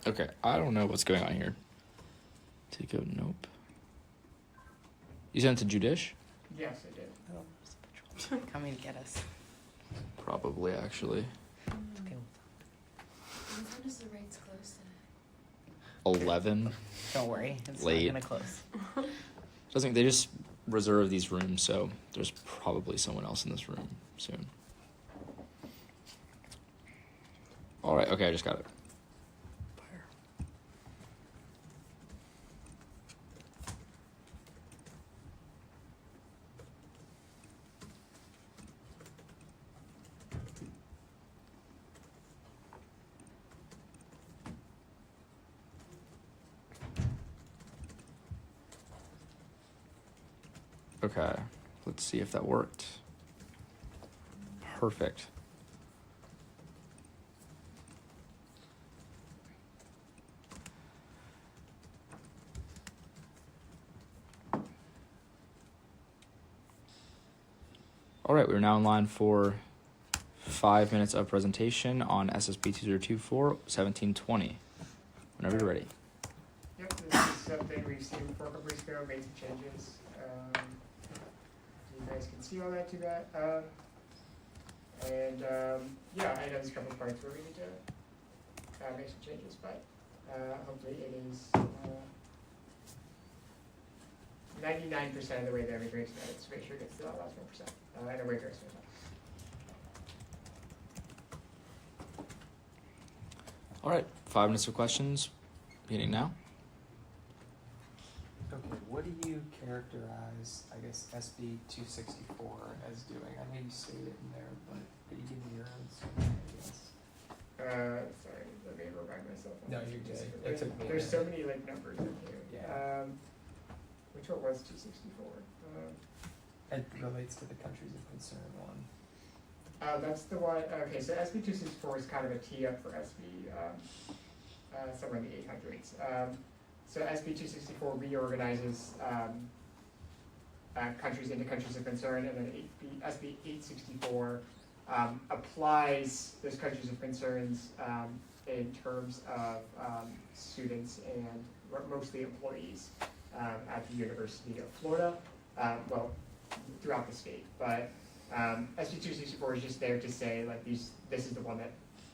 Okay, I don't know what's going on here. Take out, nope. You sent it to Judish? Yes, I did. Oh, coming to get us. Probably, actually. It's okay. What time does the rates close today? 11. Don't worry, it's Late. not gonna close. Doesn't they just reserve these rooms, so there's probably someone else in this room soon. All right, okay, I just got it. Okay, let's see if that worked. Perfect. All right, we're now in line for 5 minutes of presentation on SSP 2024-1720. Whenever you're ready. Yep, this is something we've seen before a couple weeks ago, made some changes. You guys can see all that to that. Yeah, I know there's a couple of parts where we need to make some changes, but hopefully it is 99% of the way there. We're great tonight, so make sure it gets to that last 1%. And away very soon. All right, 5 minutes of questions, beginning now. Okay, what do you characterize, I guess, SB 264 as doing? I know you say it in there, but could you give me your own summary, I guess? Sorry, let me remind myself. No, you're good. There's, It took me a there's so minute. many like numbers in here. Yeah. Which one was 264? It relates to the countries of concern one. That's the one. Okay, so SB 264 is kind of a tee up for SB somewhere in the 800s. So SB 264 reorganizes countries into countries of concern, and then SB 864 applies those countries of concerns in terms of students and mostly employees at the University of Florida, well, throughout the state. But SB 264 is just there to say, like, this is the one that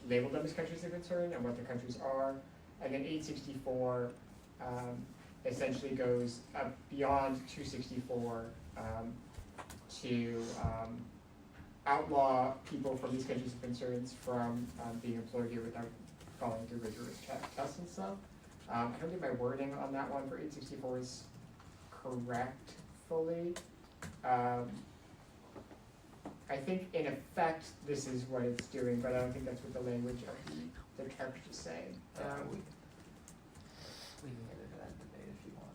labeled them as countries of concern and what the countries are. And then 864 essentially goes beyond 264 to outlaw people from these countries of concerns from being employed here without following through rigorous tests and stuff. I don't think my wording on that one for 864 is correct fully. I think in effect, this is what it's doing, but I don't think that's what the language of the text is saying. We can get into that debate if you want.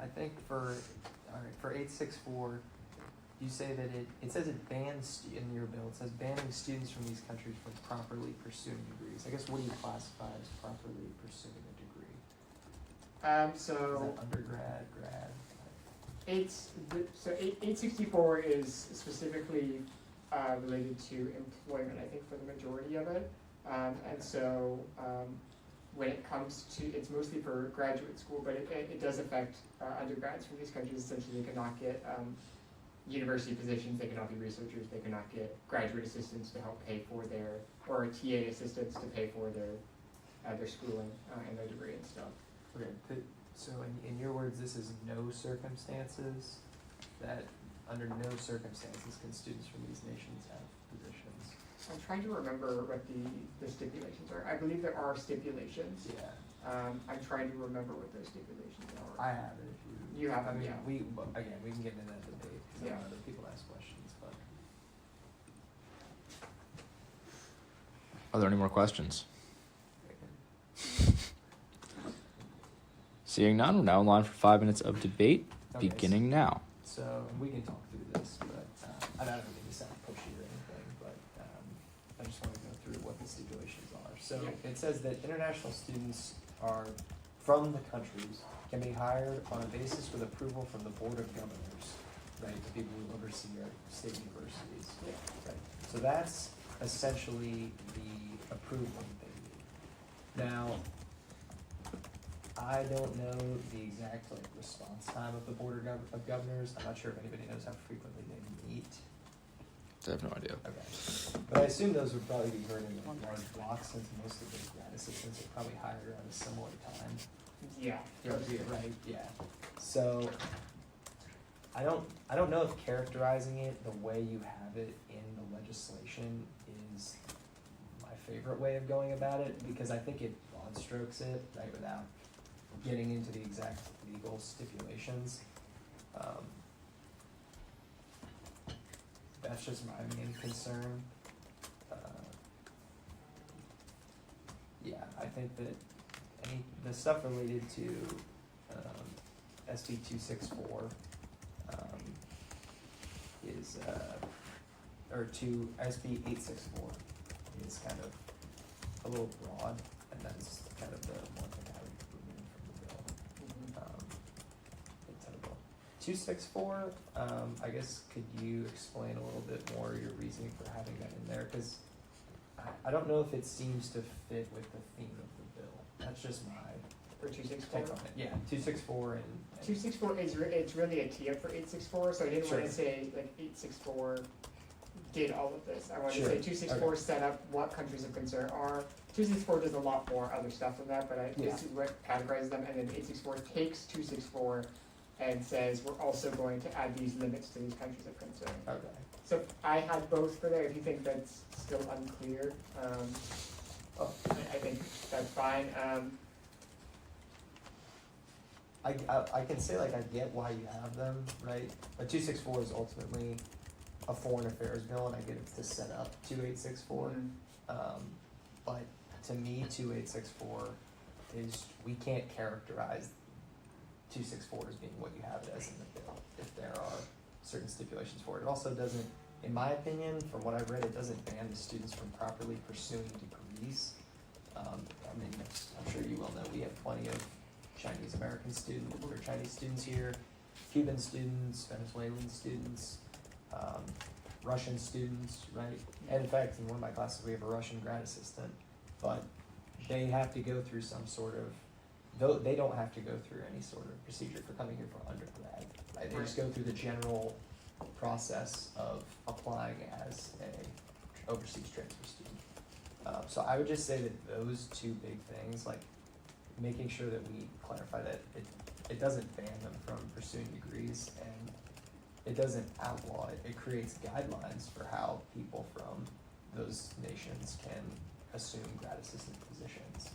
I think for 864, you say that it says it bans in your bill. It says banning students from these countries from properly pursuing degrees. I guess what do you classify as properly pursuing a degree? Is So that undergrad, grad? 864 is specifically related to employment, I think, for the majority of it. And so when it comes to, it's mostly for graduate school, but it does affect undergrads from these countries. Essentially, they cannot get university positions, they cannot be researchers, they cannot get graduate assistants to help pay for their, or TA assistants to pay for their schooling and their degree and stuff. Okay. So in your words, this is no circumstances that, under no circumstances can students from these nations have positions. I'm trying to remember what the stipulations are. I believe there are stipulations. Yeah. I'm trying to remember what those stipulations are. I have it if you. You have I it, mean, yeah. we can get into that debate because I Yeah. know other people ask questions, but. Are there any more questions? Seeing none, we're now in line for 5 minutes of debate, Okay, beginning now. So we can talk through this, but I don't think this sounds pushy or anything, but I just want to go through what the stipulations are. So Yeah. it says that international students are from the countries can be hired on a basis with approval from the Board of Governors, right? The people who oversee our state universities. Yeah. Right. So that's essentially the approval they need. Now, I don't know the exact response time of the Board of Governors. I'm not sure if anybody knows how frequently they meet. I have no idea. Okay. But I assume those would probably be heard in large blocks since most of the grad assistants are probably hired around a similar time. Yeah. Right, yeah. So I don't know if characterizing it the way you have it in the legislation is my favorite way of going about it, because I think it broad strokes it, right, without getting into the exact legal stipulations. That's just my main concern. Yeah, I think that the stuff related to SB 264 is, or to SB 864 is kind of a little broad, and that's kind of the one thing I would remove from the bill. It's a bill. 264, I guess, could you explain a little bit more your reasoning for having that in there? Because I don't know if it seems to fit with the theme of the bill. That's just my For 264? take on it. Yeah, 264 and 264 it's really a tee-up for 864, so I didn't want Sure. to say like 864 did all of this. I wanted Sure. to say 264 set up what countries of concern are. 264 does a lot more other stuff than that, but this is what categorizes them, and then 864 takes 264 and says we're also going to add these limits to these countries of concern. Okay. So I had both for there. If you think that's still unclear, I think that's fine. I can say I get why you have them, right? But 264 is ultimately a foreign affairs bill, and I get it's to set up 2864. But to me, 2864 is, we can't characterize 264 as being what you have it as in the bill if there are certain stipulations for it. It also doesn't, in my opinion, from what I've read, it doesn't ban the students from properly pursuing degrees. I mean, I'm sure you well know we have plenty of Chinese American students or Chinese students here, Cuban students, Venezuelan students, Russian students, right? And in fact, in one of my classes, we have a Russian grad assistant, but they have to go through some sort of, though they don't have to go through any sort of procedure for coming here for undergrad, right? They just go through the general process of applying as a overseas transfer student. So I would just say that those two big things, making sure that we clarify that it doesn't ban them from pursuing degrees, and it doesn't outlaw it. It creates guidelines for how people from those nations can assume grad assistant positions.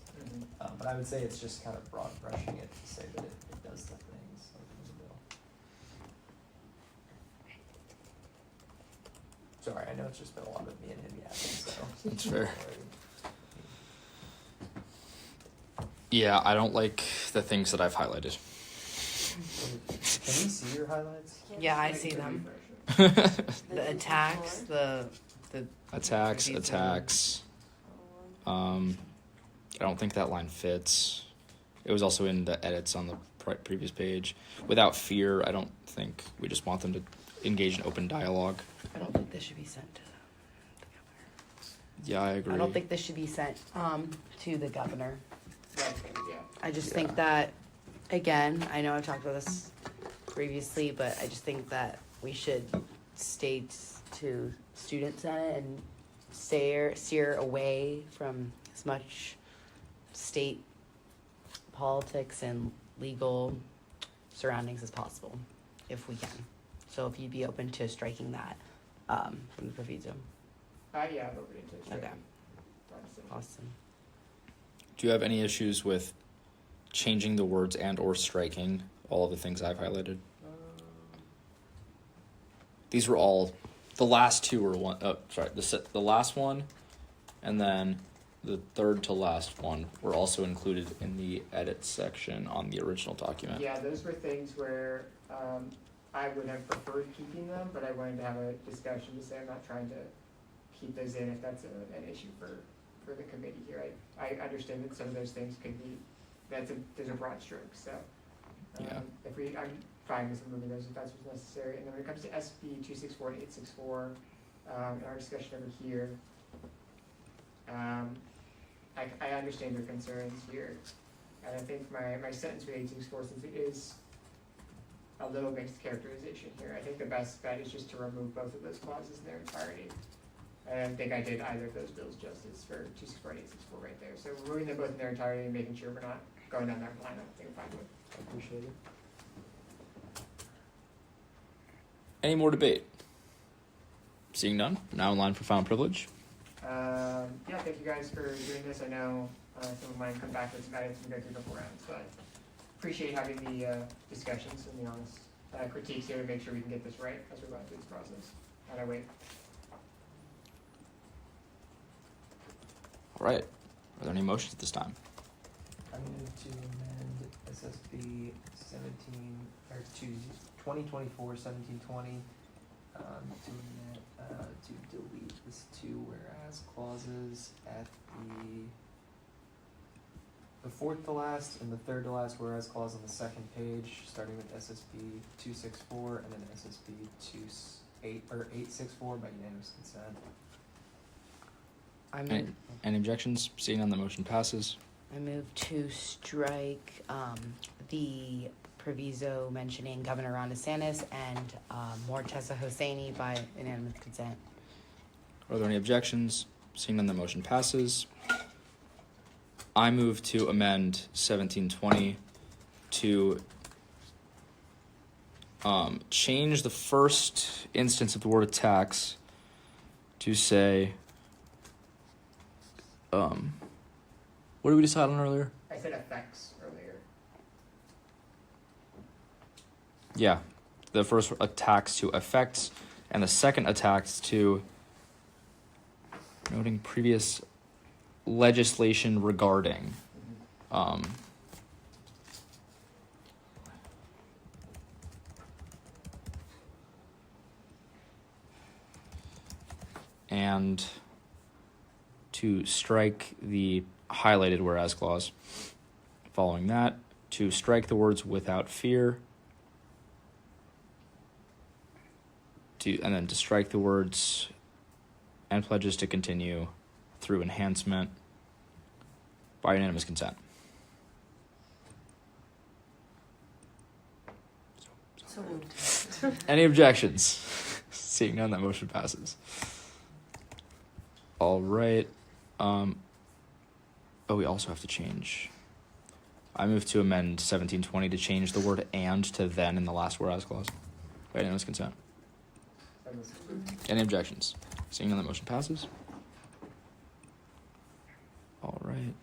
But I would say it's just kind of broad brushing it to say that it does the things in the bill. Sorry, I know it's just been a lot of me and him yapping, so. That's fair. Yeah, I don't like the things that I've highlighted. Can we see your highlights? Yeah, I see them. The The attacks, the attacks. Proviso. I don't think that line fits. It was also in the edits on the previous page. Without fear, I don't think we just want them to engage in open dialogue. I don't think this should be sent to the governor. Yeah, I agree. I don't think this should be sent to the governor. Right, yeah. I just Yeah. think that, again, I know I've talked about this previously, but I just think that we should state to student senate and steer away from as much state politics and legal surroundings as possible, if we can. So if you'd be open to striking that from the proviso. Yeah, I'm open to it. Okay. Awesome. Do you have any issues with changing the words and or striking all of the things I've highlighted? These were all, the last two were one, the last one and then the third to last one were also included in the edit section on the original document. Yeah, those were things where I would have preferred keeping them, but I wanted to have a discussion to say I'm not trying to keep those in if that's an issue for the committee here. I understand that some of those things could be, those are broad strokes, so. Yeah. I'm fine with removing those if that's what's necessary. And then when it comes to SB 264 and 864, in our discussion over here, I understand your concerns here. And I think my sentence with 864, since it is a little mixed characterization here, I think the best bet is just to remove both of those clauses in their entirety. I don't think I did either of those bills justice for 264 and 864 right there. So removing them both in their entirety and making sure we're not going down that line, I think I'm fine with. I appreciate it. Any more debate? Seeing none, now in line for final privilege. Yeah, thank you guys for doing this. I know some of mine come back with some edits and go through couple rounds, but appreciate having the discussions and the honest critiques here to make sure we can get this right as we're going through this process. And I wait. All right. Are there any motions at this time? I move to amend SSB 17 or to 2024-1720 to delete this two whereas clauses at the fourth to last and the third to last whereas clause on the second page, starting with SSB 264 and then SSB 864 by unanimous consent. Any objections? Seeing none, the motion passes. I move to strike the proviso mentioning Governor Ron DeSantis and Morteza Hosseini by unanimous consent. Are there any objections? Seeing none, the motion passes. I move to amend 1720 to change the first instance of the word attacks to say, what did we decide on earlier? I said effects earlier. Yeah, the first attacks to effects, and the second attacks to noting previous legislation regarding. And to strike the highlighted whereas clause. Following that, to strike the words without fear. And then to strike the words and pledges to continue through enhancement by unanimous consent. So moved. Any objections? Seeing none, that motion passes. All right. We also have to change. I move to amend 1720 to change the word and to then in the last whereas clause by unanimous consent. Any objections? Seeing none, the motion passes. All right.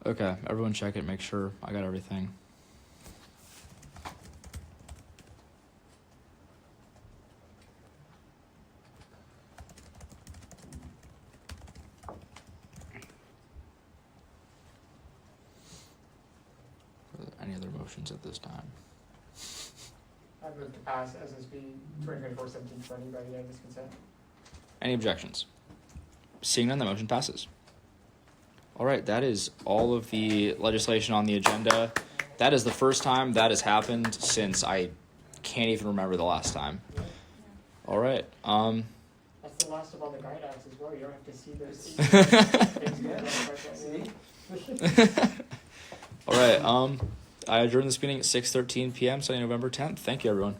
Okay, everyone check it, make sure I got everything. Any other motions at this time? I move to pass SSB 2024-1720 by unanimous consent. Any objections? Seeing none, the motion passes. All right, that is all of the legislation on the agenda. That is the first time that has happened since I can't even remember the last time. All right. That's the last of all the guide acts as well. You don't have to see those things. All right. I adjourn this meeting at 6:13 p.m. Sunday, November 10th. Thank you, everyone.